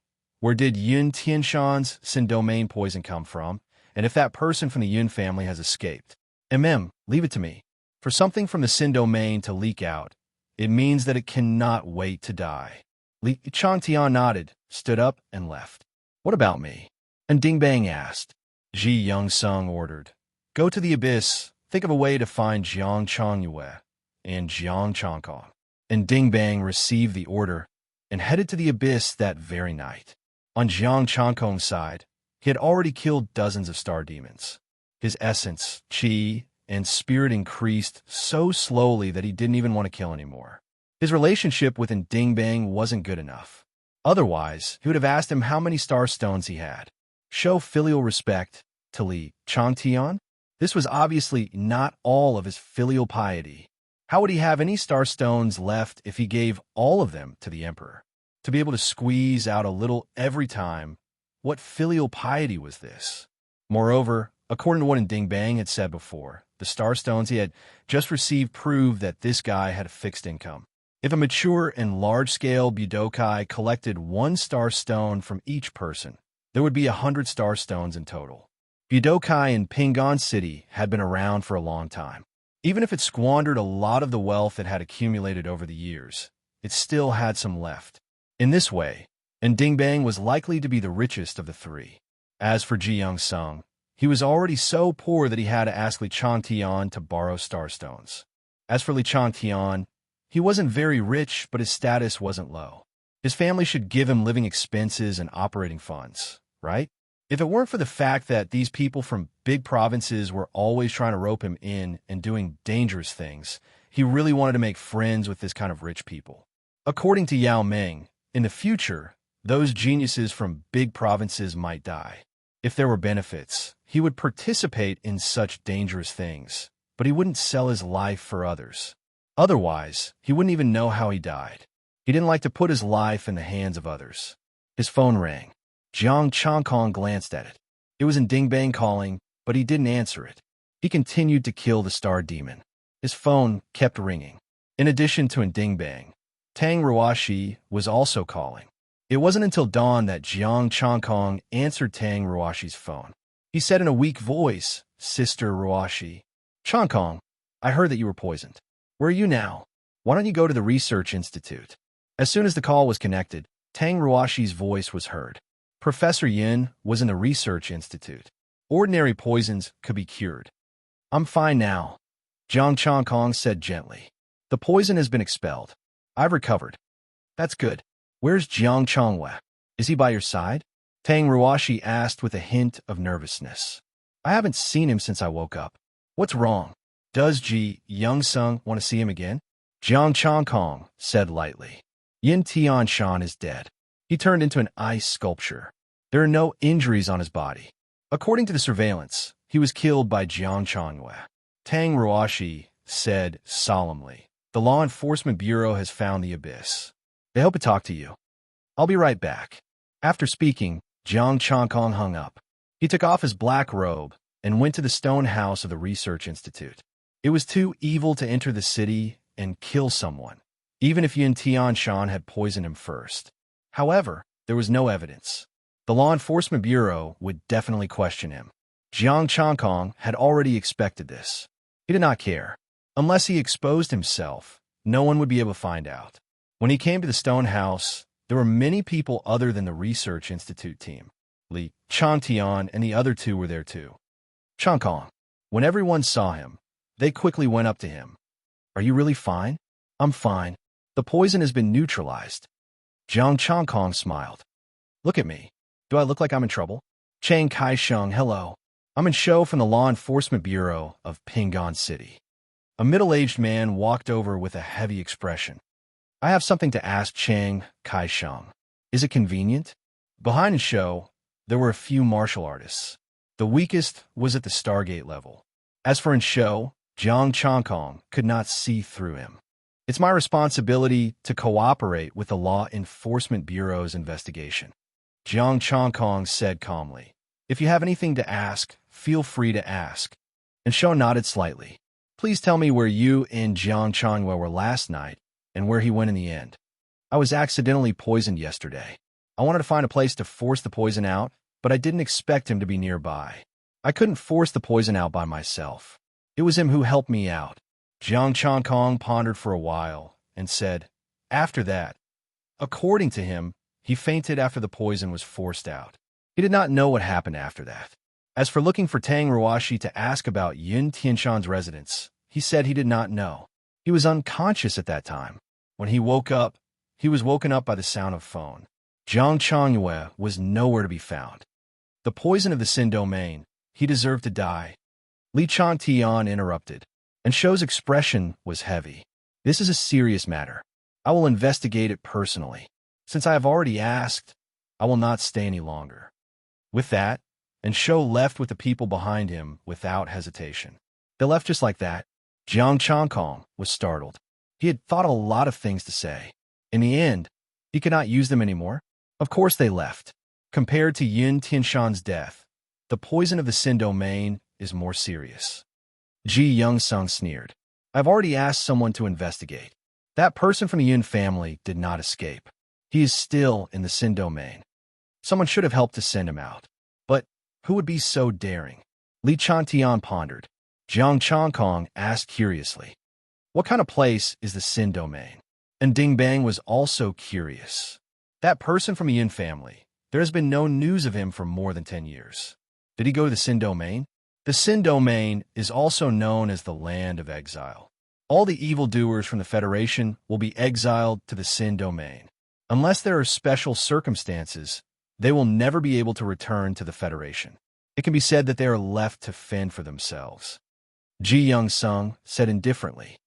Where did Yin Tianshan's Sin domain poison come from, and if that person from the Yin family has escaped? Leave it to me. For something from the Sin domain to leak out, it means that it cannot wait to die. Li Changtian nodded, stood up, and left. What about me? And Ding Bang asked. Ji Young Sung ordered, Go to the abyss, think of a way to find Jiang Changyue and Jiang Changkong. And Ding Bang received the order and headed to the abyss that very night. On Jiang Changkong's side, he had already killed dozens of star demons. His essence, chi, and spirit increased so slowly that he didn't even want to kill anymore. His relationship with Ding Bang wasn't good enough. Otherwise, he would have asked him how many star stones he had. Show filial respect to Li Changtian? This was obviously not all of his filial piety. How would he have any star stones left if he gave all of them to the emperor? To be able to squeeze out a little every time, what filial piety was this? Moreover, according to what Ding Bang had said before, the star stones he had just received proved that this guy had a fixed income. If a mature and large-scale Budokai collected one star stone from each person, there would be 100 star stones in total. Budokai in Pingon City had been around for a long time. Even if it squandered a lot of the wealth it had accumulated over the years, it still had some left. In this way, Ding Bang was likely to be the richest of the three. As for Ji Young Sung, he was already so poor that he had to ask Li Changtian to borrow star stones. As for Li Changtian, he wasn't very rich, but his status wasn't low. His family should give him living expenses and operating funds, right? If it weren't for the fact that these people from big provinces were always trying to rope him in and doing dangerous things, he really wanted to make friends with this kind of rich people. According to Yao Ming, in the future, those geniuses from big provinces might die. If there were benefits, he would participate in such dangerous things, but he wouldn't sell his life for others. Otherwise, he wouldn't even know how he died. He didn't like to put his life in the hands of others. His phone rang. Jiang Changkong glanced at it. It was Ding Bang calling, but he didn't answer it. He continued to kill the star demon. His phone kept ringing. In addition to Ding Bang, Tang Ruashi was also calling. It wasn't until dawn that Jiang Changkong answered Tang Ruashi's phone. He said in a weak voice, Sister Ruashi. Chankong, I heard that you were poisoned. Where are you now? Why don't you go to the research institute? As soon as the call was connected, Tang Ruashi's voice was heard. Professor Yin was in the research institute. Ordinary poisons could be cured. I'm fine now, Jiang Chankong said gently. The poison has been expelled. I've recovered. That's good. Where's Jiang Chongwei? Is he by your side? Tang Ruashi asked with a hint of nervousness. I haven't seen him since I woke up. What's wrong? Does Ji Young-sung want to see him again? Jiang Chankong said lightly. Yin Tianshan is dead. He turned into an ice sculpture. There are no injuries on his body. According to the surveillance, he was killed by Jiang Chongwei. Tang Ruashi said solemnly. The Law Enforcement Bureau has found the abyss. They hope to talk to you. I'll be right back. After speaking, Jiang Chankong hung up. He took off his black robe and went to the stone house of the research institute. It was too evil to enter the city and kill someone, even if Yin Tianshan had poisoned him first. However, there was no evidence. The Law Enforcement Bureau would definitely question him. Jiang Chankong had already expected this. He did not care. Unless he exposed himself, no one would be able to find out. When he came to the stone house, there were many people other than the research institute team. Li Chantian and the other two were there too. Chankong. When everyone saw him, they quickly went up to him. Are you really fine? I'm fine. The poison has been neutralized. Jiang Chankong smiled. Look at me. Do I look like I'm in trouble? Chang Kai-sheng, hello. I'm in show from the Law Enforcement Bureau of Pingon City. A middle-aged man walked over with a heavy expression. I have something to ask Chang Kai-sheng. Is it convenient? Behind the show, there were a few martial artists. The weakest was at the Stargate level. As for in show, Jiang Chankong could not see through him. It's my responsibility to cooperate with the Law Enforcement Bureau's investigation. Jiang Chankong said calmly. If you have anything to ask, feel free to ask. And Shou nodded slightly. Please tell me where you and Jiang Chongwei were last night and where he went in the end. I was accidentally poisoned yesterday. I wanted to find a place to force the poison out, but I didn't expect him to be nearby. I couldn't force the poison out by myself. It was him who helped me out. Jiang Chankong pondered for a while and said, after that, according to him, he fainted after the poison was forced out. He did not know what happened after that. As for looking for Tang Ruashi to ask about Yin Tianshan's residence, he said he did not know. He was unconscious at that time. When he woke up, he was woken up by the sound of phone. Jiang Chongwei was nowhere to be found. The poison of the Sin domain, he deserved to die. Li Chantian interrupted, and Shou's expression was heavy. This is a serious matter. I will investigate it personally. Since I have already asked, I will not stay any longer. With that, and Shou left with the people behind him without hesitation. They left just like that. Jiang Chankong was startled. He had thought a lot of things to say. In the end, he could not use them anymore. Of course they left. Compared to Yin Tianshan's death, the poison of the Sin domain is more serious. Ji Young-sung sneered. I've already asked someone to investigate. That person from the Yin family did not escape. He is still in the Sin domain. Someone should have helped to send him out. But who would be so daring? Li Chantian pondered. Jiang Chankong asked curiously, what kind of place is the Sin domain? And Ding Bang was also curious. That person from the Yin family, there has been no news of him for more than 10 years. Did he go to the Sin domain? The Sin domain is also known as the Land of Exile. All the evildoers from the Federation will be exiled to the Sin domain. Unless there are special circumstances, they will never be able to return to the Federation. It can be said that they are left to fend for themselves. Ji Young-sung said indifferently.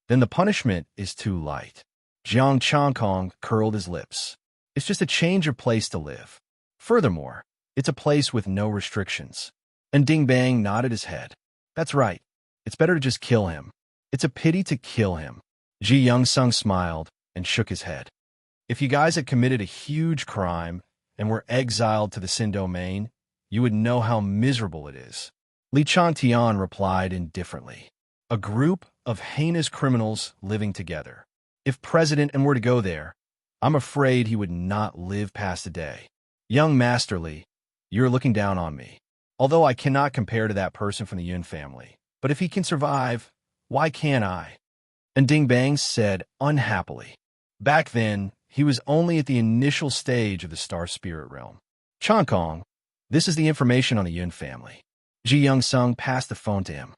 Then the punishment is too light. Jiang Chankong curled his lips. It's just a change of place to live. Furthermore, it's a place with no restrictions. And Ding Bang nodded his head. That's right. It's better to just kill him. It's a pity to kill him. Ji Young-sung smiled and shook his head. If you guys had committed a huge crime and were exiled to the Sin domain, you would know how miserable it is. Li Chantian replied indifferently. A group of heinous criminals living together. If President and were to go there, I'm afraid he would not live past a day. Young Master Li, you're looking down on me. Although I cannot compare to that person from the Yun family. But if he can survive, why can't I? And Ding Bang said unhappily. Back then, he was only at the initial stage of the star spirit realm. Chong Kong, this is the information on the Yun family. Ji Young Sung passed the phone to him.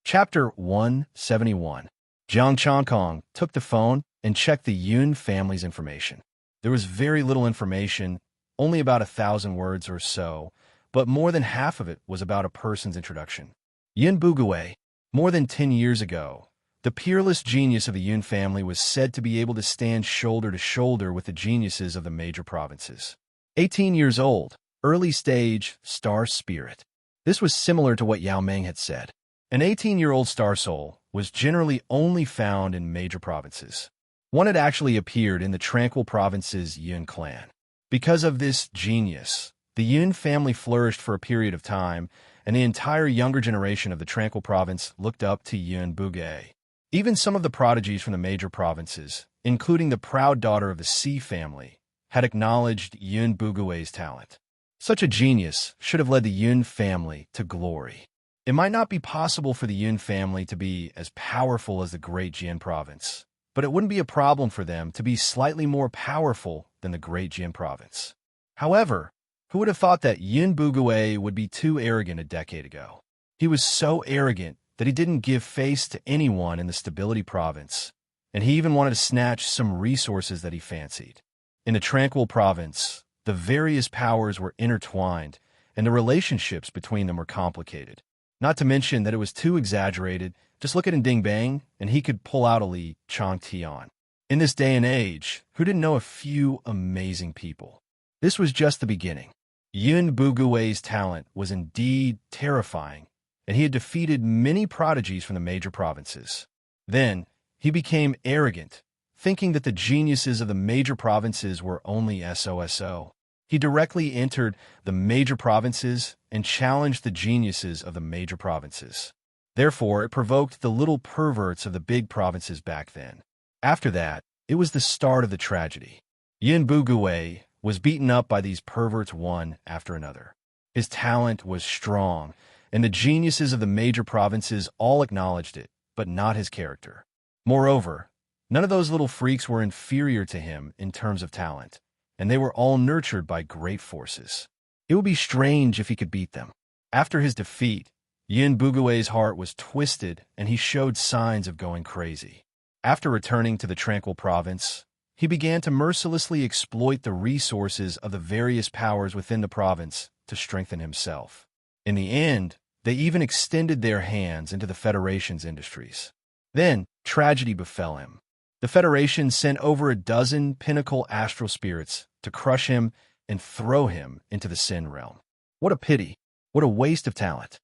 Chapter 171. Jiang Chong Kong took the phone and checked the Yun family's information. There was very little information, only about 1,000 words or so, but more than half of it was about a person's introduction. Yun Bugui. More than 10 years ago, the peerless genius of the Yun family was said to be able to stand shoulder to shoulder with the geniuses of the major provinces. 18 years old, early stage, star spirit. This was similar to what Yao Meng had said. An 18-year-old star soul was generally only found in major provinces. One had actually appeared in the Tranquil province's Yun clan. Because of this genius, the Yun family flourished for a period of time, and the entire younger generation of the Tranquil province looked up to Yun Bugui. Even some of the prodigies from the major provinces, including the proud daughter of the Si family, had acknowledged Yun Bugui's talent. Such a genius should have led the Yun family to glory. It might not be possible for the Yun family to be as powerful as the great Jian province, but it wouldn't be a problem for them to be slightly more powerful than the great Jian province. However, who would have thought that Yun Bugui would be too arrogant a decade ago? He was so arrogant that he didn't give face to anyone in the Stability province, and he even wanted to snatch some resources that he fancied. In the Tranquil province, the various powers were intertwined, and the relationships between them were complicated. Not to mention that it was too exaggerated. Just look at Ding Bang, and he could pull out a Li Chong Tian. In this day and age, who didn't know a few amazing people? This was just the beginning. Yun Bugui's talent was indeed terrifying, and he had defeated many prodigies from the major provinces. Then, he became arrogant, thinking that the geniuses of the major provinces were only SOSO. He directly entered the major provinces and challenged the geniuses of the major provinces. Therefore, it provoked the little perverts of the big provinces back then. After that, it was the start of the tragedy. Yun Bugui was beaten up by these perverts one after another. His talent was strong, and the geniuses of the major provinces all acknowledged it, but not his character. Moreover, none of those little freaks were inferior to him in terms of talent, and they were all nurtured by great forces. It would be strange if he could beat them. After his defeat, Yun Bugui's heart was twisted, and he showed signs of going crazy. After returning to the Tranquil province, he began to mercilessly exploit the resources of the various powers within the province to strengthen himself. In the end, they even extended their hands into the Federation's industries. Then, tragedy befell him. The Federation sent over a dozen pinnacle astral spirits to crush him and throw him into the Sin realm. What a pity. What a waste of talent.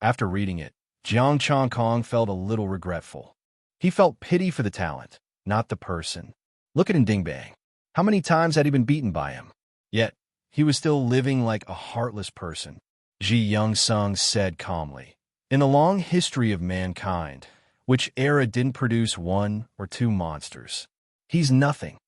After reading it, Jiang Chong Kong felt a little regretful. He felt pity for the talent, not the person. Look at Ding Bang. How many times had he been beaten by him? Yet, he was still living like a heartless person. Ji Young Sung said calmly. In the long history of mankind, which era didn't produce one or two monsters? He's nothing.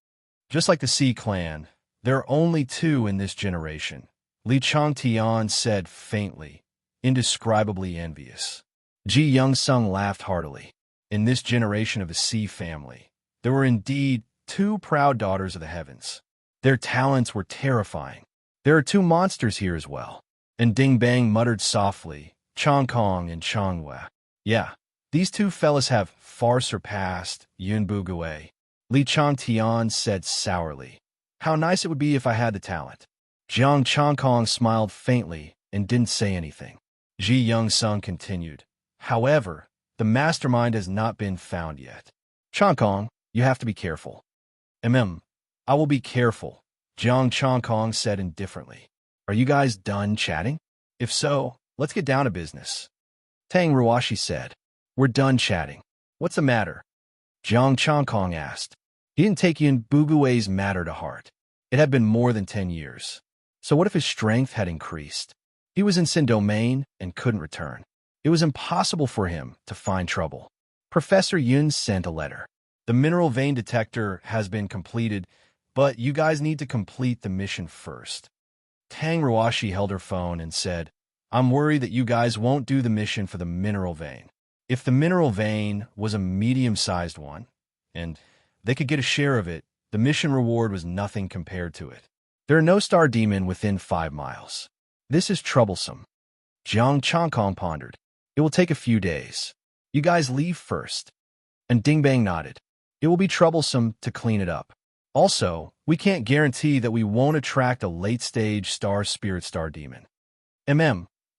Just like the Si clan, there are only two in this generation. Li Chong Tian said faintly, indescribably envious. Ji Young Sung laughed heartily. In this generation of the Si family, there were indeed two proud daughters of the heavens. Their talents were terrifying. There are two monsters here as well. And Ding Bang muttered softly, Chong Kong and Chong Wei. Yeah, these two fellas have far surpassed Yun Bugui. Li Chong Tian said sourly. How nice it would be if I had the talent. Jiang Chong Kong smiled faintly and didn't say anything. Ji Young Sung continued. However, the mastermind has not been found yet. Chong Kong, you have to be careful. I will be careful, Jiang Chong Kong said indifferently. Are you guys done chatting? If so, let's get down to business. Tang Ruashi said. We're done chatting. What's the matter? Jiang Chong Kong asked. He didn't take Yun Bugui's matter to heart. It had been more than 10 years. So what if his strength had increased? He was in Sin Domain and couldn't return. It was impossible for him to find trouble. Professor Yun sent a letter. The mineral vein detector has been completed, but you guys need to complete the mission first. Tang Ruashi held her phone and said, I'm worried that you guys won't do the mission for the mineral vein. If the mineral vein was a medium-sized one, and they could get a share of it, the mission reward was nothing compared to it. There are no star demon within 5 miles. This is troublesome. Jiang Changkong pondered. It will take a few days. You guys leave first. And Ding Bang nodded. It will be troublesome to clean it up. Also, we can't guarantee that we won't attract a late-stage star spirit star demon.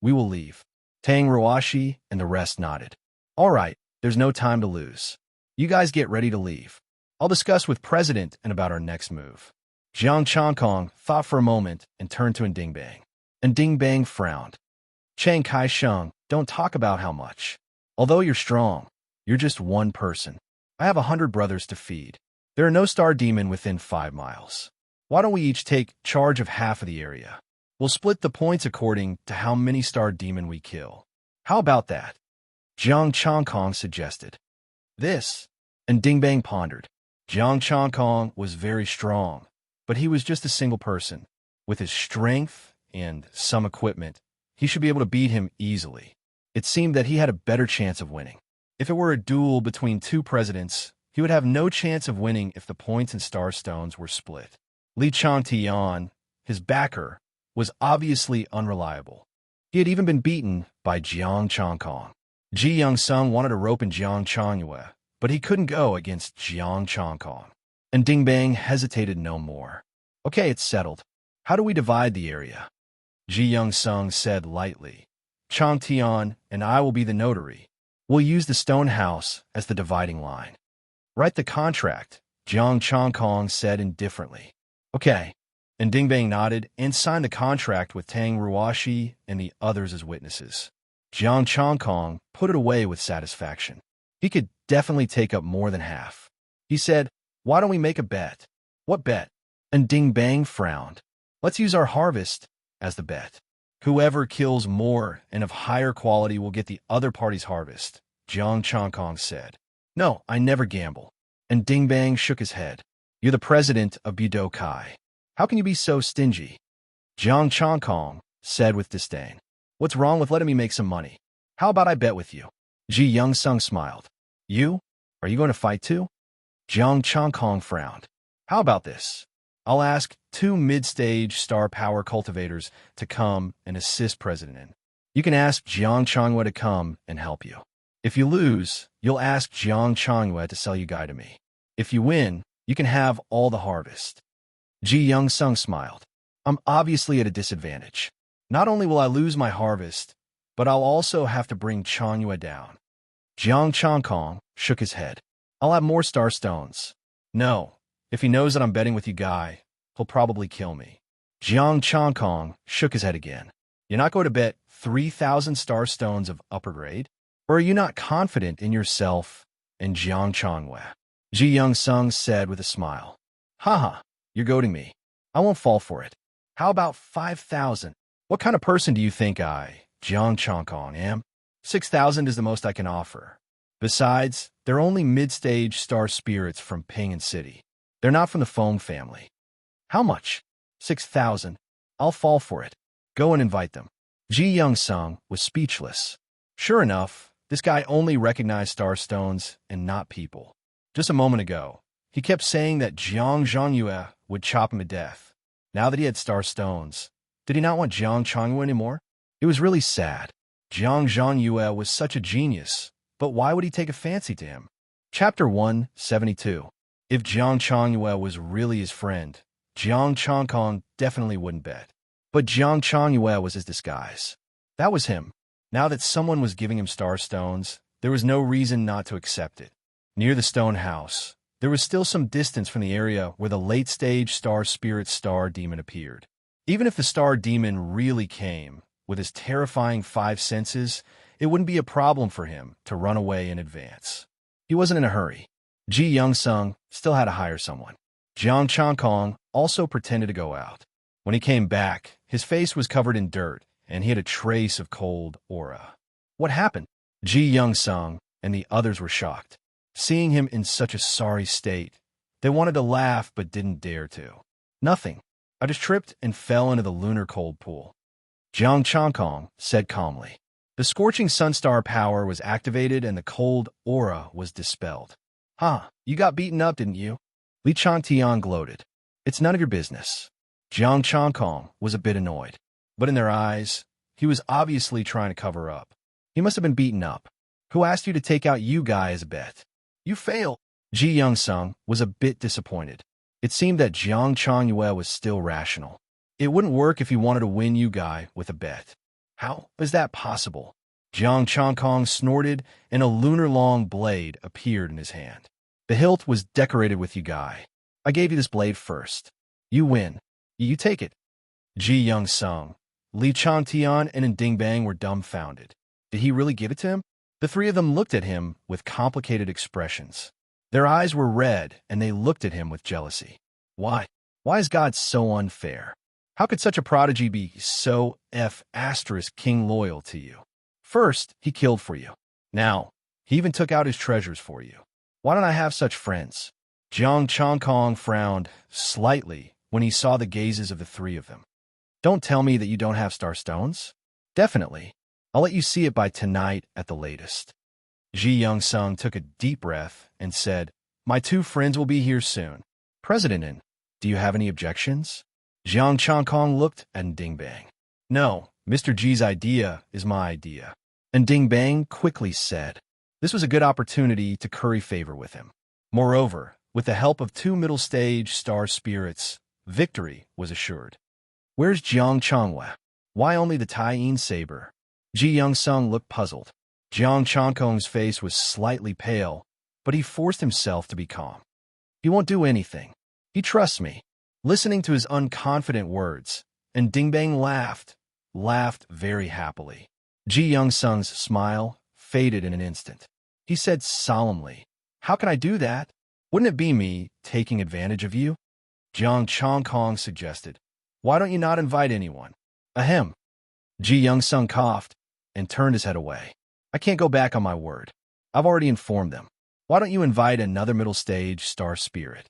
We will leave. Tang Ruashi and the rest nodded. All right, there's no time to lose. You guys get ready to leave. I'll discuss with President and about our next move. Jiang Changkong thought for a moment and turned to Ding Bang. And Ding Bang frowned. Chiang Kai-sheng, don't talk about how much. Although you're strong, you're just one person. I have 100 brothers to feed. There are no star demon within 5 miles. Why don't we each take charge of half of the area? We'll split the points according to how many star demon we kill. How about that? Jiang Changkong suggested. This, and Ding Bang pondered. Jiang Changkong was very strong, but he was just a single person. With his strength and some equipment, he should be able to beat him easily. It seemed that he had a better chance of winning. If it were a duel between 2 presidents, he would have no chance of winning if the points and star stones were split. Li Changtian, his backer, was obviously unreliable. He had even been beaten by Jiang Changkong. Ji Young-sung wanted to rope in Jiang Changyue, but he couldn't go against Jiang Changkong. And Ding Bang hesitated no more. Okay, it's settled. How do we divide the area? Ji Young-sung said lightly. Chang Tian and I will be the notary. We'll use the stone house as the dividing line. Write the contract, Jiang Changkong said indifferently. Okay. And Ding Bang nodded and signed the contract with Tang Ruashi and the others as witnesses. Jiang Changkong put it away with satisfaction. He could definitely take up more than half. He said, why don't we make a bet? What bet? And Ding Bang frowned. Let's use our harvest as the bet. Whoever kills more and of higher quality will get the other party's harvest, Jiang Changkong said. No, I never gamble. And Ding Bang shook his head. You're the president of Budokai. How can you be so stingy? Jiang Changkong said with disdain. What's wrong with letting me make some money? How about I bet with you? Ji Young-sung smiled. You? Are you going to fight too? Jiang Changkong frowned. How about this? I'll ask 2 mid-stage star power cultivators to come and assist President. You can ask Jiang Changyue to come and help you. If you lose, you'll ask Jiang Changyue to sell you guy to me. If you win, you can have all the harvest. Ji Young-sung smiled. I'm obviously at a disadvantage. Not only will I lose my harvest, but I'll also have to bring Changyue down. Jiang Changkong shook his head. I'll have more star stones. No, if he knows that I'm betting with you guy, he'll probably kill me. Jiang Changkong shook his head again. You're not going to bet 3,000 star stones of upper grade? Or are you not confident in yourself and Jiang Changyue? Ji Young-sung said with a smile. Haha. You're goading me. I won't fall for it. How about 5,000? What kind of person do you think I, Jiang Changkong, am? 6,000 is the most I can offer. Besides, they're only mid-stage star spirits from Ping City. They're not from the Feng family. How much? 6,000. I'll fall for it. Go and invite them. Ji Young-sung was speechless. Sure enough, this guy only recognized star stones and not people. Just a moment ago, he kept saying that Jiang Zhangyue would chop him to death. Now that he had star stones, did he not want Jiang Changyue anymore? It was really sad. Jiang Zhangyue was such a genius, but why would he take a fancy to him? Chapter 172. If Jiang Changyue was really his friend, Jiang Changkong definitely wouldn't bet. But Jiang Changyue was his disguise. That was him. Now that someone was giving him star stones, there was no reason not to accept it. Near the stone house, there was still some distance from the area where the late-stage star spirit star demon appeared. Even if the star demon really came, with his terrifying 5 senses, it wouldn't be a problem for him to run away in advance. He wasn't in a hurry. Ji Young-sung still had to hire someone. Jiang Changkong also pretended to go out. When he came back, his face was covered in dirt, and he had a trace of cold aura. What happened? Ji Young-sung and the others were shocked. Seeing him in such a sorry state, they wanted to laugh but didn't dare to. Nothing. I just tripped and fell into the lunar cold pool. Jiang Changkong said calmly. The scorching sunstar power was activated and the cold aura was dispelled. Huh, you got beaten up, didn't you? Li Changtian gloated. It's none of your business. Jiang Changkong was a bit annoyed. But in their eyes, he was obviously trying to cover up. He must have been beaten up. Who asked you to take out you guy as a bet? You failed. Ji Young-sung was a bit disappointed. It seemed that Jiang Changyue was still rational. It wouldn't work if he wanted to win you guy with a bet. How is that possible? Jiang Changkong snorted, and a lunar-long blade appeared in his hand. The hilt was decorated with you guy. I gave you this blade first. You win. You take it. Ji Young-sung, Li Changtian, and Dingbang were dumbfounded. Did he really give it to him? The three of them looked at him with complicated expressions. Their eyes were red, and they looked at him with jealousy. Why? Why is God so unfair? How could such a prodigy be so king loyal to you? First, he killed for you. Now, he even took out his treasures for you. Why don't I have such friends? Jiang Changkong frowned slightly when he saw the gazes of the three of them. Don't tell me that you don't have star stones? Definitely. I'll let you see it by tonight at the latest. Ji Young-sung took a deep breath and said, My two friends will be here soon. President, do you have any objections? Jiang Changkong looked at Dingbang. No, Mr. G's idea is my idea. And Dingbang quickly said, this was a good opportunity to curry favor with him. Moreover, with the help of two middle-stage star spirits, victory was assured. Where's Jiang Changhua? Why only the Tai-yin saber? Ji Young-sung looked puzzled. Jiang Changkong's face was slightly pale, but he forced himself to be calm. He won't do anything. He trusts me. Listening to his unconfident words, and Dingbang laughed very happily. Ji Young-sung's smile faded in an instant. He said solemnly, How can I do that? Wouldn't it be me taking advantage of you? Jiang Changkong suggested, Why don't you not invite anyone? Ahem. Ji Young-sung coughed and turned his head away. I can't go back on my word. I've already informed them. Why don't you invite another middle-stage star spirit?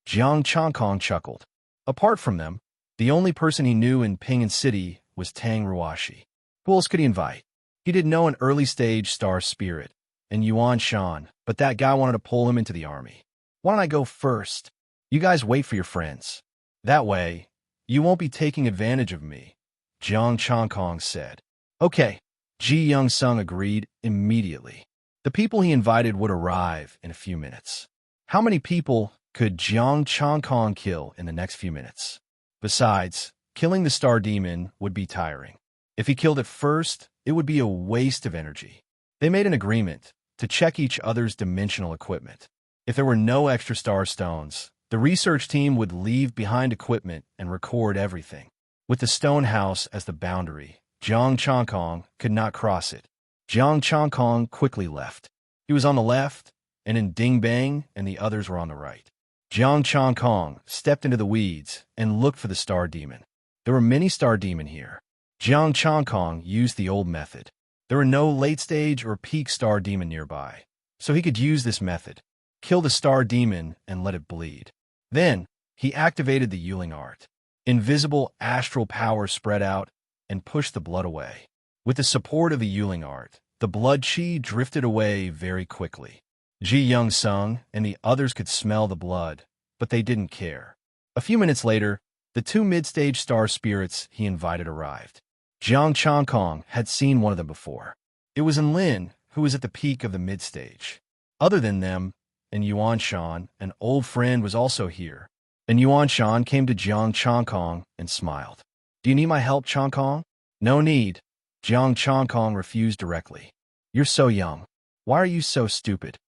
Jiang Changkong chuckled. Apart from them, the only person he knew in Ping'an City was Tang Ruashi. Who else could he invite? He did know an early-stage star spirit, and Yuan Shan, but that guy wanted to pull him into the army. Why don't I go first? You guys wait for your friends. That way, you won't be taking advantage of me, Jiang Changkong said. Okay, Ji Young-sung agreed immediately. The people he invited would arrive in a few minutes. How many people could Jiang Changkong kill in the next few minutes? Besides, killing the star demon would be tiring. If he killed it first, it would be a waste of energy. They made an agreement to check each other's dimensional equipment. If there were no extra star stones, the research team would leave behind equipment and record everything. With the stone house as the boundary, Jiang Changkong could not cross it. Jiang Changkong quickly left. He was on the left, and Dingbang and the others were on the right. Jiang Changkong stepped into the weeds and looked for the star demon. There were many star demon here. Jiang Changkong used the old method. There were no late-stage or peak star demon nearby, so he could use this method. Kill the star demon and let it bleed. Then, he activated the Yuling art. Invisible astral power spread out and pushed the blood away. With the support of the Yuling art, the blood chi drifted away very quickly. Ji Young-sung and the others could smell the blood, but they didn't care. A few minutes later, the two mid-stage star spirits he invited arrived. Jiang Changkong had seen one of them before. It was Lin, who was at the peak of the mid-stage. Other than them, and Yuan Shan, an old friend, was also here. And Yuan Shan came to Jiang Changkong and smiled. Do you need my help, Changkong? No need. Jiang Changkong refused directly. You're so young. Why are you so stupid?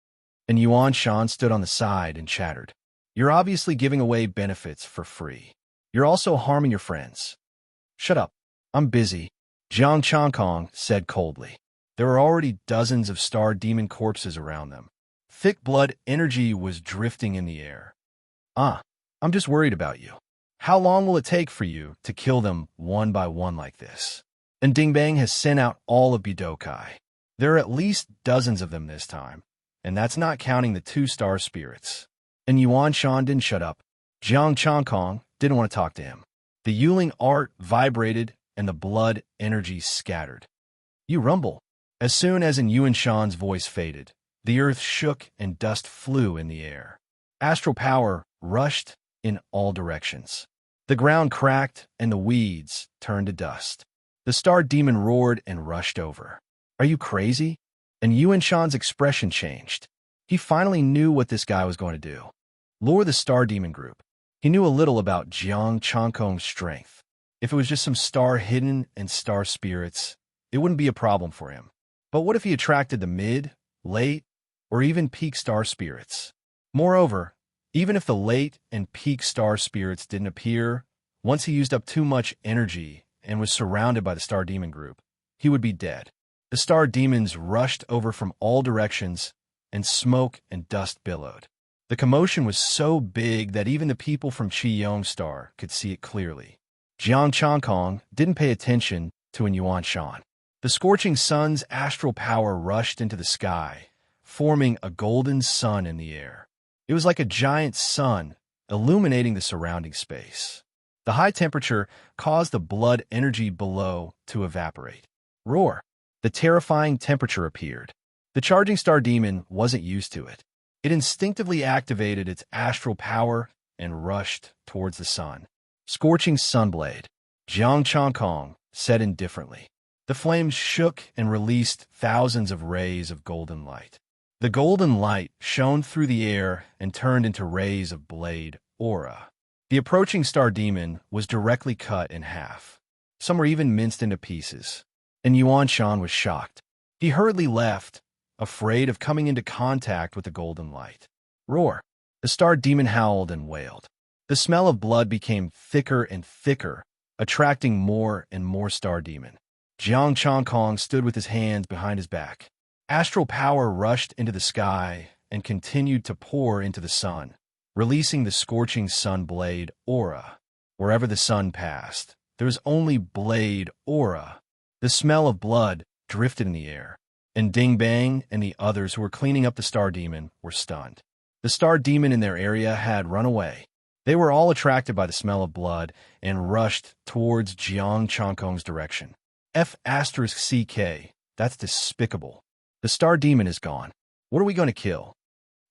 And Yuan Shan stood on the side and chattered. You're obviously giving away benefits for free. You're also harming your friends. Shut up. I'm busy, Jiang Changkong said coldly. There were already dozens of star demon corpses around them. Thick blood energy was drifting in the air. I'm just worried about you. How long will it take for you to kill them one by one like this? And Dingbang has sent out all of Budokai. There are at least dozens of them this time, and that's not counting the two star spirits. And Yuan Shan didn't shut up. Jiang Changkong didn't want to talk to him. The Yuling art vibrated and the blood energy scattered. You rumble. As soon as in Yuan Shan's voice faded, the earth shook and dust flew in the air. Astral power rushed in all directions. The ground cracked and the weeds turned to dust. The star demon roared and rushed over. Are you crazy? And Yuan Shan's expression changed. He finally knew what this guy was going to do. Lure the star demon group. He knew a little about Jiang Changkong's strength. If it was just some star hidden and star spirits, it wouldn't be a problem for him. But what if he attracted the mid, late, or even peak star spirits? Moreover, even if the late and peak star spirits didn't appear, once he used up too much energy and was surrounded by the star demon group, he would be dead. The star demons rushed over from all directions, and smoke and dust billowed. The commotion was so big that even the people from Qiyong Star could see it clearly. Jiang Changkong didn't pay attention to Yuan Shan. The scorching sun's astral power rushed into the sky, forming a golden sun in the air. It was like a giant sun, illuminating the surrounding space. The high temperature caused the blood energy below to evaporate. Roar! The terrifying temperature appeared. The charging star demon wasn't used to it. It instinctively activated its astral power and rushed towards the sun. Scorching sunblade. Jiang Changkong said indifferently. The flames shook and released thousands of rays of golden light. The golden light shone through the air and turned into rays of blade aura. The approaching star demon was directly cut in half. Some were even minced into pieces. And Yuan Shan was shocked. He hurriedly left, afraid of coming into contact with the golden light. Roar! The star demon howled and wailed. The smell of blood became thicker and thicker, attracting more and more star demon. Jiang Changkong stood with his hands behind his back. Astral power rushed into the sky and continued to pour into the sun, releasing the scorching sun blade aura. Wherever the sun passed, there was only blade aura. The smell of blood drifted in the air, and Ding Bang and the others who were cleaning up the star demon were stunned. The star demon in their area had run away. They were all attracted by the smell of blood and rushed towards Jiang Changkong's direction. F*CK, that's despicable. The star demon is gone. What are we going to kill?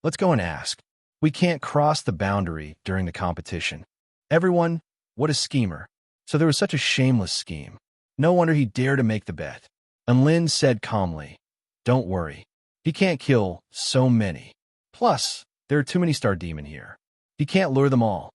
Let's go and ask. We can't cross the boundary during the competition. Everyone, what a schemer. So there was such a shameless scheme. No wonder he dared to make the bet. And Lin said calmly, don't worry. He can't kill so many. Plus, there are too many star demon here. He can't lure them all.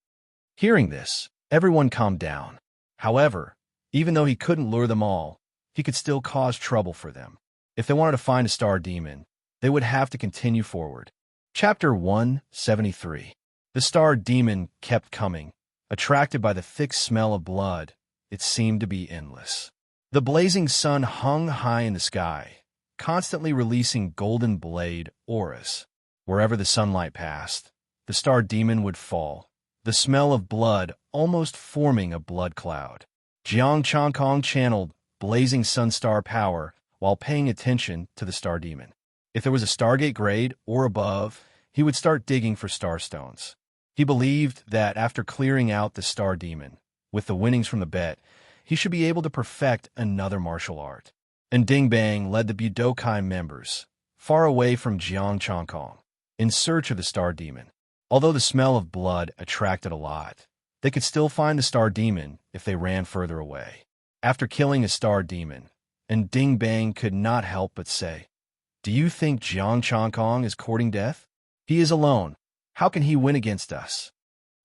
Hearing this, everyone calmed down. However, even though he couldn't lure them all, he could still cause trouble for them. If they wanted to find a star demon, they would have to continue forward. Chapter 173. The star demon kept coming, attracted by the thick smell of blood. It seemed to be endless. The blazing sun hung high in the sky, constantly releasing golden blade auras. Wherever the sunlight passed, the star demon would fall, the smell of blood almost forming a blood cloud. Jiang Changkong channeled blazing sun star power while paying attention to the star demon. If there was a Stargate grade or above, he would start digging for star stones. He believed that after clearing out the star demon, with the winnings from the bet, he should be able to perfect another martial art. And Ding Bang led the Budokai members, far away from Jiang Changkong, in search of the star demon. Although the smell of blood attracted a lot, they could still find the star demon if they ran further away. After killing a star demon, and Ding Bang could not help but say, do you think Jiang Changkong is courting death? He is alone. How can he win against us?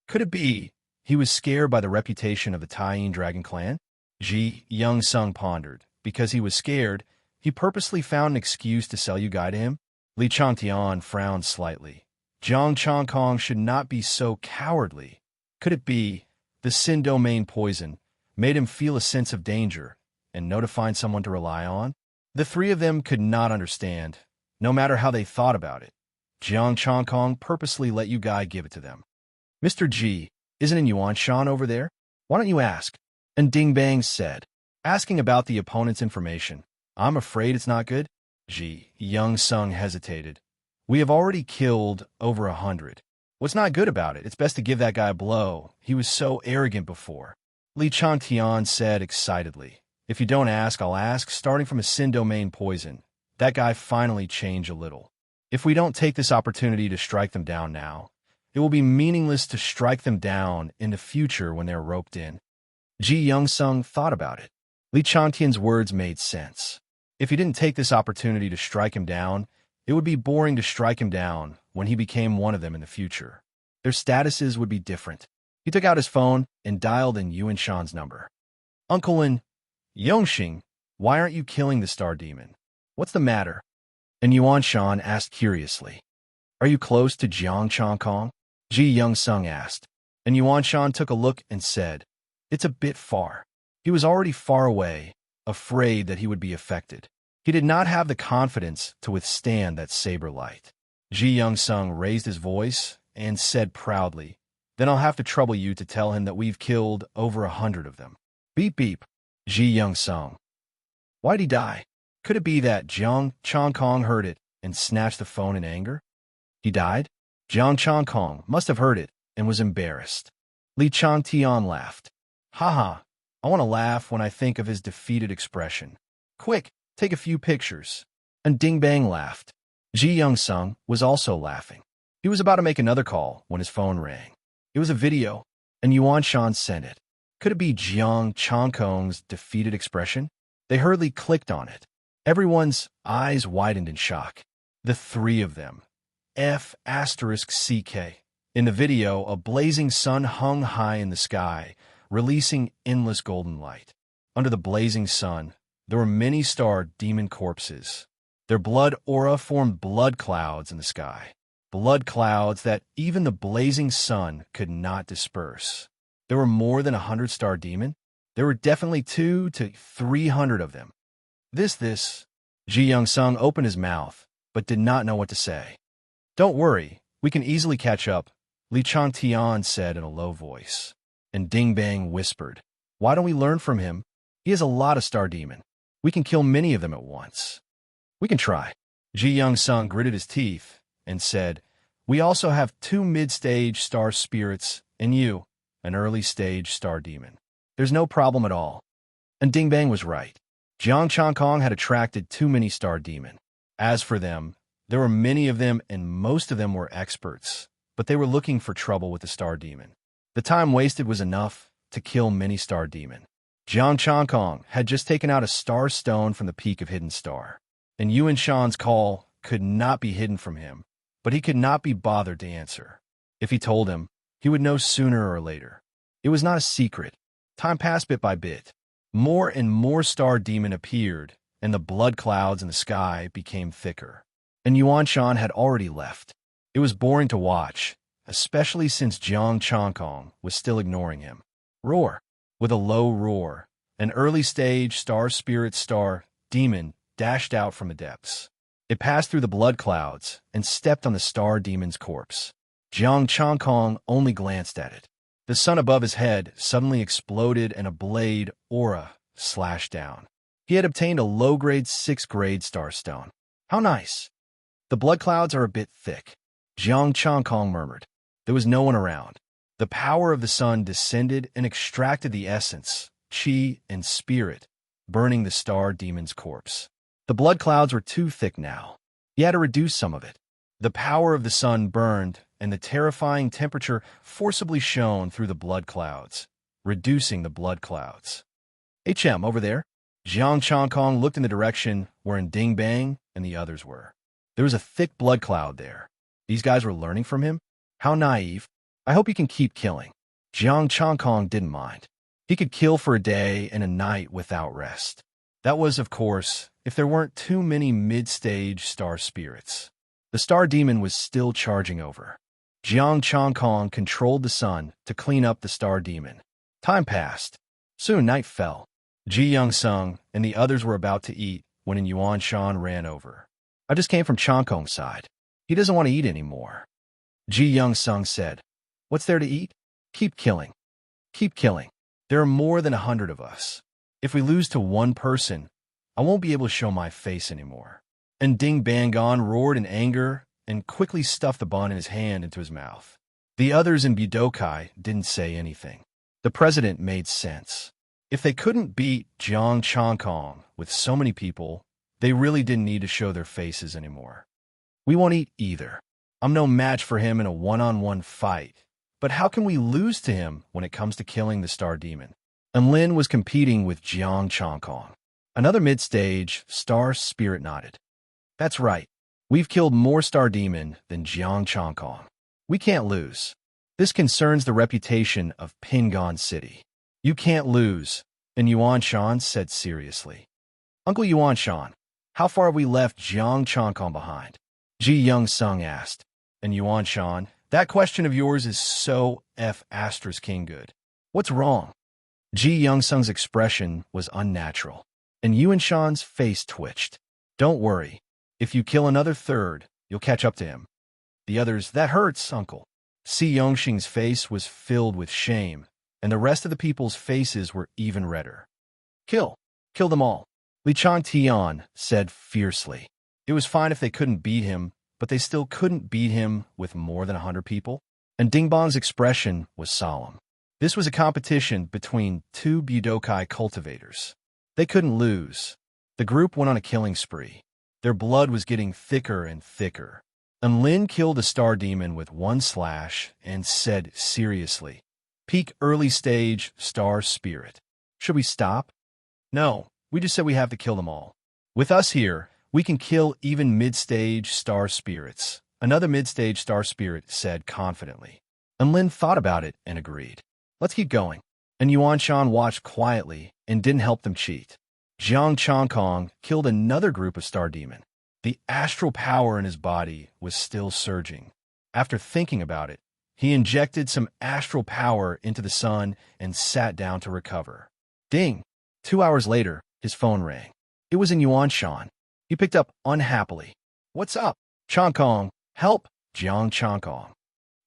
Could it be he was scared by the reputation of the Taiyin Dragon Clan? Ji Young Sung pondered. Because he was scared, he purposely found an excuse to sell you guy to him? Li Changtian frowned slightly. Jiang Changkong should not be so cowardly. Could it be the Sin Domain poison made him feel a sense of danger and know to find someone to rely on? The three of them could not understand, no matter how they thought about it. Jiang Changkong purposely let you guy give it to them. Mr. G, isn't Yuan Shan over there? Why don't you ask? And Ding Bang said, asking about the opponent's information. I'm afraid it's not good. Ji Young Sung hesitated. We have already killed over 100. What's not good about it? It's best to give that guy a blow. He was so arrogant before. Li Chantian said excitedly. If you don't ask, I'll ask, starting from a Sin domain poison. That guy finally changed a little. If we don't take this opportunity to strike them down now, it will be meaningless to strike them down in the future when they're roped in. Ji Young-sung thought about it. Li Chantian's words made sense. If he didn't take this opportunity to strike him down, it would be boring to strike him down when he became one of them in the future. Their statuses would be different. He took out his phone and dialed in Yuan Shan's number. Uncle and Yongxing, why aren't you killing the star demon? What's the matter? And Yuan Shan asked curiously. Are you close to Jiang Changkong? Ji Young-sung asked. And Yuan Shan took a look and said, it's a bit far. He was already far away, afraid that he would be affected. He did not have the confidence to withstand that saber light. Ji Young-sung raised his voice and said proudly, then I'll have to trouble you to tell him that we've killed over 100 of them. Beep beep. Ji Young-sung. Why'd he die? Could it be that Jiang Changkong heard it and snatched the phone in anger? He died? Jiang Changkong must have heard it and was embarrassed. Li Changtian laughed. Haha, I want to laugh when I think of his defeated expression. Quick, take a few pictures. And Ding Bang laughed. Ji Young-sung was also laughing. He was about to make another call when his phone rang. It was a video, and Yuan Shan sent it. Could it be Jiang Changkong's defeated expression? They hurriedly clicked on it. Everyone's eyes widened in shock. The three of them. F***CK. In the video, a blazing sun hung high in the sky, releasing endless golden light. Under the blazing sun, there were many star demon corpses. Their blood aura formed blood clouds in the sky. Blood clouds that even the blazing sun could not disperse. There were more than 100 star demon. There were definitely 200 to 300 of them. This. Ji Young-sung opened his mouth, but did not know what to say. Don't worry, we can easily catch up, Li Changtian said in a low voice. And Ding Bang whispered, why don't we learn from him? He has a lot of star demon. We can kill many of them at once. We can try. Ji Young-sung gritted his teeth and said, we also have 2 mid-stage star spirits and you, an early-stage star demon. There's no problem at all. And Ding Bang was right. Jiang Changkong had attracted too many star demon. As for them, there were many of them and most of them were experts, but they were looking for trouble with the star demon. The time wasted was enough to kill many star demon. Jiang Changkong had just taken out a star stone from the peak of Hidden Star, and Yuan Shan's call could not be hidden from him, but he could not be bothered to answer. If he told him, he would know sooner or later. It was not a secret. Time passed bit by bit. More and more star demon appeared, and the blood clouds in the sky became thicker. And Yuan Shan had already left. It was boring to watch, especially since Jiang Changkong was still ignoring him. Roar. With a low roar, an early-stage star spirit star demon dashed out from the depths. It passed through the blood clouds and stepped on the star demon's corpse. Jiang Changkong only glanced at it. The sun above his head suddenly exploded and a blade aura slashed down. He had obtained a low-grade 6th-grade star stone. How nice. The blood clouds are a bit thick, Jiang Changkong murmured. There was no one around. The power of the sun descended and extracted the essence, chi, and spirit, burning the star demon's corpse. The blood clouds were too thick now. He had to reduce some of it. The power of the sun burned, and the terrifying temperature forcibly shone through the blood clouds, reducing the blood clouds. HM, over there. Jiang Changkong looked in the direction wherein Ding Bang and the others were. There was a thick blood cloud there. These guys were learning from him? How naive. I hope he can keep killing. Jiang Changkong didn't mind. He could kill for a day and a night without rest. That was, of course, if there weren't too many mid-stage star spirits. The star demon was still charging over. Jiang Changkong controlled the sun to clean up the star demon. Time passed. Soon night fell. Ji Young-sung and the others were about to eat when Yuan Shan ran over. I just came from Changkong's side. He doesn't want to eat anymore. Ji Young-sung said, what's there to eat? Keep killing. Keep killing. There are more than 100 of us. If we lose to one person, I won't be able to show my face anymore. And Ding Bangon roared in anger and quickly stuffed the bun in his hand into his mouth. The others in Budokai didn't say anything. The president made sense. If they couldn't beat Jiang Changkong with so many people, they really didn't need to show their faces anymore. We won't eat either. I'm no match for him in a one-on-one fight. But how can we lose to him when it comes to killing the star demon? And Lin was competing with Jiang Changkong. Another mid-stage star spirit nodded. That's right. We've killed more star demon than Jiang Changkong. We can't lose. This concerns the reputation of Pingon City. You can't lose, and Yuan Shan said seriously. Uncle Yuan Shan, how far have we left Jiang Changkong behind? Ji Young Sung asked. And Yuan Shan, that question of yours is so *king good. What's wrong? Ji Young Sung's expression was unnatural, and Yuan Shan's face twitched. Don't worry. If you kill another third, you'll catch up to him. The others, that hurts, uncle. Si Yongxing's face was filled with shame, and the rest of the people's faces were even redder. Kill them all, Li Changtian said fiercely. It was fine if they couldn't beat him, but they still couldn't beat him with more than 100 people. And Dingbang's expression was solemn. This was a competition between two Budokai cultivators. They couldn't lose. The group went on a killing spree. Their blood was getting thicker and thicker. And Lin killed a star demon with one slash and said seriously, Peak early stage star spirit. Should we stop? No, we just said we have to kill them all. With us here, we can kill even mid-stage star spirits, another mid-stage star spirit said confidently. And Lin thought about it and agreed. Let's keep going. And Yuan Shan watched quietly and didn't help them cheat. Jiang Changkong killed another group of star demon. The astral power in his body was still surging. After thinking about it, he injected some astral power into the sun and sat down to recover. Ding! 2 hours later, his phone rang. It was in Yuan Shan. He picked up unhappily. What's up? Changkong, help! Jiang Changkong.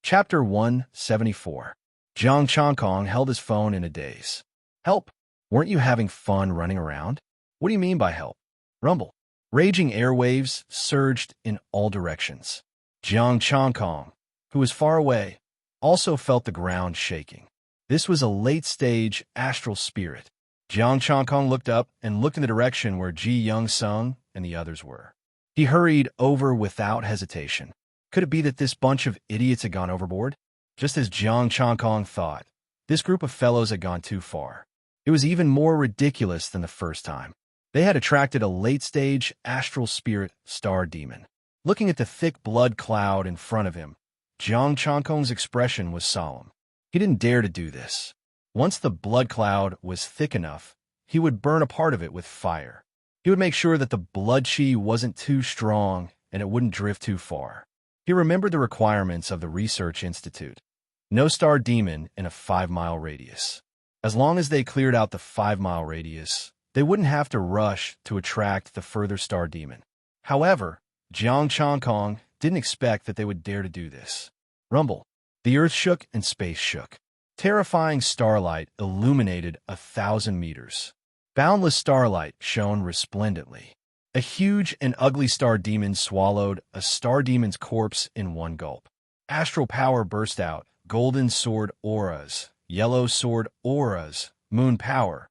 Chapter 174. Jiang Changkong held his phone in a daze. Help! Weren't you having fun running around? What do you mean by help? Rumble. Raging airwaves surged in all directions. Jiang Changkong, who was far away, also felt the ground shaking. This was a late-stage astral spirit. Jiang Changkong looked up and looked in the direction where Ji Young Sung and the others were. He hurried over without hesitation. Could it be that this bunch of idiots had gone overboard? Just as Jiang Changkong thought, this group of fellows had gone too far. It was even more ridiculous than the first time. They had attracted a late-stage astral spirit star demon. Looking at the thick blood cloud in front of him, Jiang Changkong's expression was solemn. He didn't dare to do this. Once the blood cloud was thick enough, he would burn a part of it with fire. He would make sure that the blood chi wasn't too strong and it wouldn't drift too far. He remembered the requirements of the Research Institute. No star demon in a 5-mile radius. As long as they cleared out the 5-mile radius, they wouldn't have to rush to attract the further star demon. However, Jiang Changkong didn't expect that they would dare to do this. Rumble. The earth shook and space shook. Terrifying starlight illuminated 1,000 meters. Boundless starlight shone resplendently. A huge and ugly star demon swallowed a star demon's corpse in one gulp. Astral power burst out, golden sword auras, yellow sword auras, moon power.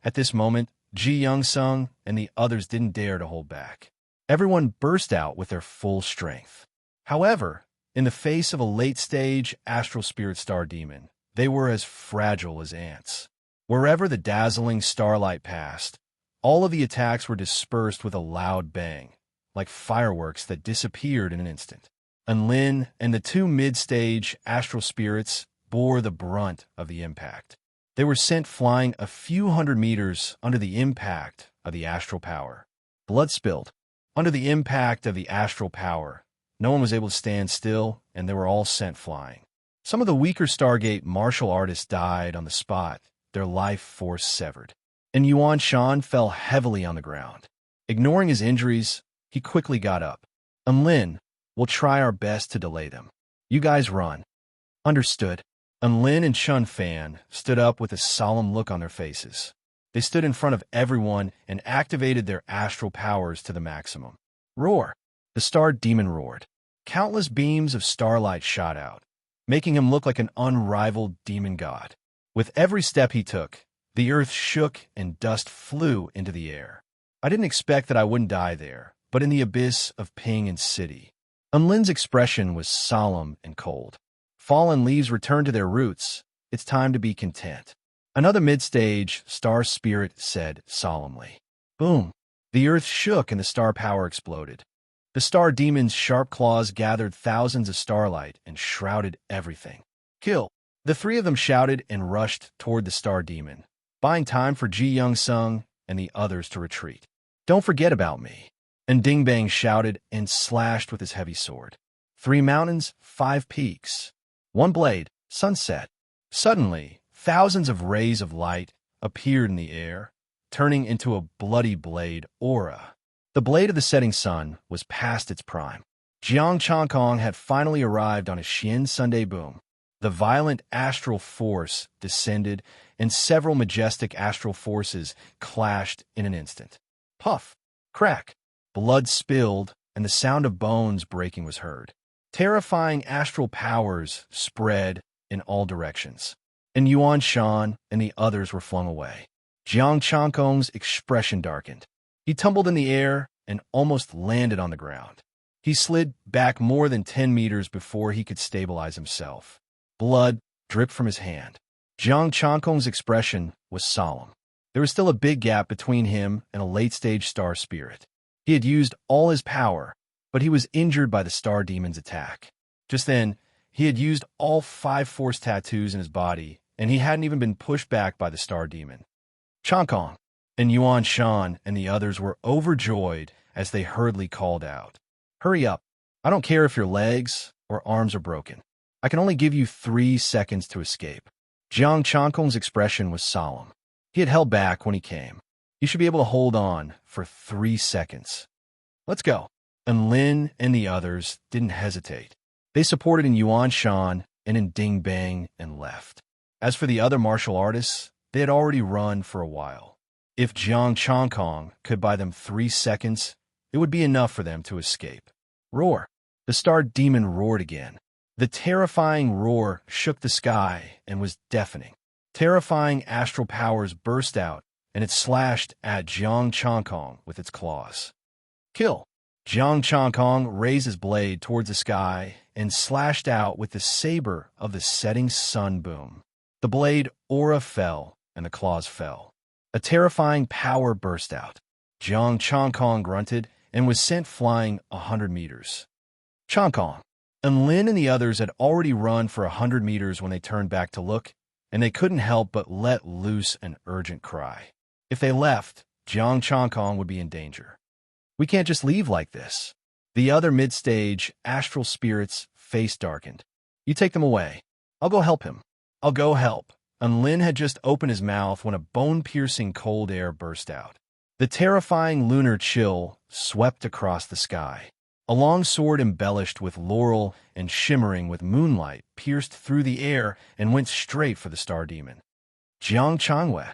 At this moment, Ji Young Sung and the others didn't dare to hold back. Everyone burst out with their full strength. However, in the face of a late-stage astral spirit star demon, they were as fragile as ants. Wherever the dazzling starlight passed, all of the attacks were dispersed with a loud bang, like fireworks that disappeared in an instant. And Lin and the two mid-stage astral spirits bore the brunt of the impact. They were sent flying a few hundred meters under the impact of the astral power. Blood spilled. Under the impact of the astral power, no one was able to stand still, and they were all sent flying. Some of the weaker Stargate martial artists died on the spot, their life force severed. And Yuan Shan fell heavily on the ground. Ignoring his injuries, he quickly got up. And Lin, we'll try our best to delay them. You guys run. Understood. And Lin and Chun Fan stood up with a solemn look on their faces. They stood in front of everyone and activated their astral powers to the maximum. Roar! The star demon roared. Countless beams of starlight shot out, making him look like an unrivaled demon god. With every step he took, the earth shook and dust flew into the air. I didn't expect that I wouldn't die there, but in the abyss of Ping and City. Unlin's expression was solemn and cold. Fallen leaves returned to their roots. It's time to be content. Another mid-stage star spirit said solemnly. Boom! The earth shook and the star power exploded. The star demon's sharp claws gathered thousands of starlight and shrouded everything. Kill! The three of them shouted and rushed toward the star demon, buying time for Ji Young Sung and the others to retreat. Don't forget about me. And Ding Bang shouted and slashed with his heavy sword. 3 mountains, 5 peaks. 1 blade, sunset. Suddenly, thousands of rays of light appeared in the air, turning into a bloody blade aura. The blade of the setting sun was past its prime. Jiang Changkong had finally arrived on his Xian Sunday boom. The violent astral force descended, and several majestic astral forces clashed in an instant. Puff! Crack! Blood spilled, and the sound of bones breaking was heard. Terrifying astral powers spread in all directions. And Yuan Shan and the others were flung away. Jiang Changkong's expression darkened. He tumbled in the air and almost landed on the ground. He slid back more than 10 meters before he could stabilize himself. Blood dripped from his hand. Jiang Changkong's expression was solemn. There was still a big gap between him and a late-stage star spirit. He had used all his power, but he was injured by the star demon's attack. Just then, he had used all 5 force tattoos in his body, and he hadn't even been pushed back by the star demon. Changkong and Yuan Shan and the others were overjoyed as they hurriedly called out. Hurry up. I don't care if your legs or arms are broken. I can only give you 3 seconds to escape. Jiang Changkong's expression was solemn. He had held back when he came. You should be able to hold on for 3 seconds. Let's go. And Lin and the others didn't hesitate. They supported in Yuan Shan and in Ding Bang and left. As for the other martial artists, they had already run for a while. If Jiang Changkong could buy them 3 seconds, it would be enough for them to escape. Roar! The star demon roared again. The terrifying roar shook the sky and was deafening. Terrifying astral powers burst out, and it slashed at Jiang Changkong with its claws. Kill! Jiang Changkong raised his blade towards the sky and slashed out with the saber of the setting sun boom. The blade aura fell, and the claws fell. A terrifying power burst out. Jiang Changkong grunted and was sent flying 100 meters. Changkong and Lin and the others had already run for 100 meters when they turned back to look, and they couldn't help but let loose an urgent cry. If they left, Jiang Changkong would be in danger. We can't just leave like this. The other mid-stage astral spirits' face darkened. You take them away. I'll go help him. I'll go help. And Lin had just opened his mouth when a bone-piercing cold air burst out. The terrifying lunar chill swept across the sky. A long sword embellished with laurel and shimmering with moonlight pierced through the air and went straight for the star demon. Jiang Changwei.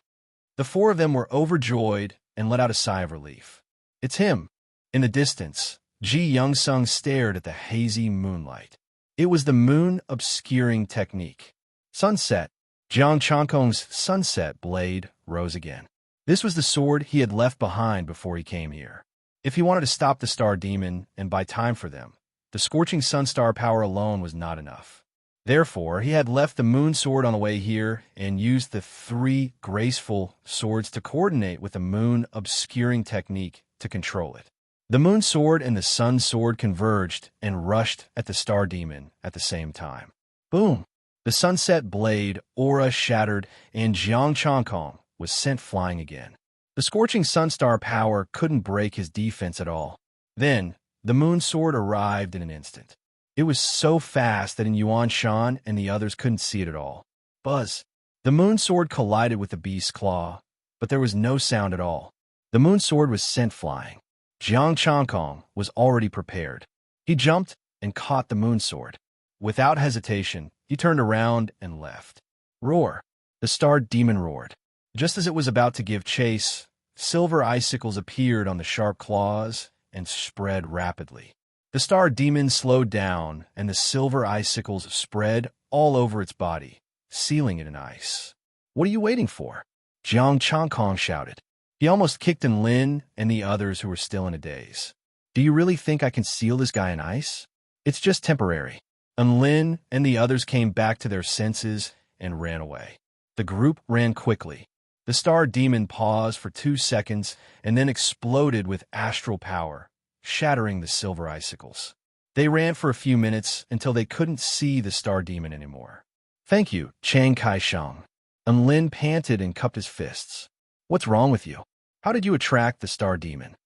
The 4 of them were overjoyed and let out a sigh of relief. It's him. In the distance, Ji Young Sung stared at the hazy moonlight. It was the moon obscuring technique. Sunset. Jiang Changkong's sunset blade rose again. This was the sword he had left behind before he came here. If he wanted to stop the star demon and buy time for them, the scorching sun star power alone was not enough. Therefore, he had left the moon sword on the way here and used the 3 graceful swords to coordinate with the moon obscuring technique to control it. The moon sword and the sun sword converged and rushed at the star demon at the same time. Boom! The sunset blade aura shattered and Jiang Changkong was sent flying again. The scorching sunstar power couldn't break his defense at all. Then, the moon sword arrived in an instant. It was so fast that in Yuan Shan and the others couldn't see it at all. Buzz! The moon sword collided with the beast's claw, but there was no sound at all. The moon sword was sent flying. Jiang Changkong was already prepared. He jumped and caught the moon sword. Without hesitation, he turned around and left. Roar! The star demon roared. Just as it was about to give chase, silver icicles appeared on the sharp claws and spread rapidly. The star demon slowed down, and the silver icicles spread all over its body, sealing it in ice. What are you waiting for? Jiang Changkong shouted. He almost kicked in Lin and the others who were still in a daze. Do you really think I can seal this guy in ice? It's just temporary. And Lin and the others came back to their senses and ran away. The group ran quickly. The star demon paused for 2 seconds and then exploded with astral power, shattering the silver icicles. They ran for a few minutes until they couldn't see the star demon anymore. Thank you, Chiang Kai-sheng. And Lin panted and cupped his fists. What's wrong with you? How did you attract the star demon?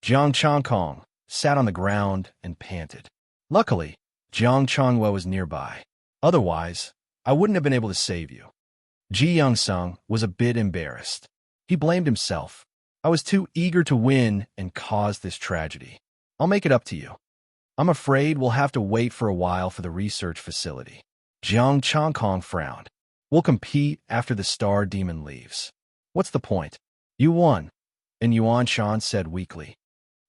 Jiang Changkong sat on the ground and panted. Luckily, Jiang Changwe was nearby. Otherwise, I wouldn't have been able to save you. Ji Young-sung was a bit embarrassed. He blamed himself. I was too eager to win and caused this tragedy. I'll make it up to you. I'm afraid we'll have to wait for a while for the research facility. Jiang Changkong frowned. We'll compete after the star demon leaves. What's the point? You won. And Yuan Shan said weakly.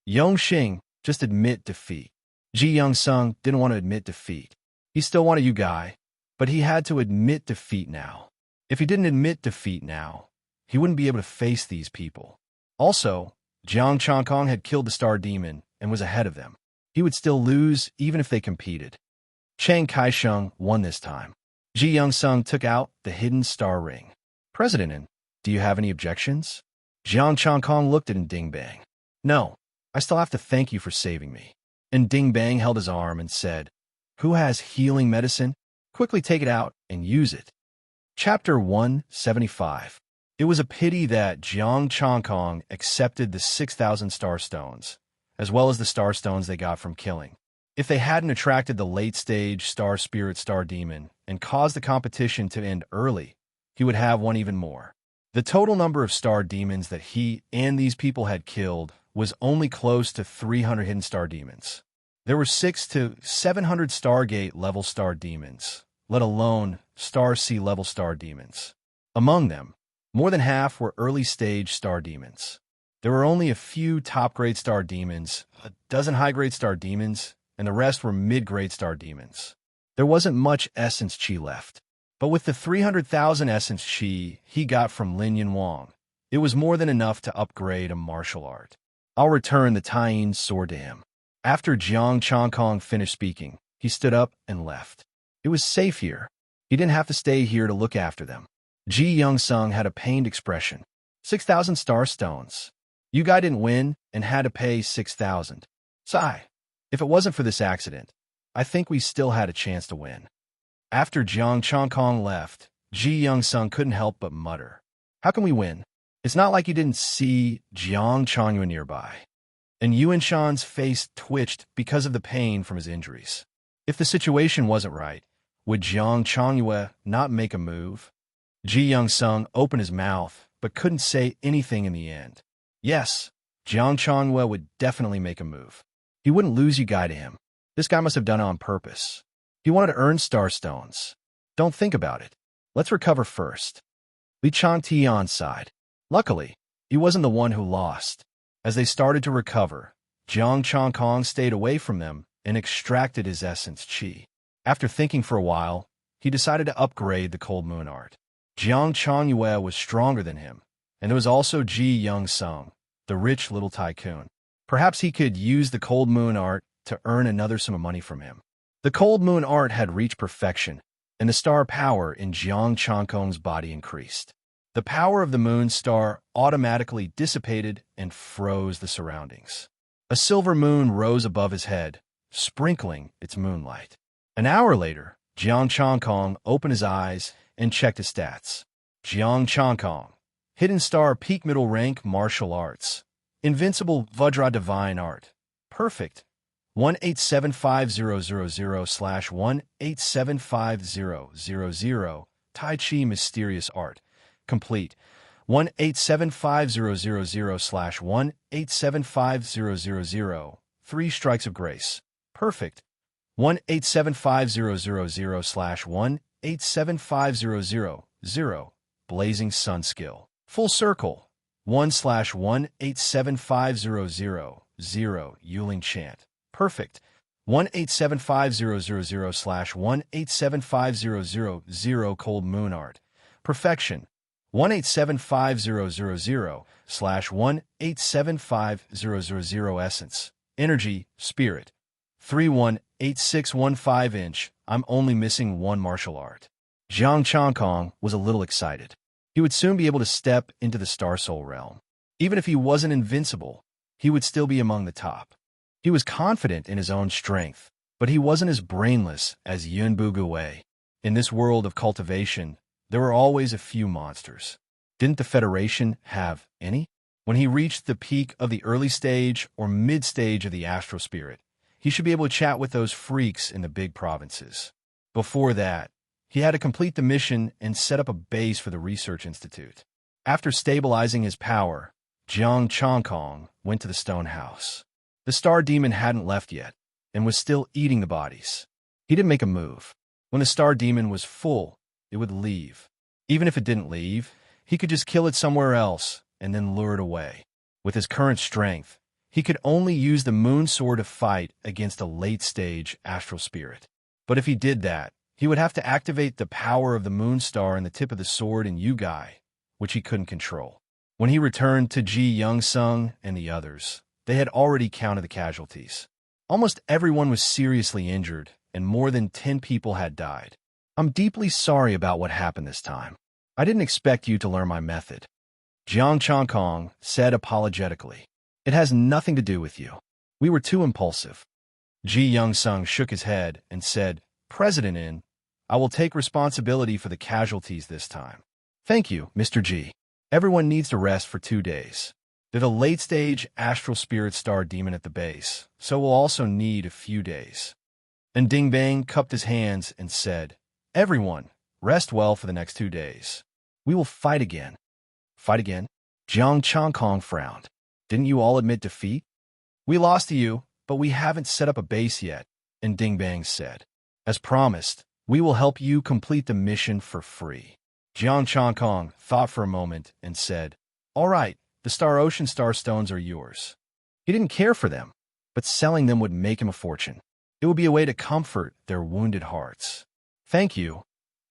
Yongxing, just admit defeat. Ji Young-sung didn't want to admit defeat. He still wanted you guy, but he had to admit defeat now. If he didn't admit defeat now, he wouldn't be able to face these people. Also, Jiang Changkong had killed the star demon and was ahead of them. He would still lose even if they competed. Chiang Kai-sheng won this time. Ji Young-sung took out the hidden star ring. President, do you have any objections? Jiang Changkong looked at Ding Bang. No, I still have to thank you for saving me. And Ding Bang held his arm and said, Who has healing medicine? Quickly take it out and use it. Chapter 175. It was a pity that Jiang Changkong accepted the 6,000 star stones, as well as the star stones they got from killing. If they hadn't attracted the late-stage star spirit star demon and caused the competition to end early, he would have won even more. The total number of star demons that he and these people had killed was only close to 300 hidden star demons. There were 600 to 700 Stargate level star demons, let alone Star Sea level star demons. Among them, more than half were early-stage star demons. There were only a few top-grade star demons, a dozen high-grade star demons, and the rest were mid-grade star demons. There wasn't much essence chi left. But with the 300,000 essence chi he got from Lin Yinwang, it was more than enough to upgrade a martial art. I'll return the Taiyin sword to him. After Jiang Changkong finished speaking, he stood up and left. It was safe here. He didn't have to stay here to look after them. Ji Young-sung had a pained expression. 6,000 star stones. You guy didn't win and had to pay 6,000. Sigh. If it wasn't for this accident, I think we still had a chance to win. After Jiang Changkong left, Ji Young-sung couldn't help but mutter. How can we win? It's not like you didn't see Jiang Changyue nearby. And Yuan Shan's face twitched because of the pain from his injuries. If the situation wasn't right, would Jiang Changyue not make a move? Ji Young-sung opened his mouth, but couldn't say anything in the end. Yes, Jiang Changyue would definitely make a move. He wouldn't lose you guy to him. This guy must have done it on purpose. He wanted to earn star stones. Don't think about it. Let's recover first. Li Changtian sighed. Luckily, he wasn't the one who lost. As they started to recover, Jiang Changkong stayed away from them and extracted his essence chi. After thinking for a while, he decided to upgrade the Cold Moon art. Jiang Changyue was stronger than him, and there was also Ji Young-sung, the rich little tycoon. Perhaps he could use the Cold Moon art to earn another sum of money from him. The Cold Moon art had reached perfection, and the star power in Jiang Changkong's body increased. The power of the moon star automatically dissipated and froze the surroundings. A silver moon rose above his head, sprinkling its moonlight. An hour later, Jiang Changkong opened his eyes and checked his stats. Jiang Changkong, Hidden Star Peak Middle Rank Martial Arts, Invincible Vajra Divine Art, Perfect, 18750/1875000, Tai Chi Mysterious Art, Complete, 18750/1875000, 3 Strikes of Grace, Perfect, 18750/1875000, Blazing Sun Skill, Full Circle, 1/1875000, Yuling Chant, Perfect, 1875000/1875000, Cold Moon Art, Perfection, 1875000/1875000 essence. Energy, spirit. 318615 I'm only missing one martial art. Jiang Changkong was a little excited. He would soon be able to step into the Star Soul realm. Even if he wasn't invincible, he would still be among the top. He was confident in his own strength, but he wasn't as brainless as Yunbu Gui. In this world of cultivation, there were always a few monsters. Didn't the Federation have any? When he reached the peak of the early stage or mid-stage of the astral spirit, he should be able to chat with those freaks in the big provinces. Before that, he had to complete the mission and set up a base for the research institute. After stabilizing his power, Jiang Changkong went to the stone house. The star demon hadn't left yet and was still eating the bodies. He didn't make a move. When the star demon was full, it would leave. Even if it didn't leave, he could just kill it somewhere else and then lure it away. With his current strength, he could only use the moon sword to fight against a late-stage astral spirit. But if he did that, he would have to activate the power of the moon star in the tip of the sword in Yugai, which he couldn't control. When he returned to Ji Youngsung and the others, they had already counted the casualties. Almost everyone was seriously injured, and more than 10 people had died. I'm deeply sorry about what happened this time. I didn't expect you to learn my method, Jiang Changkong said apologetically. It has nothing to do with you. We were too impulsive. Ji Youngsung shook his head and said, President In, I will take responsibility for the casualties this time. Thank you, Mr. Ji. Everyone needs to rest for 2 days. There's a late-stage astral spirit star demon at the base, so we'll also need a few days. And Ding Bang cupped his hands and said, Everyone, rest well for the next 2 days. We will fight again. Fight again? Jiang Changkong frowned. Didn't you all admit defeat? We lost to you, but we haven't set up a base yet, and Ding Bang said. As promised, we will help you complete the mission for free. Jiang Changkong thought for a moment and said, All right, the Star Ocean Star Stones are yours. He didn't care for them, but selling them would make him a fortune. It would be a way to comfort their wounded hearts. Thank you,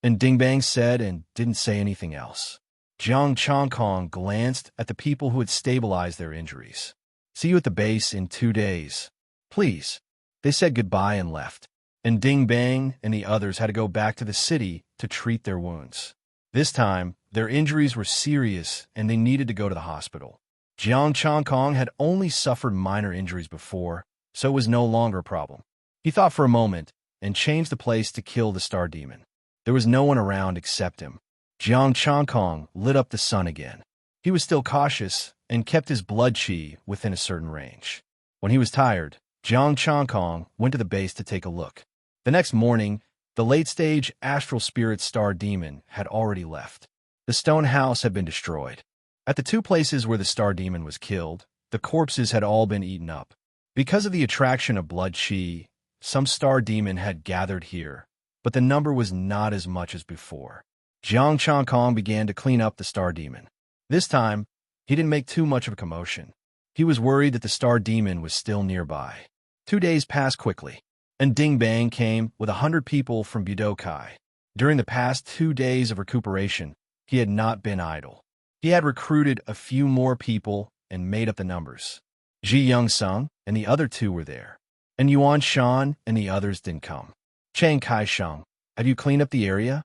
and Ding Bang said and didn't say anything else. Jiang Changkong glanced at the people who had stabilized their injuries. See you at the base in 2 days. Please. They said goodbye and left. And Ding Bang and the others had to go back to the city to treat their wounds. This time, their injuries were serious and they needed to go to the hospital. Jiang Changkong had only suffered minor injuries before, so it was no longer a problem. He thought for a moment and changed the place to kill the star demon. There was no one around except him. Jiang Changkong lit up the sun again. He was still cautious and kept his blood chi within a certain range. When he was tired, Jiang Changkong went to the base to take a look. The next morning, the late-stage astral spirit star demon had already left. The stone house had been destroyed. At the 2 places where the star demon was killed, the corpses had all been eaten up. Because of the attraction of blood chi, some star demon had gathered here, but the number was not as much as before. Jiang Changkong began to clean up the star demon. This time, he didn't make too much of a commotion. He was worried that the star demon was still nearby. 2 days passed quickly, and Ding Bang came with 100 people from Budokai. During the past 2 days of recuperation, he had not been idle. He had recruited a few more people and made up the numbers. Ji Youngsung and the other 2 were there, and Yuan Shan and the others didn't come. Chang Kai-sheng, have you cleaned up the area?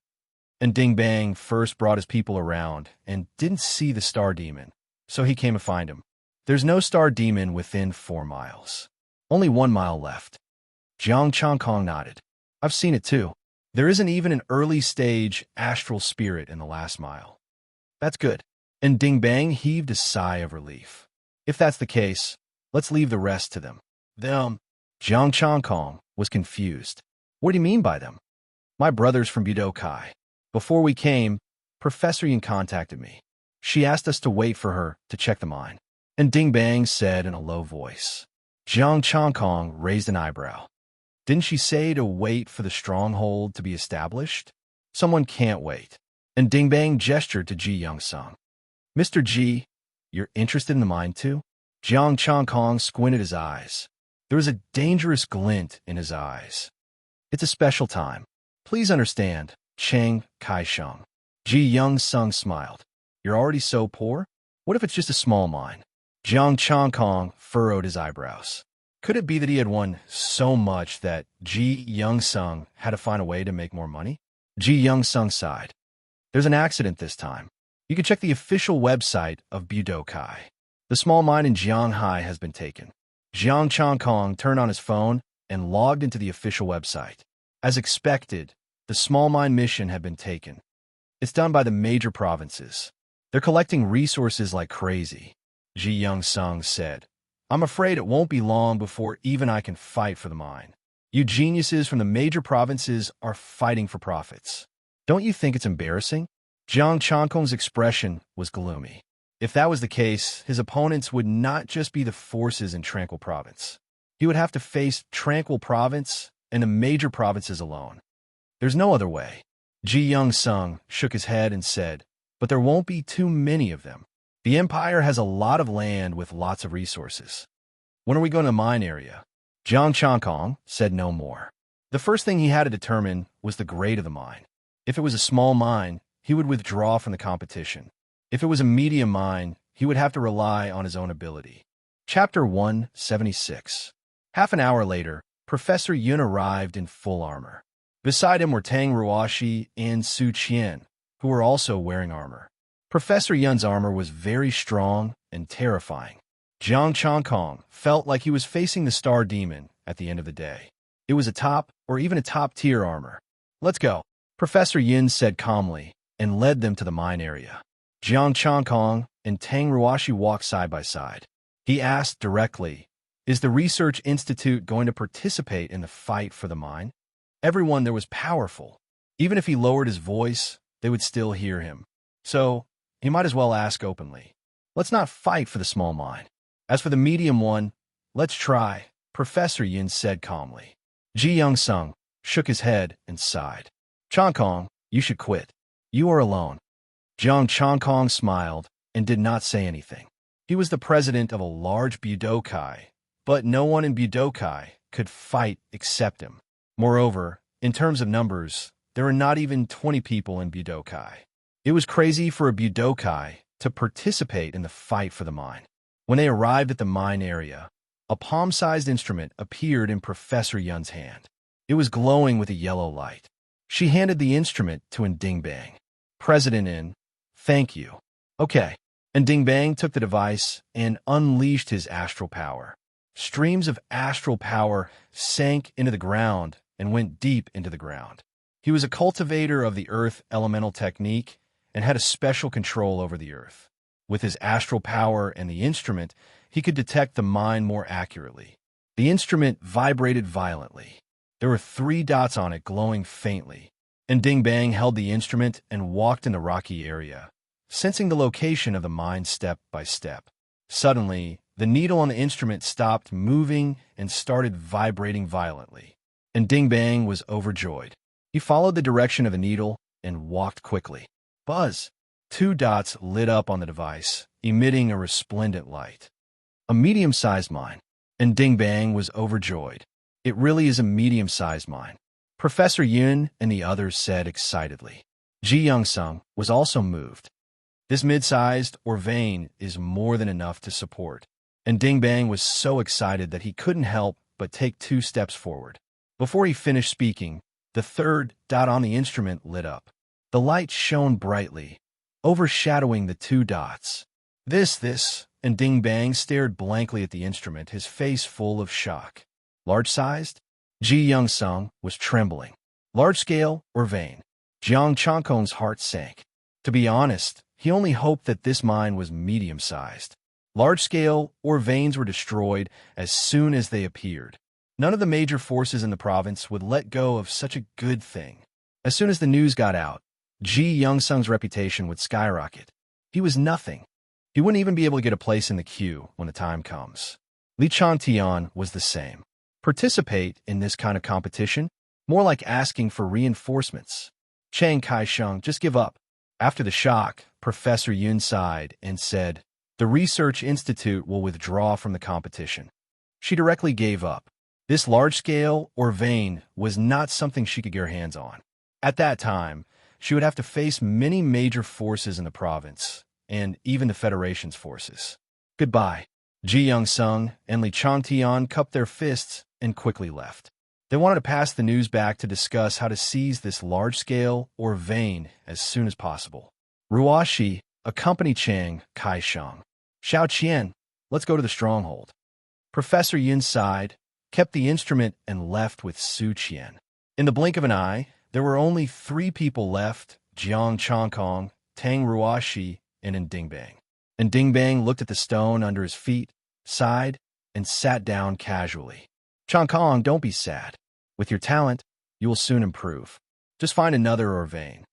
And Ding Bang first brought his people around and didn't see the star demon, so he came to find him. There's no star demon within 4 miles. Only 1 mile left. Jiang Changkong nodded. I've seen it too. There isn't even an early-stage astral spirit in the last mile. That's good. And Ding Bang heaved a sigh of relief. If that's the case, let's leave the rest to them. Them? Jiang Changkong was confused. What do you mean by them? My brothers from Budokai. Before we came, Professor Yin contacted me. She asked us to wait for her to check the mine. And Ding Bang said in a low voice. Jiang Changkong raised an eyebrow. Didn't she say to wait for the stronghold to be established? Someone can't wait. And Ding Bang gestured to Ji Youngsung. Mr. Ji, you're interested in the mine too? Jiang Changkong squinted his eyes. There was a dangerous glint in his eyes. It's a special time. Please understand, Chang Kai-sheng. Ji Youngsung smiled. You're already so poor? What if it's just a small mine? Jiang Changkong furrowed his eyebrows. Could it be that he had won so much that Ji Young-sung had to find a way to make more money? Ji Young-sung sighed. There's an accident this time. You can check the official website of Budokai. The small mine in Jianghai has been taken. Jiang Changkong turned on his phone and logged into the official website. As expected, the small mine mission had been taken. It's done by the major provinces. They're collecting resources like crazy, Ji Young-sung said. I'm afraid it won't be long before even I can fight for the mine. You geniuses from the major provinces are fighting for profits. Don't you think it's embarrassing? Jiang Changkong's expression was gloomy. If that was the case, his opponents would not just be the forces in Tranquil Province. He would have to face Tranquil Province and the major provinces alone. There's no other way. Ji Young-sung shook his head and said, but there won't be too many of them. The empire has a lot of land with lots of resources. When are we going to the mine area? Jiang Changkong said no more. The first thing he had to determine was the grade of the mine. If it was a small mine, he would withdraw from the competition. If it was a medium mine, he would have to rely on his own ability. Chapter 176. Half an hour later, Professor Yun arrived in full armor. Beside him were Tang Ruoshi and Su Qian, who were also wearing armor. Professor Yun's armor was very strong and terrifying. Jiang Changkong felt like he was facing the Star Demon at the end of the day. It was a top or even a top-tier armor. Let's go, Professor Yun said calmly and led them to the mine area. Jiang Changkong and Tang Ruoshi walked side by side. He asked directly, is the Research Institute going to participate in the fight for the mine? Everyone there was powerful. Even if he lowered his voice, they would still hear him. So, he might as well ask openly. Let's not fight for the small mine. As for the medium one, let's try, Professor Yin said calmly. Ji Young-sung shook his head and sighed. Changkong, you should quit. You are alone. Jiang Changkong smiled and did not say anything. He was the president of a large Budokai, but no one in Budokai could fight except him. Moreover, in terms of numbers, there were not even 20 people in Budokai. It was crazy for a Budokai to participate in the fight for the mine. When they arrived at the mine area, a palm-sized instrument appeared in Professor Yun's hand. It was glowing with a yellow light. She handed the instrument to Ndingbang. President In, thank you. Okay. Ndingbang took the device and unleashed his astral power. Streams of astral power sank into the ground and went deep into the ground. He was a cultivator of the earth elemental technique and had a special control over the earth. With his astral power and the instrument, he could detect the mine more accurately. The instrument vibrated violently. There were 3 dots on it glowing faintly. Ndingbang held the instrument and walked in the rocky area, sensing the location of the mine step by step. Suddenly, the needle on the instrument stopped moving and started vibrating violently. Ndingbang was overjoyed. He followed the direction of the needle and walked quickly. Buzz! 2 dots lit up on the device, emitting a resplendent light. A medium-sized mine. Ndingbang was overjoyed. It really is a medium-sized mine. Professor Yun and the others said excitedly. Ji Young-sung was also moved. This mid-sized or vein is more than enough to support. Ndingbang was so excited that he couldn't help but take 2 steps forward. Before he finished speaking, the 3rd dot on the instrument lit up. The light shone brightly, overshadowing the 2 dots. This, and Ndingbang stared blankly at the instrument, his face full of shock. Large-sized? Ji Young-sung was trembling. Large-scale or vein? Jiang Changkong's heart sank. To be honest, he only hoped that this mine was medium-sized. Large-scale or veins were destroyed as soon as they appeared. None of the major forces in the province would let go of such a good thing. As soon as the news got out, Ji Young-sung's reputation would skyrocket. He was nothing. He wouldn't even be able to get a place in the queue when the time comes. Li Chantian was the same. Participate in this kind of competition? More like asking for reinforcements. Chiang Kai-sheng, just give up. After the shock, Professor Yun sighed and said, the Research Institute will withdraw from the competition. She directly gave up. This large-scale or vein was not something she could get her hands on. At that time, she would have to face many major forces in the province, and even the Federation's forces. Goodbye. Ji Young-sung and Lee Chang-tian cupped their fists and quickly left. They wanted to pass the news back to discuss how to seize this large-scale or vein as soon as possible. Ruoshi accompanied Chang Kai-shang. Xiao Qian, let's go to the stronghold. Professor Yin sighed, kept the instrument, and left with Su Qian. In the blink of an eye, there were only 3 people left: Jiang Changkong, Tang Ruoshi, and Ndingbang. Ndingbang looked at the stone under his feet, sighed, and sat down casually. Changkong, don't be sad. With your talent, you will soon improve. Just find another or vein.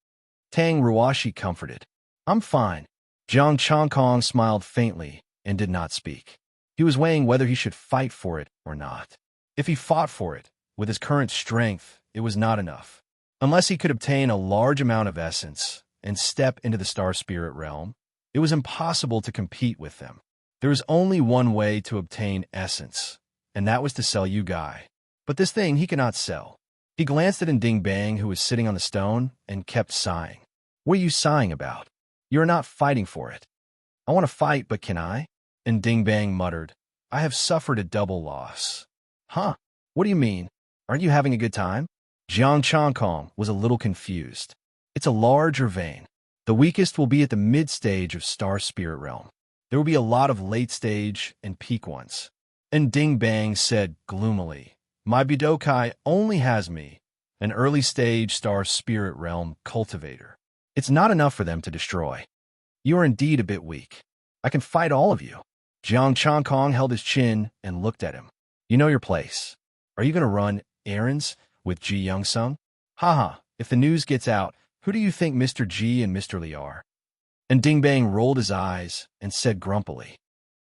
Tang Ruoshi comforted. I'm fine. Jiang Changkong smiled faintly and did not speak. He was weighing whether he should fight for it or not. If he fought for it, with his current strength, it was not enough. Unless he could obtain a large amount of essence and step into the Star Spirit realm, it was impossible to compete with them. There was only one way to obtain essence, and that was to sell Yu Gai. But this thing he could not sell. He glanced at Ndingbang, who was sitting on the stone, and kept sighing. What are you sighing about? You are not fighting for it. I want to fight, but can I? Ndingbang muttered. I have suffered a double loss. Huh? What do you mean? Aren't you having a good time? Jiang Changkong was a little confused. It's a larger vein. The weakest will be at the mid-stage of Star Spirit Realm. There will be a lot of late-stage and peak ones. And Ndingbang said gloomily, my Budokai only has me, an early-stage Star Spirit Realm cultivator. It's not enough for them to destroy. You are indeed a bit weak. I can fight all of you. Jiang Changkong held his chin and looked at him. You know your place. Are you going to run errands with Ji Young-sung? Haha, if the news gets out, who do you think Mr. Ji and Mr. Li are? And Ndingbang rolled his eyes and said grumpily,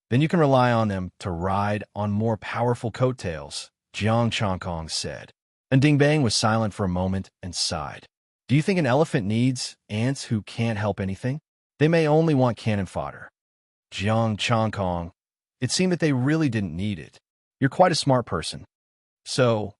then you can rely on them to ride on more powerful coattails, Jiang Changkong said. And Ndingbang was silent for a moment and sighed. Do you think an elephant needs ants who can't help anything? They may only want cannon fodder. Jiang Changkong, it seemed that they really didn't need it. You're quite a smart person. So,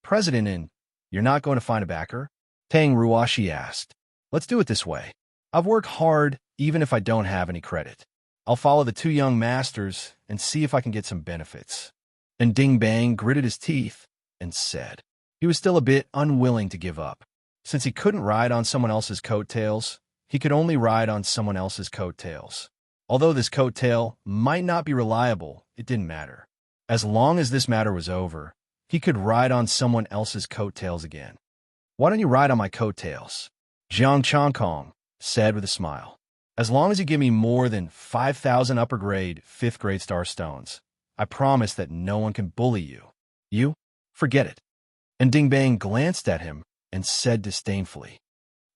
President In, you're not going to find a backer? Tang Ruoshi asked. Let's do it this way. I've worked hard even if I don't have any credit. I'll follow the 2 young masters and see if I can get some benefits. And Ndingbang gritted his teeth and said. He was still a bit unwilling to give up. Since he couldn't ride on someone else's coattails, he could only ride on someone else's coattails. Although this coattail might not be reliable, it didn't matter. As long as this matter was over, he could ride on someone else's coattails again. Why don't you ride on my coattails? Jiang Changkong said with a smile. As long as you give me more than 5,000 upper-grade, 5th-grade star stones, I promise that no one can bully you. You? Forget it. And Ndingbang glanced at him and said disdainfully,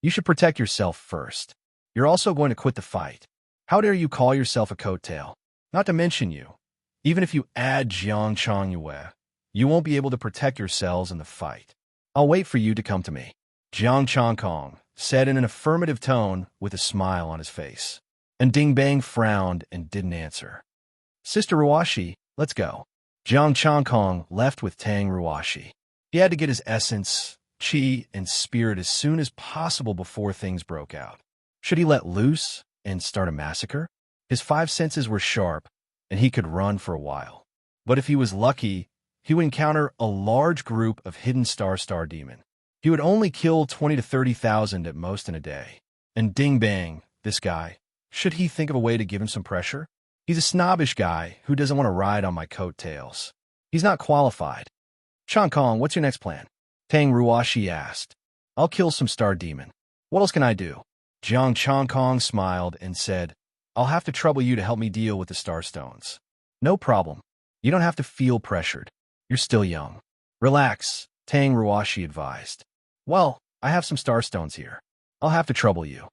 you should protect yourself first. You're also going to quit the fight. How dare you call yourself a coattail? Not to mention you. Even if you add Jiang Changyue, you won't be able to protect yourselves in the fight. I'll wait for you to come to me. Jiang Changkong said in an affirmative tone with a smile on his face. And Ndingbang frowned and didn't answer. Sister Ruoshi, let's go. Jiang Changkong left with Tang Ruoshi. He had to get his essence, chi, and spirit as soon as possible before things broke out. Should he let loose and start a massacre? His 5 senses were sharp, and he could run for a while. But if he was lucky, he would encounter a large group of hidden star demon. He would only kill 20 to 30,000 at most in a day. And Ndingbang, this guy, should he think of a way to give him some pressure? He's a snobbish guy who doesn't want to ride on my coattails. He's not qualified. Changkong, what's your next plan? Tang Ruoshi asked. I'll kill some star demon. What else can I do? Jiang Changkong smiled and said, I'll have to trouble you to help me deal with the star stones. No problem. You don't have to feel pressured. You're still young. Relax, Tang Ruoshi advised. Well, I have some star stones here. I'll have to trouble you.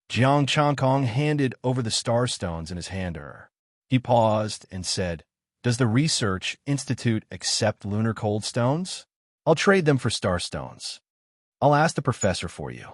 Jiang Changkong handed over the star stones in his hand to her. He paused and said, Does the Research Institute accept lunar cold stones? I'll trade them for star stones. I'll ask the professor for you.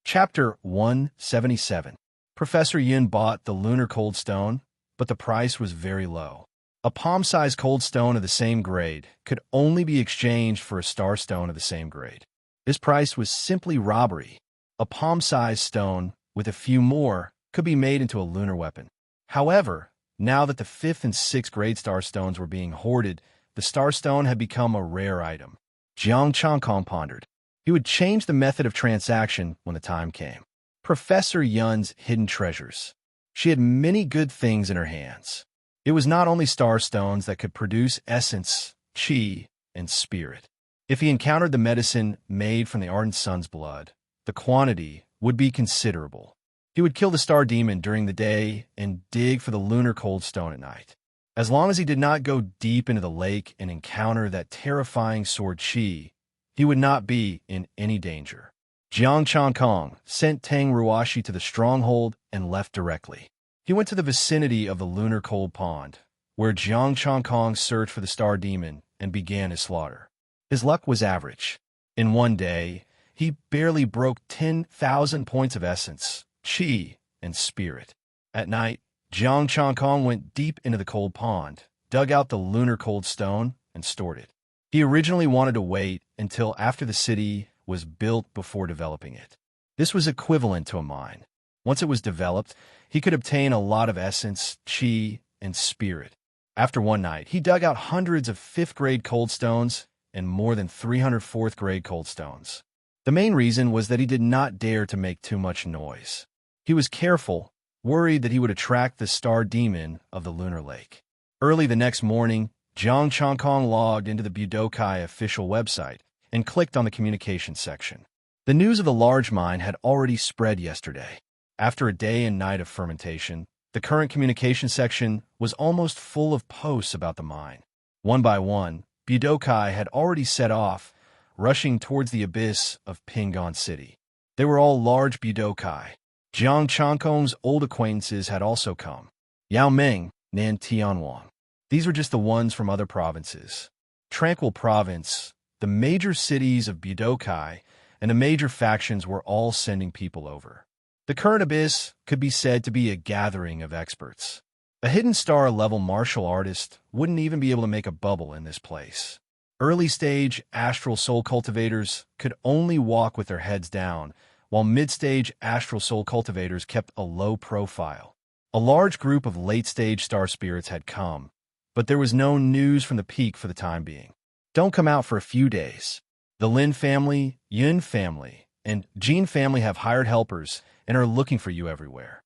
Chapter 177. Professor Yin bought the lunar cold stone, but the price was very low. A palm-sized cold stone of the same grade could only be exchanged for a star stone of the same grade. This price was simply robbery. A palm-sized stone with a few more could be made into a lunar weapon. However, now that the 5th and 6th grade star stones were being hoarded, the star stone had become a rare item. Jiang Changkong pondered. He would change the method of transaction when the time came. Professor Yun's hidden treasures. She had many good things in her hands. It was not only star stones that could produce essence, qi, and spirit. If he encountered the medicine made from the ardent sun's blood, the quantity would be considerable. He would kill the star demon during the day and dig for the lunar cold stone at night. As long as he did not go deep into the lake and encounter that terrifying sword qi, he would not be in any danger. Jiang Changkong sent Tang Ruashi to the stronghold and left directly. He went to the vicinity of the lunar cold pond, where Jiang Changkong searched for the star demon and began his slaughter. His luck was average. In one day, he barely broke 10,000 points of essence, qi, and spirit. At night, Jiang Changkong went deep into the cold pond, dug out the lunar cold stone, and stored it. He originally wanted to wait until after the city was built before developing it. This was equivalent to a mine. Once it was developed, he could obtain a lot of essence, qi, and spirit. After one night, he dug out hundreds of 5th-grade cold stones and more than 300 4th-grade cold stones. The main reason was that he did not dare to make too much noise. He was careful, worried that he would attract the star demon of the lunar lake. Early the next morning, Jiang Changkong logged into the Budokai official website and clicked on the communications section. The news of the large mine had already spread yesterday. After a day and night of fermentation, the current communication section was almost full of posts about the mine. One by one, Budokai had already set off, rushing towards the abyss of Pingon City. They were all large Budokai. Jiang Changkong's old acquaintances had also come. Yao Ming, Nan Tianwang. These were just the ones from other provinces. Tranquil Province, the major cities of Budokai, and the major factions were all sending people over. The current abyss could be said to be a gathering of experts. A hidden star-level martial artist wouldn't even be able to make a bubble in this place. Early-stage astral soul cultivators could only walk with their heads down, while mid-stage astral soul cultivators kept a low profile. A large group of late-stage star spirits had come, but there was no news from the peak for the time being. Don't come out for a few days. The Lin family, Yun family, and Jin family have hired helpers and are looking for you everywhere.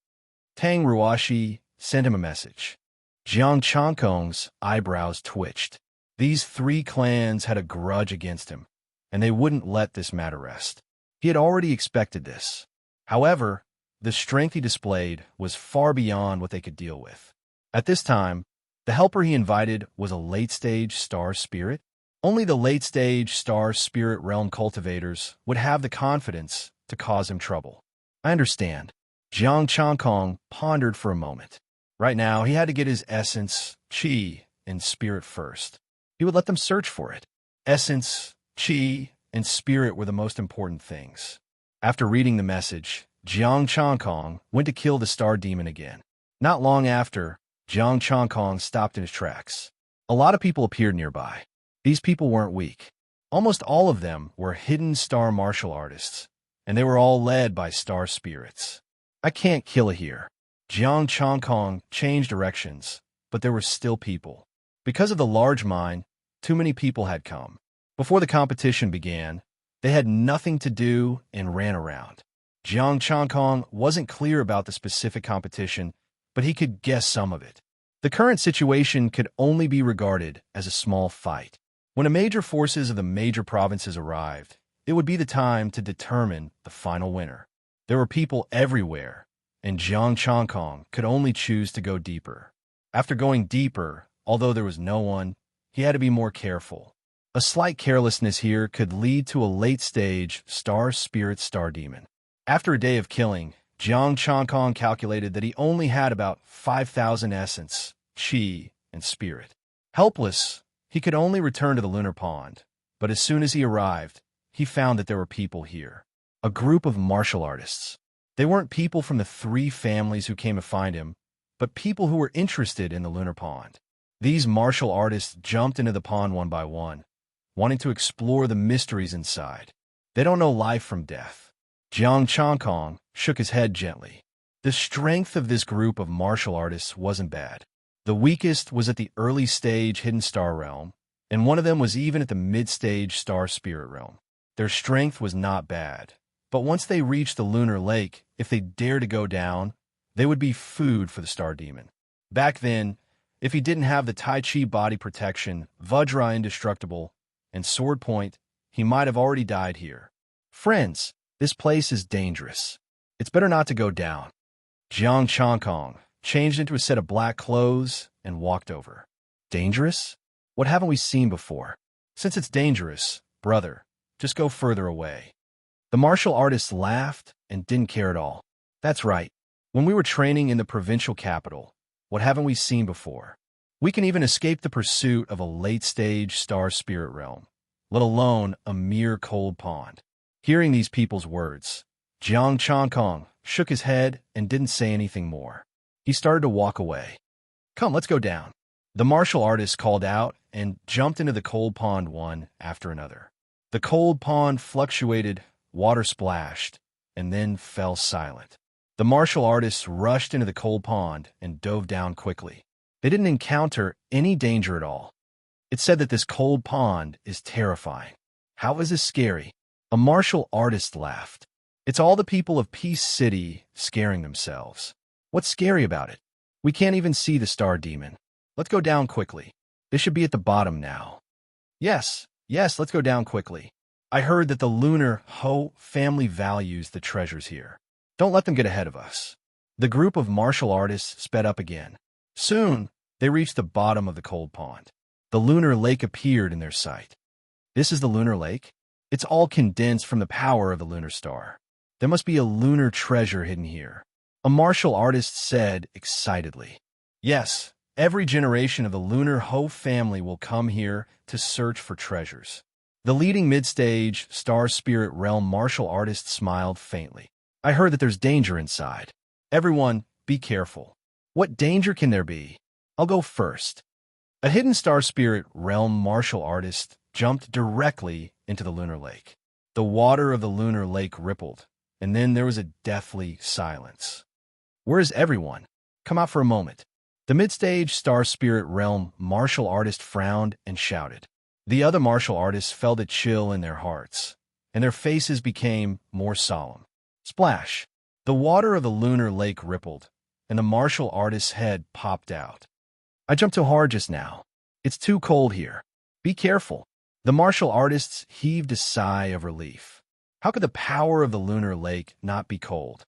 Tang Ruashi sent him a message. Jiang Changkong's eyebrows twitched. These 3 clans had a grudge against him, and they wouldn't let this matter rest. He had already expected this. However, the strength he displayed was far beyond what they could deal with. At this time, the helper he invited was a late-stage star spirit. Only the late-stage star spirit realm cultivators would have the confidence to cause him trouble. I understand. Jiang Changkong pondered for a moment. Right now, he had to get his essence, qi, and spirit first. He would let them search for it. Essence, qi, and spirit were the most important things. After reading the message, Jiang Changkong went to kill the star demon again. Not long after, Jiang Changkong stopped in his tracks. A lot of people appeared nearby. These people weren't weak. Almost all of them were hidden star martial artists, and they were all led by star spirits. I can't kill it here. Jiang Changkong changed directions, but there were still people. Because of the large mine, too many people had come. Before the competition began, they had nothing to do and ran around. Jiang Changkong wasn't clear about the specific competition, but he could guess some of it. The current situation could only be regarded as a small fight. When the major forces of the major provinces arrived, it would be the time to determine the final winner. There were people everywhere, and Jiang Changkong could only choose to go deeper. After going deeper, although there was no one, he had to be more careful. A slight carelessness here could lead to a late-stage star spirit star demon. After a day of killing, Jiang Changkong calculated that he only had about 5,000 essence, qi, and spirit. Helpless, he could only return to the lunar pond, but as soon as he arrived, he found that there were people here. A group of martial artists. They weren't people from the 3 families who came to find him, but people who were interested in the lunar pond. These martial artists jumped into the pond one by one, wanting to explore the mysteries inside. They don't know life from death. Jiang Changkong shook his head gently. The strength of this group of martial artists wasn't bad. The weakest was at the early stage Hidden Star Realm, and one of them was even at the mid-stage Star Spirit Realm. Their strength was not bad, but once they reached the Lunar Lake, if they dared to go down, they would be food for the Star Demon. Back then, if he didn't have the Tai Chi body protection, Vajra indestructible, and sword point, he might have already died here. Friends, this place is dangerous. It's better not to go down. Jiang Chongkong changed into a set of black clothes and walked over. Dangerous? What haven't we seen before? Since it's dangerous, brother, just go further away. The martial artist laughed and didn't care at all. That's right. When we were training in the provincial capital, what haven't we seen before? We can even escape the pursuit of a late-stage Star Spirit Realm, let alone a mere cold pond. Hearing these people's words, Jiang Chongkong shook his head and didn't say anything more. He started to walk away. Come, let's go down. The martial artist called out and jumped into the cold pond one after another. The cold pond fluctuated, water splashed, and then fell silent. The martial artists rushed into the cold pond and dove down quickly. They didn't encounter any danger at all. It's said that this cold pond is terrifying. How is this scary? A martial artist laughed. It's all the people of Peace City scaring themselves. What's scary about it? We can't even see the Star Demon. Let's go down quickly. This should be at the bottom now. Yes, let's go down quickly. I heard that the Lunar Ho family values the treasures here. Don't let them get ahead of us. The group of martial artists sped up again. Soon, they reached the bottom of the cold pond. The Lunar Lake appeared in their sight. This is the Lunar Lake? It's all condensed from the power of the lunar star. There must be a lunar treasure hidden here. A martial artist said excitedly. Yes, every generation of the Lunar Ho family will come here to search for treasures. The leading mid-stage Star Spirit Realm martial artist smiled faintly. I heard that there's danger inside. Everyone, be careful. What danger can there be? I'll go first. A hidden Star Spirit Realm martial artist jumped directly into the Lunar Lake. The water of the Lunar Lake rippled, and then there was a deathly silence. Where is everyone? Come out for a moment. The mid-stage Star Spirit Realm martial artist frowned and shouted. The other martial artists felt a chill in their hearts, and their faces became more solemn. Splash! The water of the Lunar Lake rippled, and the martial artist's head popped out. I jumped too hard just now. It's too cold here. Be careful. The martial artists heaved a sigh of relief. How could the power of the Lunar Lake not be cold?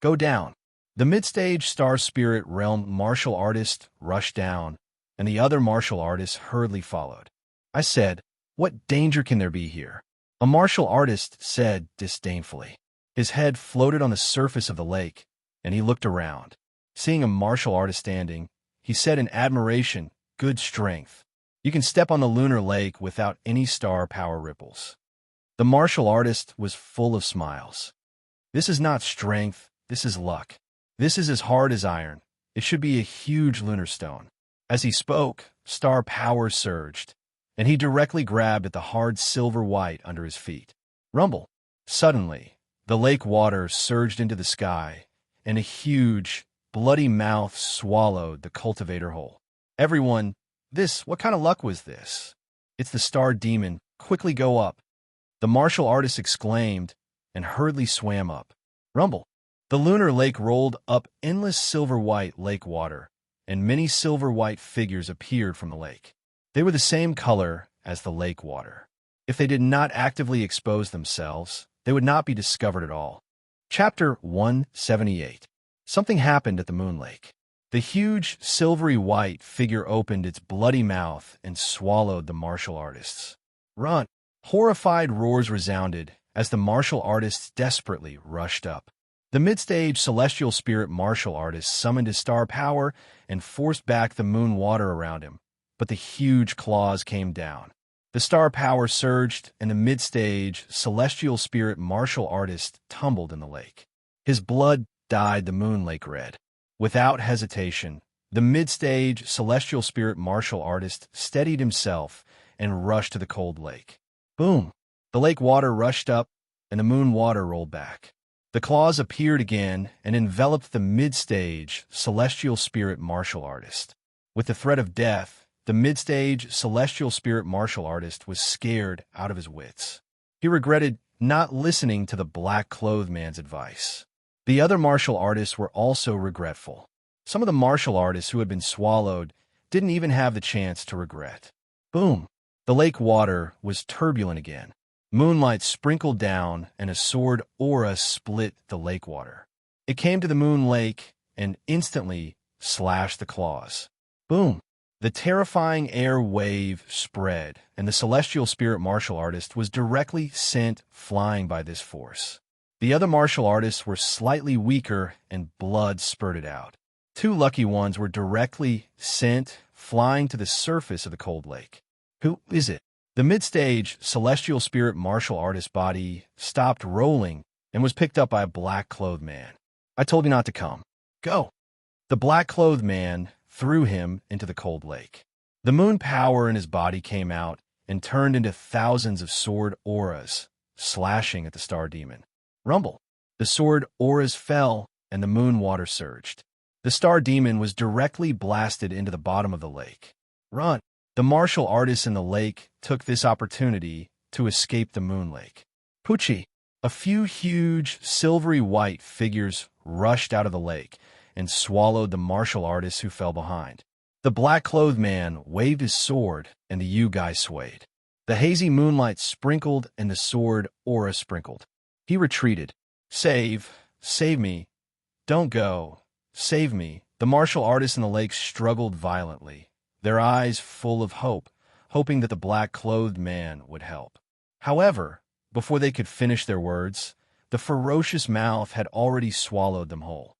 Go down. The mid-stage Star Spirit Realm martial artist rushed down, and the other martial artists hurriedly followed. I said, what danger can there be here? A martial artist said disdainfully. His head floated on the surface of the lake, and he looked around. Seeing a martial artist standing, he said in admiration, good strength. You can step on the Lunar Lake without any star power ripples. The martial artist was full of smiles. This is not strength, this is luck. This is as hard as iron. It should be a huge lunar stone. As he spoke, star power surged, and he directly grabbed at the hard silver white under his feet. Rumble. Suddenly, the lake water surged into the sky, and a huge, bloody mouth swallowed the cultivator whole. Everyone, what kind of luck was this? It's the Star Demon. Quickly go up. The martial artist exclaimed and hurriedly swam up. Rumble. The lunar lake rolled up endless silver-white lake water, and many silver-white figures appeared from the lake. They were the same color as the lake water. If they did not actively expose themselves, they would not be discovered at all. Chapter 178. Something happened at the Moon Lake. The huge, silvery white figure opened its bloody mouth and swallowed the martial artists. Run! Horrified roars resounded as the martial artists desperately rushed up. The mid-stage celestial spirit martial artist summoned his star power and forced back the moon water around him, but the huge claws came down. The star power surged, and the mid-stage celestial spirit martial artist tumbled in the lake. His blood dyed the Moon Lake red. Without hesitation, the mid-stage celestial spirit martial artist steadied himself and rushed to the cold lake. Boom! The lake water rushed up, and the moon water rolled back. The claws appeared again and enveloped the mid-stage celestial spirit martial artist. With the threat of death, the mid-stage celestial spirit martial artist was scared out of his wits. He regretted not listening to the black-clothed man's advice. The other martial artists were also regretful. Some of the martial artists who had been swallowed didn't even have the chance to regret. Boom! The lake water was turbulent again. Moonlight sprinkled down, and a sword aura split the lake water. It came to the moon lake and instantly slashed the claws. Boom! The terrifying air wave spread, and the celestial spirit martial artist was directly sent flying by this force. The other martial artists were slightly weaker, and blood spurted out. Two lucky ones were directly sent flying to the surface of the cold lake. Who is it? The mid-stage celestial spirit martial artist's body stopped rolling and was picked up by a black-clothed man. I told you not to come. Go! The black-clothed man threw him into the cold lake. The moon power in his body came out and turned into thousands of sword auras, slashing at the star demon. Rumble! The sword auras fell, and the moon water surged. The star demon was directly blasted into the bottom of the lake. Run! The martial artists in the lake took this opportunity to escape the moon lake. Poochie! A few huge, silvery white figures rushed out of the lake and swallowed the martial artists who fell behind. The black-clothed man waved his sword, and the you-guy swayed. The hazy moonlight sprinkled, and the sword aura sprinkled. He retreated. Save me. Don't go. Save me. The martial artists in the lake struggled violently, their eyes full of hope, hoping that the black-clothed man would help. However, before they could finish their words, the ferocious mouth had already swallowed them whole.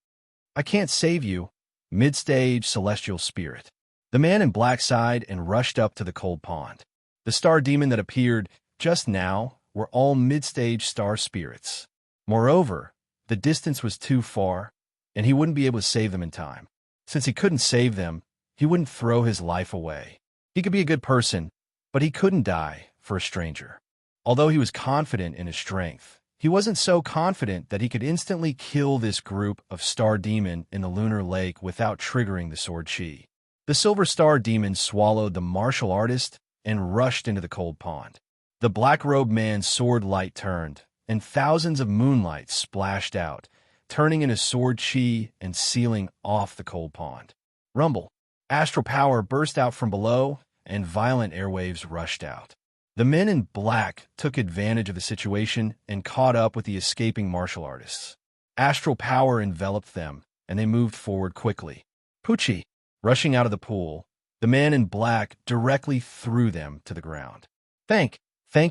I can't save you, mid-stage celestial spirit. The man in black sighed and rushed up to the cold pond. The star demon that appeared just now were all mid-stage star spirits. Moreover, the distance was too far, and he wouldn't be able to save them in time. Since he couldn't save them, he wouldn't throw his life away. He could be a good person, but he couldn't die for a stranger. Although he was confident in his strength, he wasn't so confident that he could instantly kill this group of star demon in the lunar lake without triggering the sword chi. The silver star demon swallowed the martial artist and rushed into the cold pond. The black-robed man's sword light turned, and thousands of moonlight splashed out, turning into sword chi and sealing off the cold pond. Rumble! Astral power burst out from below, and violent airwaves rushed out. The men in black took advantage of the situation and caught up with the escaping martial artists. Astral power enveloped them, and they moved forward quickly. Poochie! Rushing out of the pool, the man in black directly threw them to the ground. Thank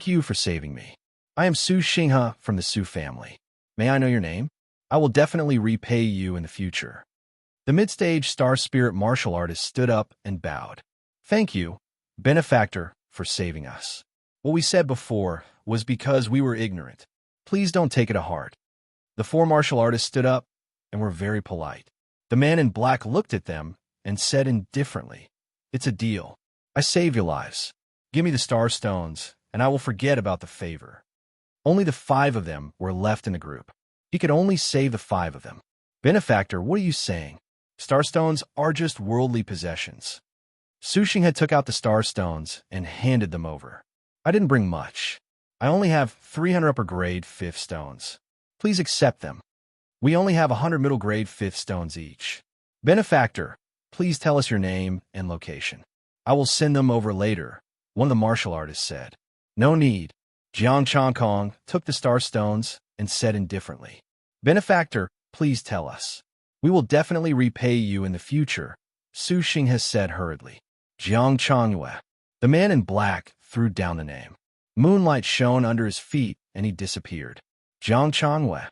you for saving me. I am Su Xinghe from the Su family. May I know your name? I will definitely repay you in the future. The mid-stage star spirit martial artist stood up and bowed. Thank you, benefactor, for saving us. What we said before was because we were ignorant. Please don't take it to heart. The four martial artists stood up and were very polite. The man in black looked at them and said indifferently, "It's a deal. I save your lives. Give me the star stones, and I will forget about the favor." Only the 5 of them were left in the group. He could only save the 5 of them. Benefactor, what are you saying? Starstones are just worldly possessions. Su Xinghe took out the star stones and handed them over. I didn't bring much. I only have 300 upper grade 5th stones. Please accept them. We only have 100 middle grade 5th stones each. Benefactor, please tell us your name and location. I will send them over later, one of the martial artists said. No need. Jiang Changkong took the star stones and said indifferently, Benefactor, please tell us. We will definitely repay you in the future, Su Xinghe said hurriedly. Jiang Changyue. The man in black threw down the name. Moonlight shone under his feet, and he disappeared. Jiang Changyue.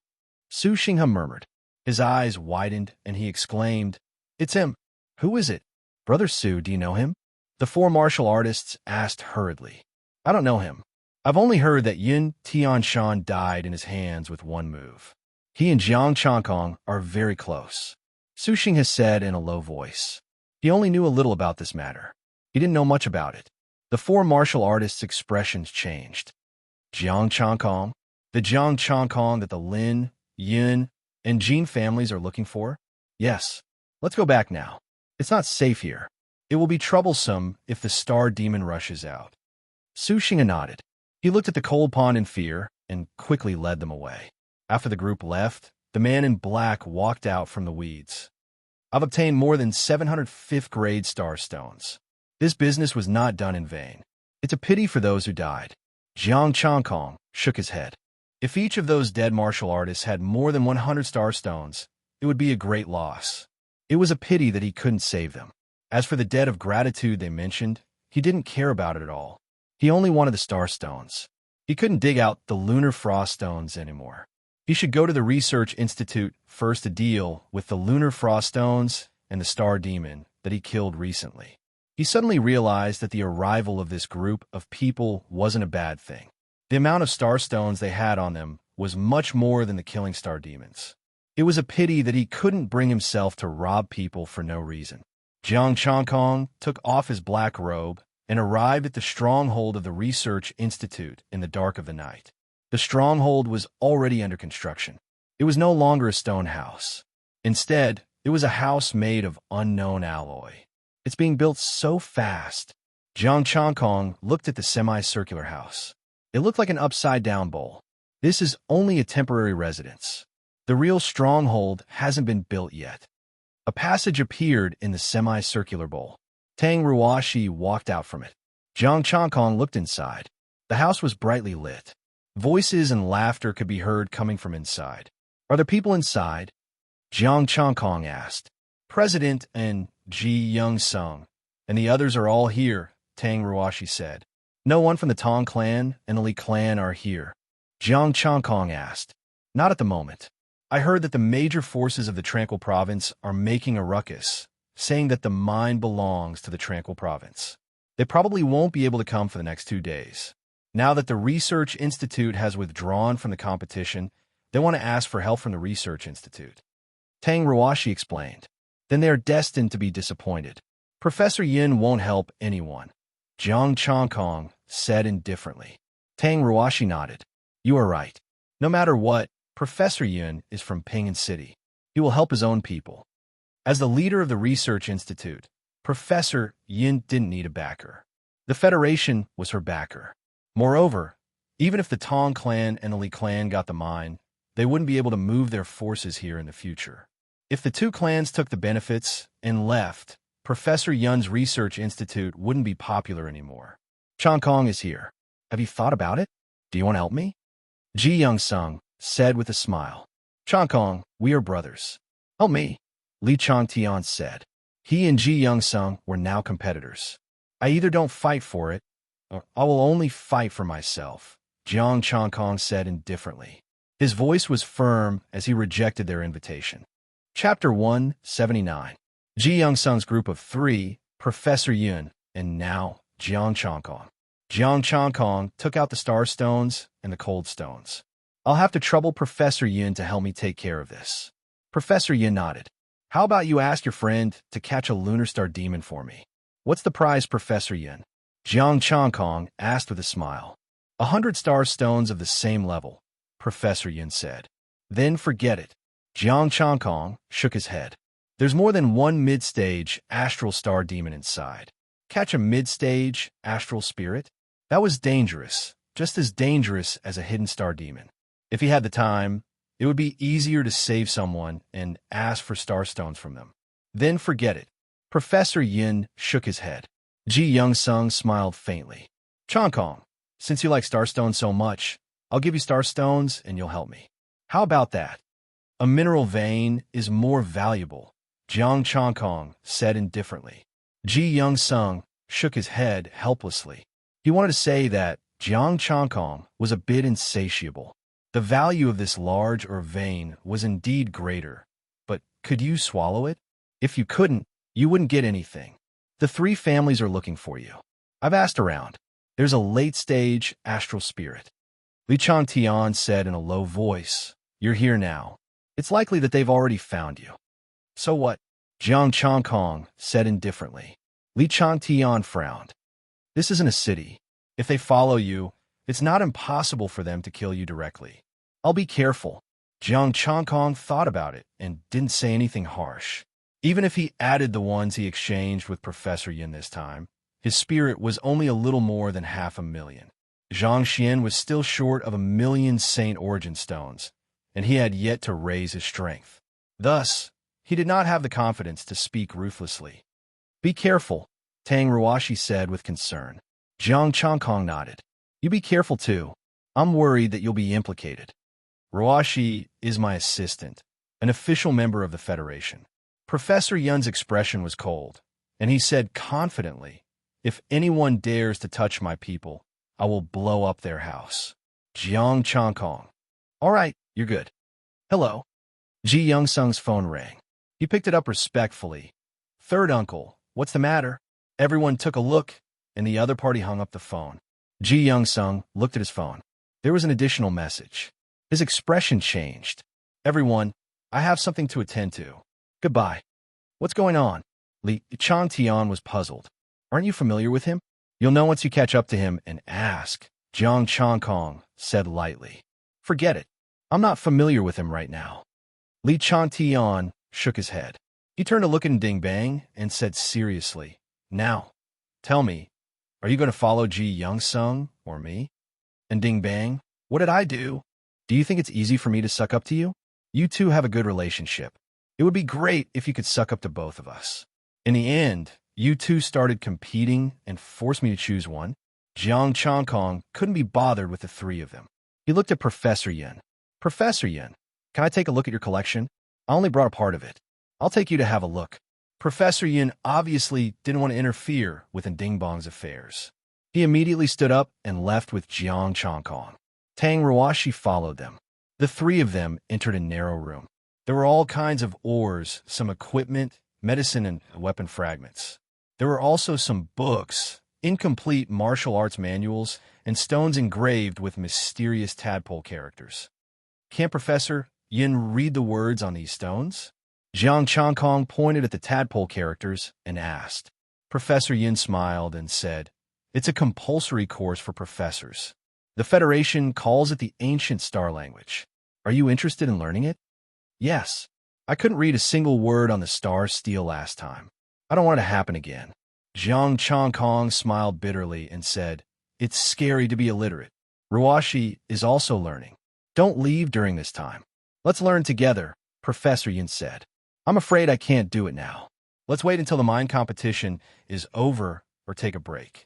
Su Xinghe murmured. His eyes widened, and he exclaimed, It's him. Who is it? Brother Su, do you know him? The 4 martial artists asked hurriedly. I don't know him. I've only heard that Yin Tianshan died in his hands with one move. He and Jiang Changkong are very close. Su Xinghe said in a low voice. He only knew a little about this matter. He didn't know much about it. The 4 martial artists' expressions changed. Jiang Changkong, the Jiang Changkong that the Lin Yun, and Jean families are looking for? Yes. Let's go back now. It's not safe here. It will be troublesome if the star demon rushes out. Su Xing'an nodded. He looked at the cold pond in fear and quickly led them away. After the group left, the man in black walked out from the weeds. I've obtained more than 700 fifth-grade star stones. This business was not done in vain. It's a pity for those who died. Jiang Changkong shook his head. If each of those dead martial artists had more than 100 star stones, it would be a great loss. It was a pity that he couldn't save them. As for the debt of gratitude they mentioned, he didn't care about it at all. He only wanted the star stones. He couldn't dig out the lunar frost stones anymore. He should go to the research institute first to deal with the lunar frost stones and the star demon that he killed recently. He suddenly realized that the arrival of this group of people wasn't a bad thing. The amount of star stones they had on them was much more than the killing star demons. It was a pity that he couldn't bring himself to rob people for no reason. Jiang Changkong took off his black robe and arrived at the stronghold of the Research Institute in the dark of the night. The stronghold was already under construction. It was no longer a stone house. Instead, it was a house made of unknown alloy. It's being built so fast. Jiang Changkong looked at the semicircular house. It looked like an upside-down bowl. This is only a temporary residence. The real stronghold hasn't been built yet. A passage appeared in the semicircular bowl. Tang Ruashi walked out from it. Jiang Changkong looked inside. The house was brightly lit. Voices and laughter could be heard coming from inside. Are there people inside? Jiang Changkong asked. President and Ji Young-sung, and the others are all here, Tang Ruashi said. No one from the Tong clan and the Li clan are here. Jiang Changkong asked. Not at the moment. I heard that the major forces of the Tranquil province are making a ruckus, saying that the mine belongs to the Tranquil province. They probably won't be able to come for the next 2 days. Now that the Research Institute has withdrawn from the competition, they want to ask for help from the Research Institute. Tang Ruashi explained. Then they are destined to be disappointed. Professor Yin won't help anyone. Jiang Changkong said indifferently. Tang Ruashi nodded. You are right. No matter what, Professor Yin is from Ping'an City. He will help his own people. As the leader of the Research Institute, Professor Yin didn't need a backer. The Federation was her backer. Moreover, even if the Tong clan and the Li clan got the mine, they wouldn't be able to move their forces here in the future. If the two clans took the benefits and left, Professor Yun's Research Institute wouldn't be popular anymore. Changkong is here. Have you thought about it? Do you want to help me? Ji Young-sung said with a smile. Changkong, we are brothers. Help me, Li Changtian said. He and Ji Young-sung were now competitors. I either don't fight for it, or I will only fight for myself, Jiang Changkong said indifferently. His voice was firm as he rejected their invitation. Chapter 179. Ji Young-sung's group of 3, Professor Yun, and now Jiang Changkong. Jiang Changkong took out the star stones and the cold stones. I'll have to trouble Professor Yun to help me take care of this. Professor Yun nodded. How about you ask your friend to catch a lunar star demon for me? What's the prize, Professor Yun? Jiang Changkong asked with a smile. 100 star stones of the same level, Professor Yun said. Then forget it. Jiang Changkong shook his head. There's more than one mid-stage astral star demon inside. Catch a mid-stage astral spirit? That was dangerous, just as dangerous as a hidden star demon. If he had the time, it would be easier to save someone and ask for star stones from them. Then forget it. Professor Yin shook his head. Ji Young-sung smiled faintly. Changkong, since you like star stones so much, I'll give you star stones and you'll help me. How about that? A mineral vein is more valuable, Jiang Changkong said indifferently. Ji Young-sung shook his head helplessly. He wanted to say that Jiang Changkong was a bit insatiable. The value of this large vein was indeed greater, but could you swallow it? If you couldn't, you wouldn't get anything. The 3 families are looking for you. I've asked around. There's a late-stage astral spirit. Li Changtian said in a low voice, You're here now. It's likely that they've already found you. So what? Jiang Changkong said indifferently. Li Changtian frowned. This isn't a city. If they follow you, it's not impossible for them to kill you directly. I'll be careful. Jiang Chongkong thought about it and didn't say anything harsh. Even if he added the ones he exchanged with Professor Yin this time, his spirit was only a little more than 500,000. Zhang Xian was still short of 1,000,000 Saint Origin stones, and he had yet to raise his strength. Thus, he did not have the confidence to speak ruthlessly. "Be careful," Tang Ruashi said with concern. Jiang Chongkong nodded. "You be careful too. I'm worried that you'll be implicated." Ruashi is my assistant, an official member of the Federation. Professor Yun's expression was cold, and he said confidently, "If anyone dares to touch my people, I will blow up their house." Jiang Chongkong. "All right, you're good." "Hello." Ji Youngsung's phone rang. He picked it up respectfully. "Third uncle, what's the matter?" Everyone took a look, and the other party hung up the phone. Ji Youngsung looked at his phone. There was an additional message. His expression changed. "Everyone, I have something to attend to. Goodbye." "What's going on?" Li Changtian was puzzled. "Aren't you familiar with him?" "You'll know once you catch up to him and ask," Jiang Chongkong said lightly. "Forget it. I'm not familiar with him right now." Li Changtian shook his head. He turned to look at Ding Bang and said seriously, "Now, tell me, are you going to follow Ji Youngsung or me?" And Ding Bang, "What did I do? Do you think it's easy for me to suck up to you? You two have a good relationship. It would be great if you could suck up to both of us." In the end, you two started competing and forced me to choose one. Jiang Chongkong couldn't be bothered with the three of them. He looked at Professor Yin. "Professor Yin, can I take a look at your collection? I only brought a part of it. I'll take you to have a look." Professor Yin obviously didn't want to interfere with Ding Bong's affairs. He immediately stood up and left with Jiang Chongkong. Tang Ruashi followed them. The three of them entered a narrow room. There were all kinds of ores, some equipment, medicine, and weapon fragments. There were also some books, incomplete martial arts manuals, and stones engraved with mysterious tadpole characters. "Can't Professor Yin read the words on these stones?" Jiang Chongkong pointed at the tadpole characters and asked. Professor Yin smiled and said, "It's a compulsory course for professors. The Federation calls it the ancient star language. Are you interested in learning it?" "Yes. I couldn't read a single word on the star steel last time. I don't want it to happen again." Jiang Chongkong smiled bitterly and said, "It's scary to be illiterate. Ruashi is also learning. Don't leave during this time. Let's learn together," Professor Yin said. "I'm afraid I can't do it now. Let's wait until the mine competition is over or take a break."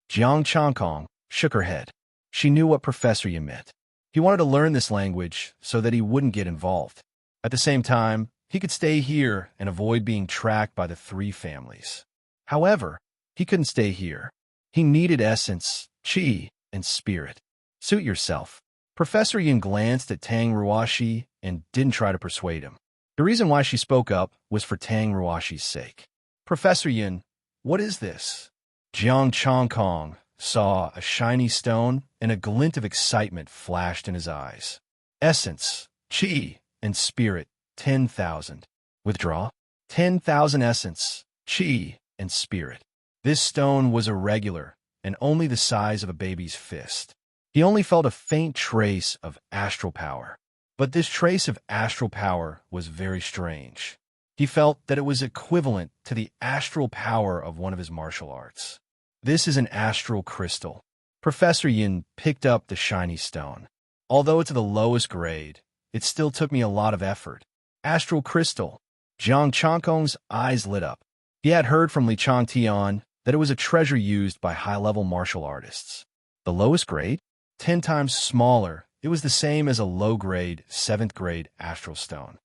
Jiang Chongkong shook her head. She knew what Professor Yin meant. He wanted to learn this language so that he wouldn't get involved. At the same time, he could stay here and avoid being tracked by the three families. However, he couldn't stay here. He needed essence, chi, and spirit. "Suit yourself." Professor Yin glanced at Tang Ruashi and didn't try to persuade him. The reason why she spoke up was for Tang Ruashi's sake. "Professor Yin, what is this?" Jiang Chongkong saw a shiny stone, and a glint of excitement flashed in his eyes. "Essence, chi, and spirit, 10,000. Withdraw. 10,000 essence, chi, and spirit." This stone was irregular and only the size of a baby's fist. He only felt a faint trace of astral power. But this trace of astral power was very strange. He felt that it was equivalent to the astral power of one of his martial arts. "This is an astral crystal." Professor Yin picked up the shiny stone. "Although it's the lowest grade, it still took me a lot of effort." "Astral crystal." Jiang Chongkong's eyes lit up. He had heard from Li Changtian that it was a treasure used by high-level martial artists. The lowest grade? 10 times smaller. It was the same as a low-grade, 7th-grade astral stone.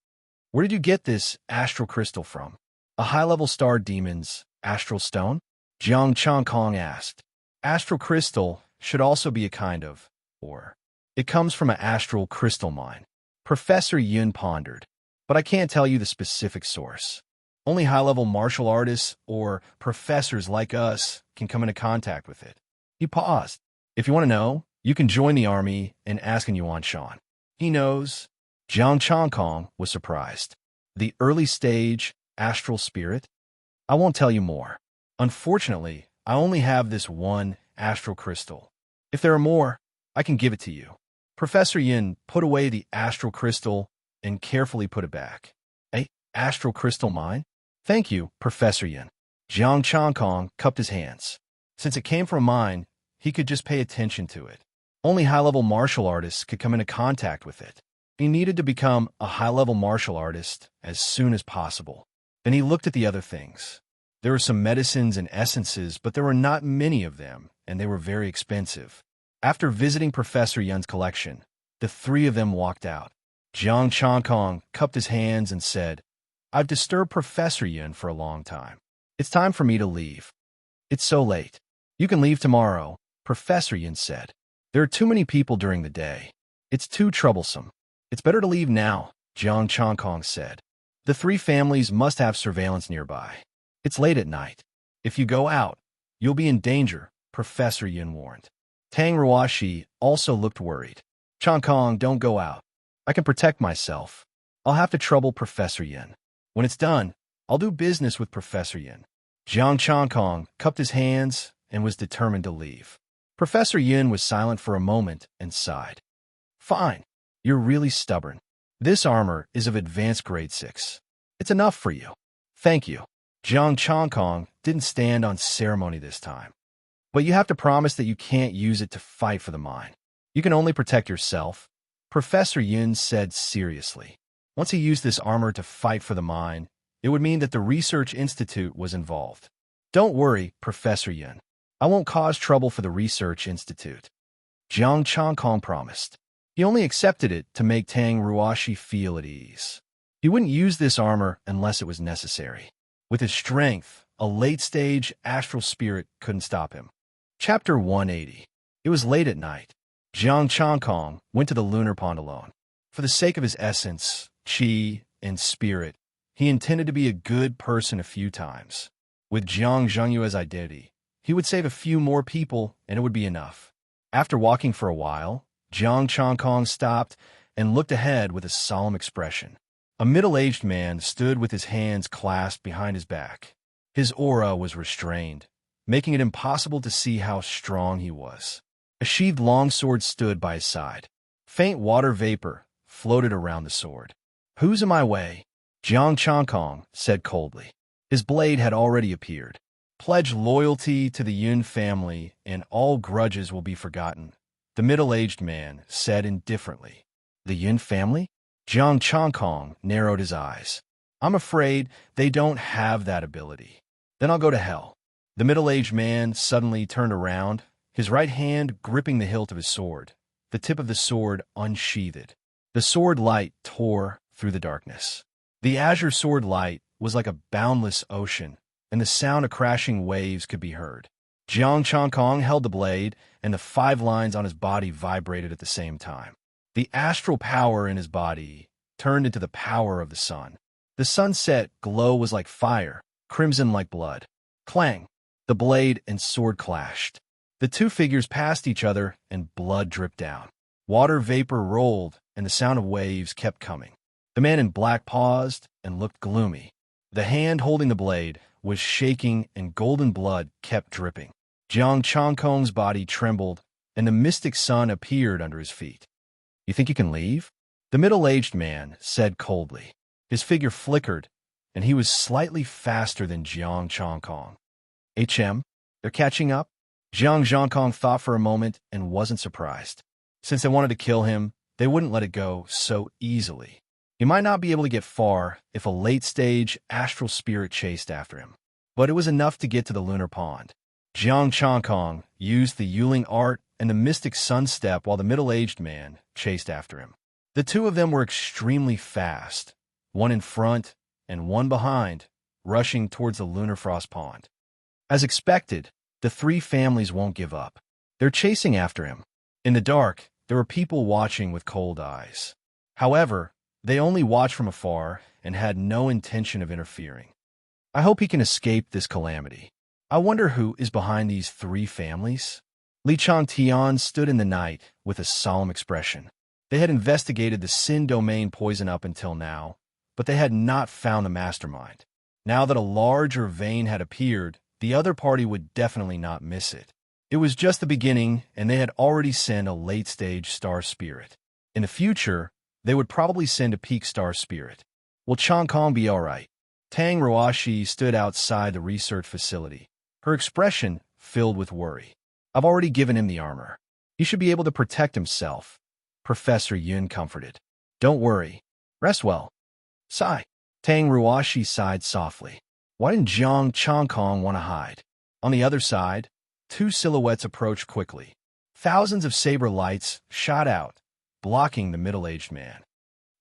"Where did you get this astral crystal from?" "A high-level star demon's astral stone?" Jiang Chongkong asked. "Astral crystal should also be a kind of ore. It comes from an astral crystal mine." Professor Yun pondered. "But I can't tell you the specific source. Only high-level martial artists or professors like us can come into contact with it." He paused. "If you want to know, you can join the army and ask in Yuan Shan. He knows." Jiang Chongkong was surprised. "The early stage astral spirit?" "I won't tell you more. Unfortunately, I only have this one astral crystal. If there are more, I can give it to you." Professor Yin put away the astral crystal and carefully put it back. Astral crystal mine? Thank you, Professor Yin. Jiang Changkong cupped his hands. Since it came from a mine, he could just pay attention to it. Only high-level martial artists could come into contact with it. He needed to become a high-level martial artist as soon as possible. Then he looked at the other things. There were some medicines and essences, but there were not many of them, and they were very expensive. After visiting Professor Yun's collection, the three of them walked out. Jiang Changkong cupped his hands and said, "I've disturbed Professor Yun for a long time. It's time for me to leave." "It's so late. You can leave tomorrow," Professor Yun said. "There are too many people during the day. It's too troublesome. It's better to leave now," Jiang Changkong said. "The three families must have surveillance nearby. It's late at night. If you go out, you'll be in danger," Professor Yun warned. Tang Ruashi also looked worried. "Changkong, don't go out. I can protect myself. I'll have to trouble Professor Yin. When it's done, I'll do business with Professor Yin." Jiang Changkong cupped his hands and was determined to leave. Professor Yin was silent for a moment and sighed. "Fine. You're really stubborn. This armor is of advanced grade 6. It's enough for you. Thank you." Jiang Changkong didn't stand on ceremony this time. "But you have to promise that you can't use it to fight for the mine. You can only protect yourself," Professor Yin said seriously. Once he used this armor to fight for the mine, it would mean that the Research Institute was involved. "Don't worry, Professor Yin. I won't cause trouble for the Research Institute," Jiang Changkong promised. He only accepted it to make Tang Ruashi feel at ease. He wouldn't use this armor unless it was necessary. With his strength, a late-stage astral spirit couldn't stop him. Chapter 180. It was late at night. Jiang Changkong went to the lunar pond alone. For the sake of his essence, qi, and spirit, he intended to be a good person a few times. With Jiang Zhengyu as identity, he would save a few more people and it would be enough. After walking for a while, Jiang Changkong stopped and looked ahead with a solemn expression. A middle-aged man stood with his hands clasped behind his back. His aura was restrained, making it impossible to see how strong he was. A sheathed longsword stood by his side. Faint water vapor floated around the sword. "Who's in my way?" Jiang Changkong said coldly. His blade had already appeared. "Pledge loyalty to the Yun family and all grudges will be forgotten," the middle-aged man said indifferently. "The Yun family?" Jiang Changkong narrowed his eyes. "I'm afraid they don't have that ability." "Then I'll go to hell." The middle-aged man suddenly turned around, his right hand gripping the hilt of his sword, the tip of the sword unsheathed. The sword light tore through the darkness. The azure sword light was like a boundless ocean, and the sound of crashing waves could be heard. Jiang Changkong held the blade, and the 5 lines on his body vibrated at the same time. The astral power in his body turned into the power of the sun. The sunset glow was like fire, crimson like blood. Clang! The blade and sword clashed. The two figures passed each other, and blood dripped down. Water vapor rolled, and the sound of waves kept coming. The man in black paused and looked gloomy. The hand holding the blade was shaking, and golden blood kept dripping. Jiang Changkong's body trembled, and the mystic sun appeared under his feet. "You think you can leave?" the middle-aged man said coldly. His figure flickered, and he was slightly faster than Jiang Changkong. They're catching up?" Jiang Zhangkong thought for a moment and wasn't surprised. Since they wanted to kill him, they wouldn't let it go so easily. He might not be able to get far if a late-stage astral spirit chased after him. But it was enough to get to the lunar pond. Jiang Changkong used the Yuling art and the mystic sun step while the middle-aged man chased after him. The two of them were extremely fast, one in front and one behind, rushing towards the lunar frost pond. As expected, the three families won't give up. They're chasing after him. In the dark, there were people watching with cold eyes. However, they only watched from afar and had no intention of interfering. "I hope he can escape this calamity. I wonder who is behind these 3 families?" Li Changtian stood in the night with a solemn expression. They had investigated the Sin domain poison up until now, but they had not found the mastermind. Now that a larger vein had appeared, the other party would definitely not miss it. It was just the beginning, and they had already sent a late-stage star spirit. In the future, they would probably send a peak star spirit. Will Chang Kong be all right? Tang Ruashi stood outside the research facility, her expression filled with worry. I've already given him the armor. He should be able to protect himself. Professor Yun comforted. Don't worry. Rest well. Sigh. Tang Ruashi sighed softly. Why didn't Jiang Changkong want to hide? On the other side, two silhouettes approached quickly. Thousands of saber lights shot out, blocking the middle-aged man.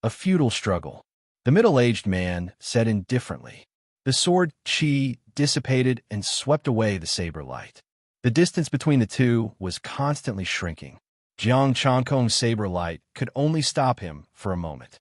A futile struggle. The middle-aged man said indifferently. The sword chi dissipated and swept away the saber light. The distance between the two was constantly shrinking. Jiang Changkong's saber light could only stop him for a moment.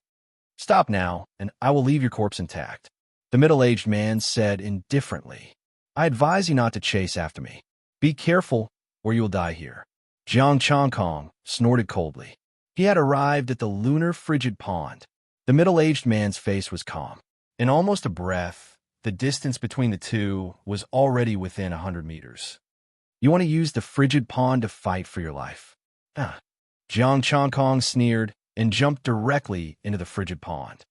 Stop now, and I will leave your corpse intact. The middle-aged man said indifferently. I advise you not to chase after me. Be careful, or you will die here. Jiang Changkong snorted coldly. He had arrived at the lunar frigid pond. The middle-aged man's face was calm. In almost a breath, the distance between the two was already within 100 meters. You want to use the frigid pond to fight for your life. Jiang Changkong sneered and jumped directly into the frigid pond.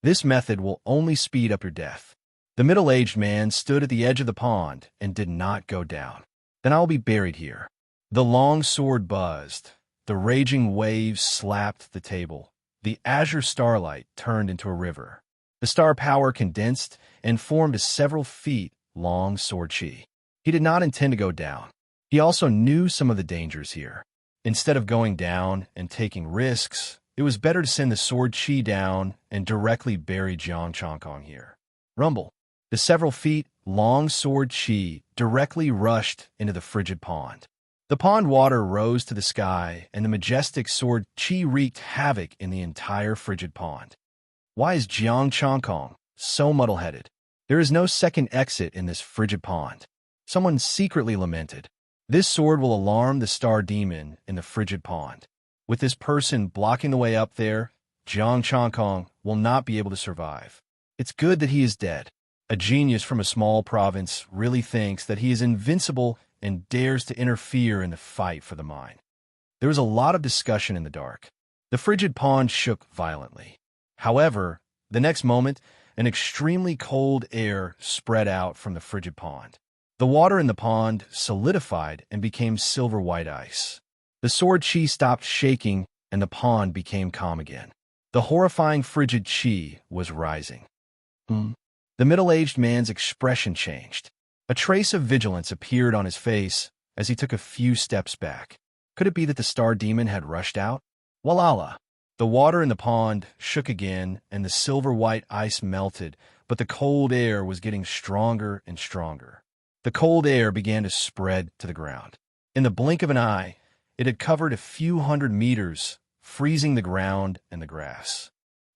This method will only speed up your death. The middle-aged man stood at the edge of the pond and did not go down. Then I will be buried here. The long sword buzzed. The raging waves slapped the table. The azure starlight turned into a river. The star power condensed and formed a several feet long sword chi. He did not intend to go down. He also knew some of the dangers here. Instead of going down and taking risks, it was better to send the sword chi down and directly bury Jiang Changkong here. Rumble. The several feet long sword chi directly rushed into the frigid pond. The pond water rose to the sky, and the majestic sword chi wreaked havoc in the entire frigid pond. Why is Jiang Changkong so muddle-headed? There is no second exit in this frigid pond. Someone secretly lamented. This sword will alarm the star demon in the frigid pond. With this person blocking the way up there, Jiang Changkong will not be able to survive. It's good that he is dead. A genius from a small province really thinks that he is invincible and dares to interfere in the fight for the mine. There was a lot of discussion in the dark. The frigid pond shook violently. However, the next moment, an extremely cold air spread out from the frigid pond. The water in the pond solidified and became silver-white ice. The sword chi stopped shaking, and the pond became calm again. The horrifying frigid chi was rising. The middle-aged man's expression changed. A trace of vigilance appeared on his face as he took a few steps back. Could it be that the star demon had rushed out? Walala! The water in the pond shook again, and the silver-white ice melted, but the cold air was getting stronger and stronger. The cold air began to spread to the ground. In the blink of an eye, it had covered a few hundred meters, freezing the ground and the grass.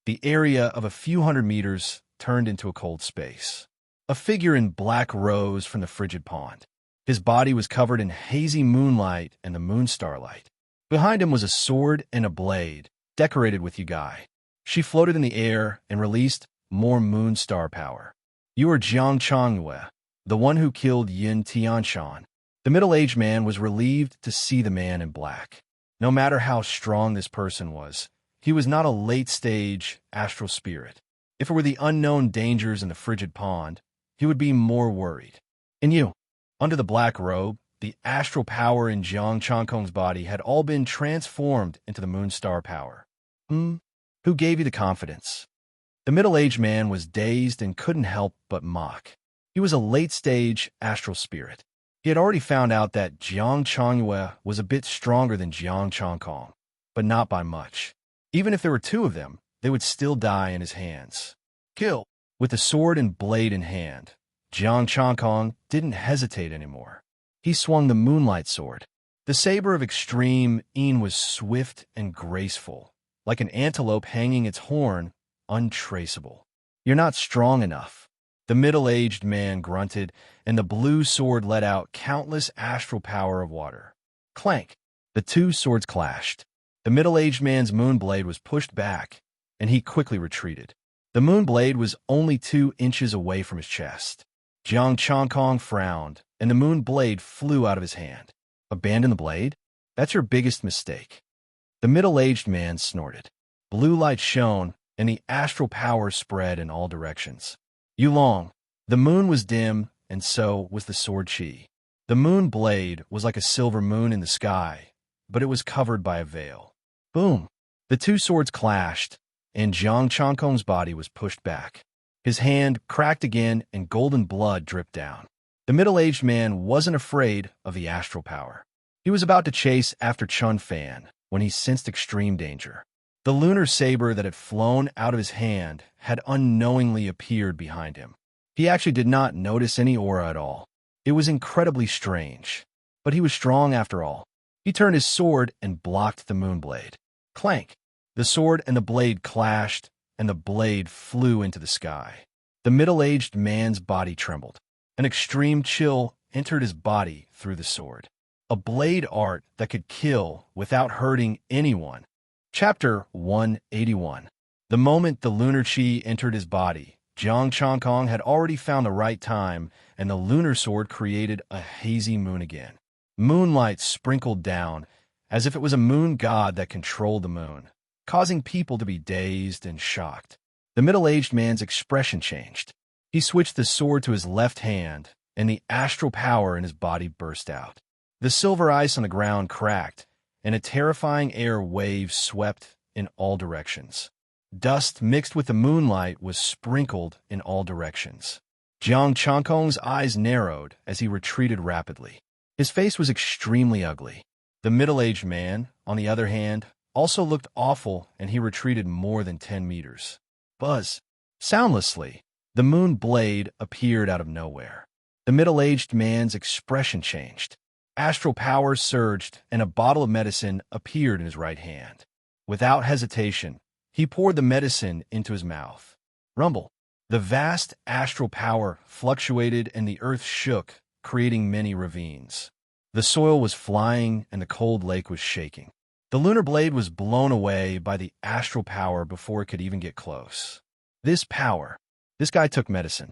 The area of a few hundred meters turned into a cold space. A figure in black rose from the frigid pond. His body was covered in hazy moonlight and the moon starlight. Behind him was a sword and a blade, decorated with yugai. She floated in the air and released more moon star power. You are Jiang Changyue, the one who killed Yin Tianshan. The middle-aged man was relieved to see the man in black. No matter how strong this person was, he was not a late-stage astral spirit. If it were the unknown dangers in the frigid pond, he would be more worried. And you, under the black robe, the astral power in Jiang Changkong's body had all been transformed into the moon star power. Who gave you the confidence? The middle-aged man was dazed and couldn't help but mock. He was a late-stage astral spirit. He had already found out that Jiang Changyue was a bit stronger than Jiang Changkong, but not by much. Even if there were two of them, they would still die in his hands. Kill! With the sword and blade in hand, Jiang Changkong didn't hesitate anymore. He swung the moonlight sword. The saber of extreme Yin was swift and graceful, like an antelope hanging its horn, untraceable. You're not strong enough. The middle-aged man grunted, and the blue sword let out countless astral power of water. Clank! The two swords clashed. The middle-aged man's moonblade was pushed back, and he quickly retreated. The moonblade was only 2 inches away from his chest. Jiang Changkong frowned, and the moonblade flew out of his hand. Abandon the blade? That's your biggest mistake. The middle-aged man snorted. Blue light shone, and the astral power spread in all directions. Yulong. The moon was dim, and so was the sword chi. The moon blade was like a silver moon in the sky, but it was covered by a veil. Boom! The two swords clashed, and Jiang Changkong's body was pushed back. His hand cracked again, and golden blood dripped down. The middle-aged man wasn't afraid of the astral power. He was about to chase after Chun Fan when he sensed extreme danger. The lunar saber that had flown out of his hand had unknowingly appeared behind him. He actually did not notice any aura at all. It was incredibly strange, but he was strong after all. He turned his sword and blocked the moonblade. Clank! The sword and the blade clashed, and the blade flew into the sky. The middle-aged man's body trembled. An extreme chill entered his body through the sword. A blade art that could kill without hurting anyone. Chapter 181. The moment the lunar chi entered his body, Jiang Changkong had already found the right time, and the lunar sword created a hazy moon again. Moonlight sprinkled down, as if it was a moon god that controlled the moon, causing people to be dazed and shocked. The middle-aged man's expression changed. He switched the sword to his left hand, and the astral power in his body burst out. The silver ice on the ground cracked, and a terrifying air wave swept in all directions. Dust mixed with the moonlight was sprinkled in all directions. Jiang Changkong's eyes narrowed as he retreated rapidly. His face was extremely ugly. The middle-aged man, on the other hand, also looked awful, and he retreated more than 10 meters. Buzz! Soundlessly, the moon blade appeared out of nowhere. The middle-aged man's expression changed. Astral power surged, and a bottle of medicine appeared in his right hand. Without hesitation, he poured the medicine into his mouth. Rumble! The vast astral power fluctuated, and the earth shook, creating many ravines. The soil was flying, and the cold lake was shaking. The lunar blade was blown away by the astral power before it could even get close. This guy took medicine.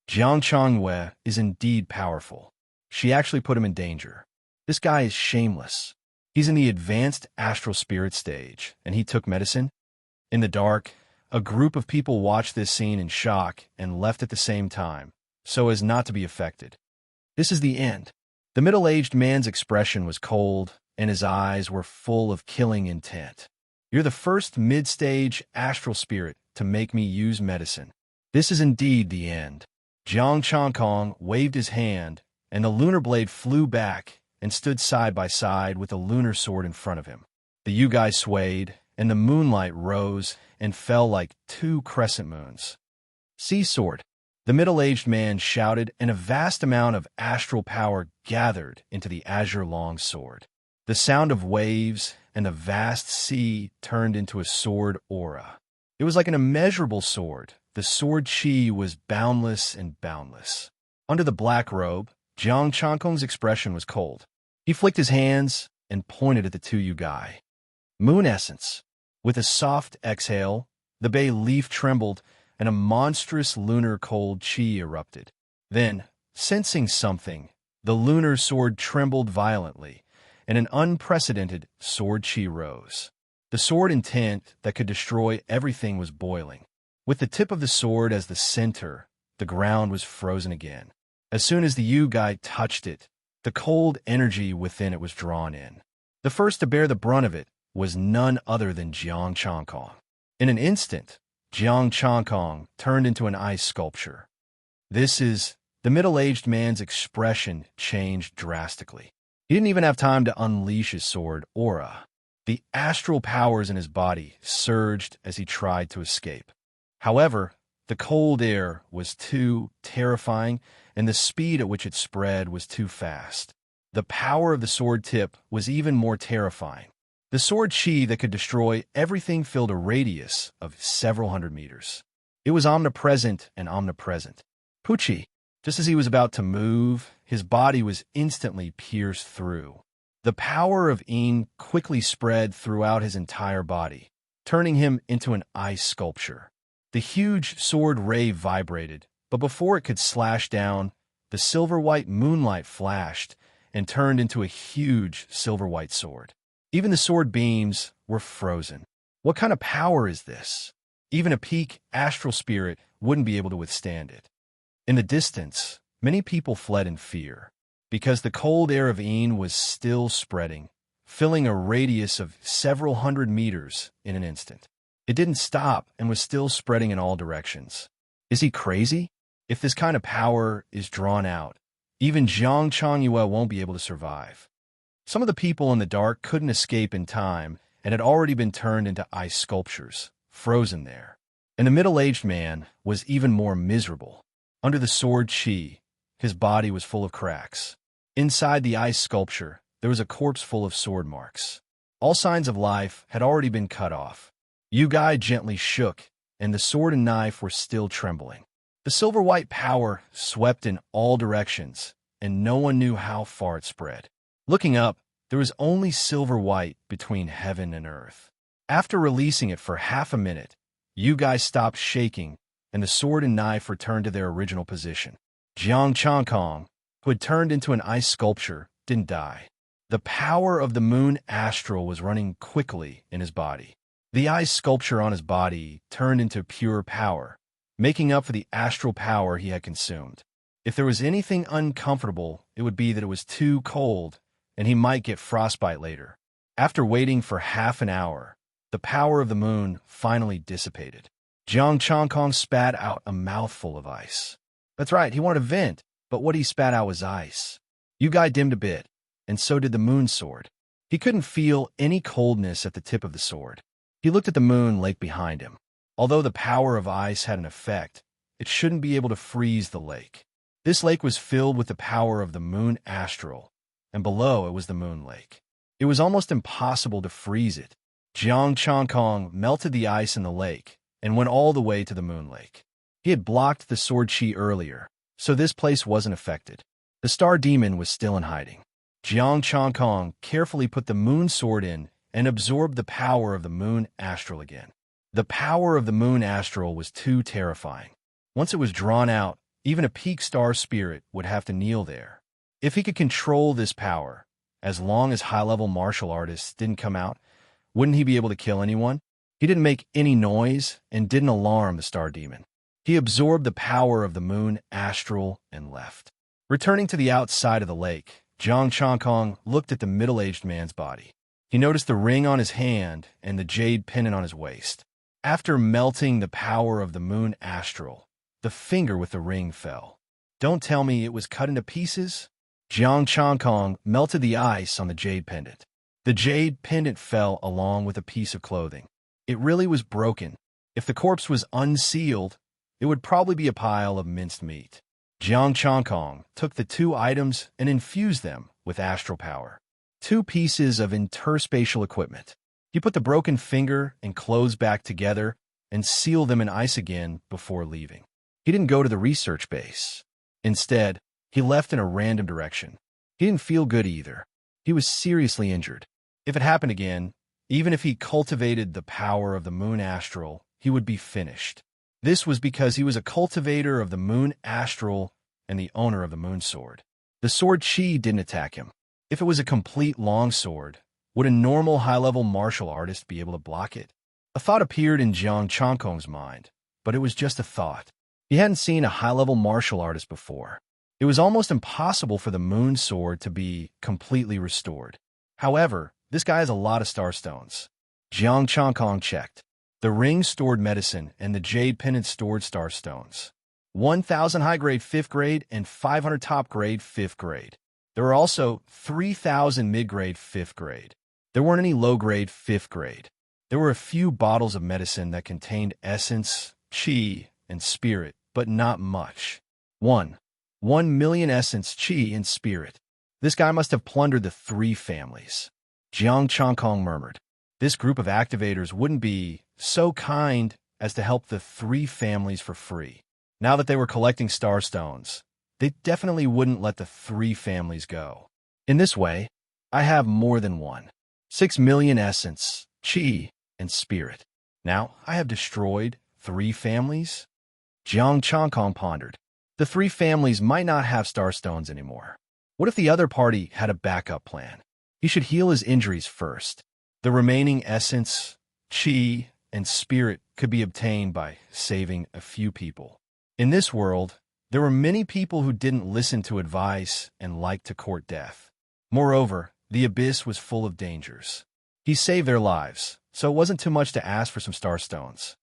Jiang Changwei is indeed powerful. She actually put him in danger. This guy is shameless. He's in the advanced astral spirit stage, and he took medicine? In the dark, a group of people watched this scene in shock and left at the same time, so as not to be affected. This is the end. The middle-aged man's expression was cold, and his eyes were full of killing intent. You're the first mid-stage astral spirit to make me use medicine. This is indeed the end. Jiang Changkong waved his hand, and the lunar blade flew back and stood side by side with the lunar sword in front of him. The Yugai swayed, and the moonlight rose and fell like two crescent moons. Sea sword! The middle-aged man shouted, and a vast amount of astral power gathered into the azure long sword. The sound of waves and the vast sea turned into a sword aura. It was like an immeasurable sword. The sword chi was boundless and boundless. Under the black robe, Jiang Changkong's expression was cold. He flicked his hands and pointed at the two Yugai. Moon essence. With a soft exhale, the bay leaf trembled, and a monstrous lunar cold chi erupted. Then, sensing something, the lunar sword trembled violently, and an unprecedented sword chi rose. The sword intent that could destroy everything was boiling. With the tip of the sword as the center, the ground was frozen again. As soon as the Yugai touched it, the cold energy within it was drawn in. The first to bear the brunt of it was none other than Jiang Changkong. In an instant, Jiang Changkong turned into an ice sculpture. The middle-aged man's expression changed drastically. He didn't even have time to unleash his sword aura. The astral powers in his body surged as he tried to escape. However, the cold air was too terrifying, and the speed at which it spread was too fast. The power of the sword tip was even more terrifying. The sword chi that could destroy everything filled a radius of several hundred meters. It was omnipresent and omnipresent. Pucci, just as he was about to move, his body was instantly pierced through. The power of Yin quickly spread throughout his entire body, turning him into an ice sculpture. The huge sword ray vibrated, but before it could slash down, the silver-white moonlight flashed, and turned into a huge silver-white sword. Even the sword beams were frozen. What kind of power is this? Even a peak astral spirit wouldn't be able to withstand it. In the distance, many people fled in fear, because the cold air of Een was still spreading, filling a radius of several hundred meters in an instant. It didn't stop and was still spreading in all directions. Is he crazy? If this kind of power is drawn out, even Zhang Changyue won't be able to survive. Some of the people in the dark couldn't escape in time and had already been turned into ice sculptures, frozen there. And the middle-aged man was even more miserable. Under the sword chi, his body was full of cracks. Inside the ice sculpture, there was a corpse full of sword marks. All signs of life had already been cut off. Yu Gai gently shook, and the sword and knife were still trembling. The silver-white power swept in all directions, and no one knew how far it spread. Looking up, there was only silver-white between heaven and earth. After releasing it for half a minute, Yu Gai stopped shaking, and the sword and knife returned to their original position. Jiang Changkong, who had turned into an ice sculpture, didn't die. The power of the moon astral was running quickly in his body. The ice sculpture on his body turned into pure power, making up for the astral power he had consumed. If there was anything uncomfortable, it would be that it was too cold, and he might get frostbite later. After waiting for half an hour, the power of the moon finally dissipated. Jiang Changkong spat out a mouthful of ice. That's right, he wanted to vent, but what he spat out was ice. Yu Gai dimmed a bit, and so did the moon sword. He couldn't feel any coldness at the tip of the sword. He looked at the moon lake behind him. Although the power of ice had an effect, it shouldn't be able to freeze the lake. This lake was filled with the power of the moon astral, and below it was the moon lake. It was almost impossible to freeze it. Jiang Changkong melted the ice in the lake and went all the way to the moon lake. He had blocked the sword chi earlier, so this place wasn't affected. The star demon was still in hiding. Jiang Changkong carefully put the moon sword in and absorbed the power of the moon astral again. The power of the moon astral was too terrifying. Once it was drawn out, even a peak star spirit would have to kneel there. If he could control this power, as long as high-level martial artists didn't come out, wouldn't he be able to kill anyone? He didn't make any noise and didn't alarm the star demon. He absorbed the power of the moon astral and left. Returning to the outside of the lake, Jiang Changkong looked at the middle-aged man's body. He noticed the ring on his hand and the jade pendant on his waist. After melting the power of the moon astral, the finger with the ring fell. Don't tell me it was cut into pieces? Jiang Changkong melted the ice on the jade pendant. The jade pendant fell along with a piece of clothing. It really was broken. If the corpse was unsealed, it would probably be a pile of minced meat. Jiang Changkong took the two items and infused them with astral power. 2 pieces of interspatial equipment. He put the broken finger and clothes back together and sealed them in ice again before leaving. He didn't go to the research base. Instead, he left in a random direction. He didn't feel good either. He was seriously injured. If it happened again, even if he cultivated the power of the moon astral, he would be finished. This was because he was a cultivator of the moon astral and the owner of the moon sword. The sword chi didn't attack him. If it was a complete long sword, would a normal high-level martial artist be able to block it? A thought appeared in Jiang Changkong's mind, but it was just a thought. He hadn't seen a high-level martial artist before. It was almost impossible for the moon sword to be completely restored. However, this guy has a lot of star stones. Jiang Changkong checked. The ring stored medicine and the jade pendant stored star stones. 1,000 high-grade 5th grade and 500 top-grade 5th grade. There were also 3,000 mid-grade 5th grade. There weren't any low-grade 5th grade. There were a few bottles of medicine that contained essence, chi, and spirit, but not much. 1 million essence, chi, and spirit. This guy must have plundered the 3 families. Jiang Changkong murmured. This group of activators wouldn't be so kind as to help the 3 families for free. Now that they were collecting star stones, they definitely wouldn't let the 3 families go. In this way, I have more than 6 million essence, chi, and spirit. Now I have destroyed 3 families? Jiang Changkong pondered. The 3 families might not have star stones anymore. What if the other party had a backup plan? He should heal his injuries first. The remaining essence, chi, and spirit could be obtained by saving a few people. In this world, there were many people who didn't listen to advice and liked to court death. Moreover, the abyss was full of dangers. He saved their lives, so it wasn't too much to ask for some star stones.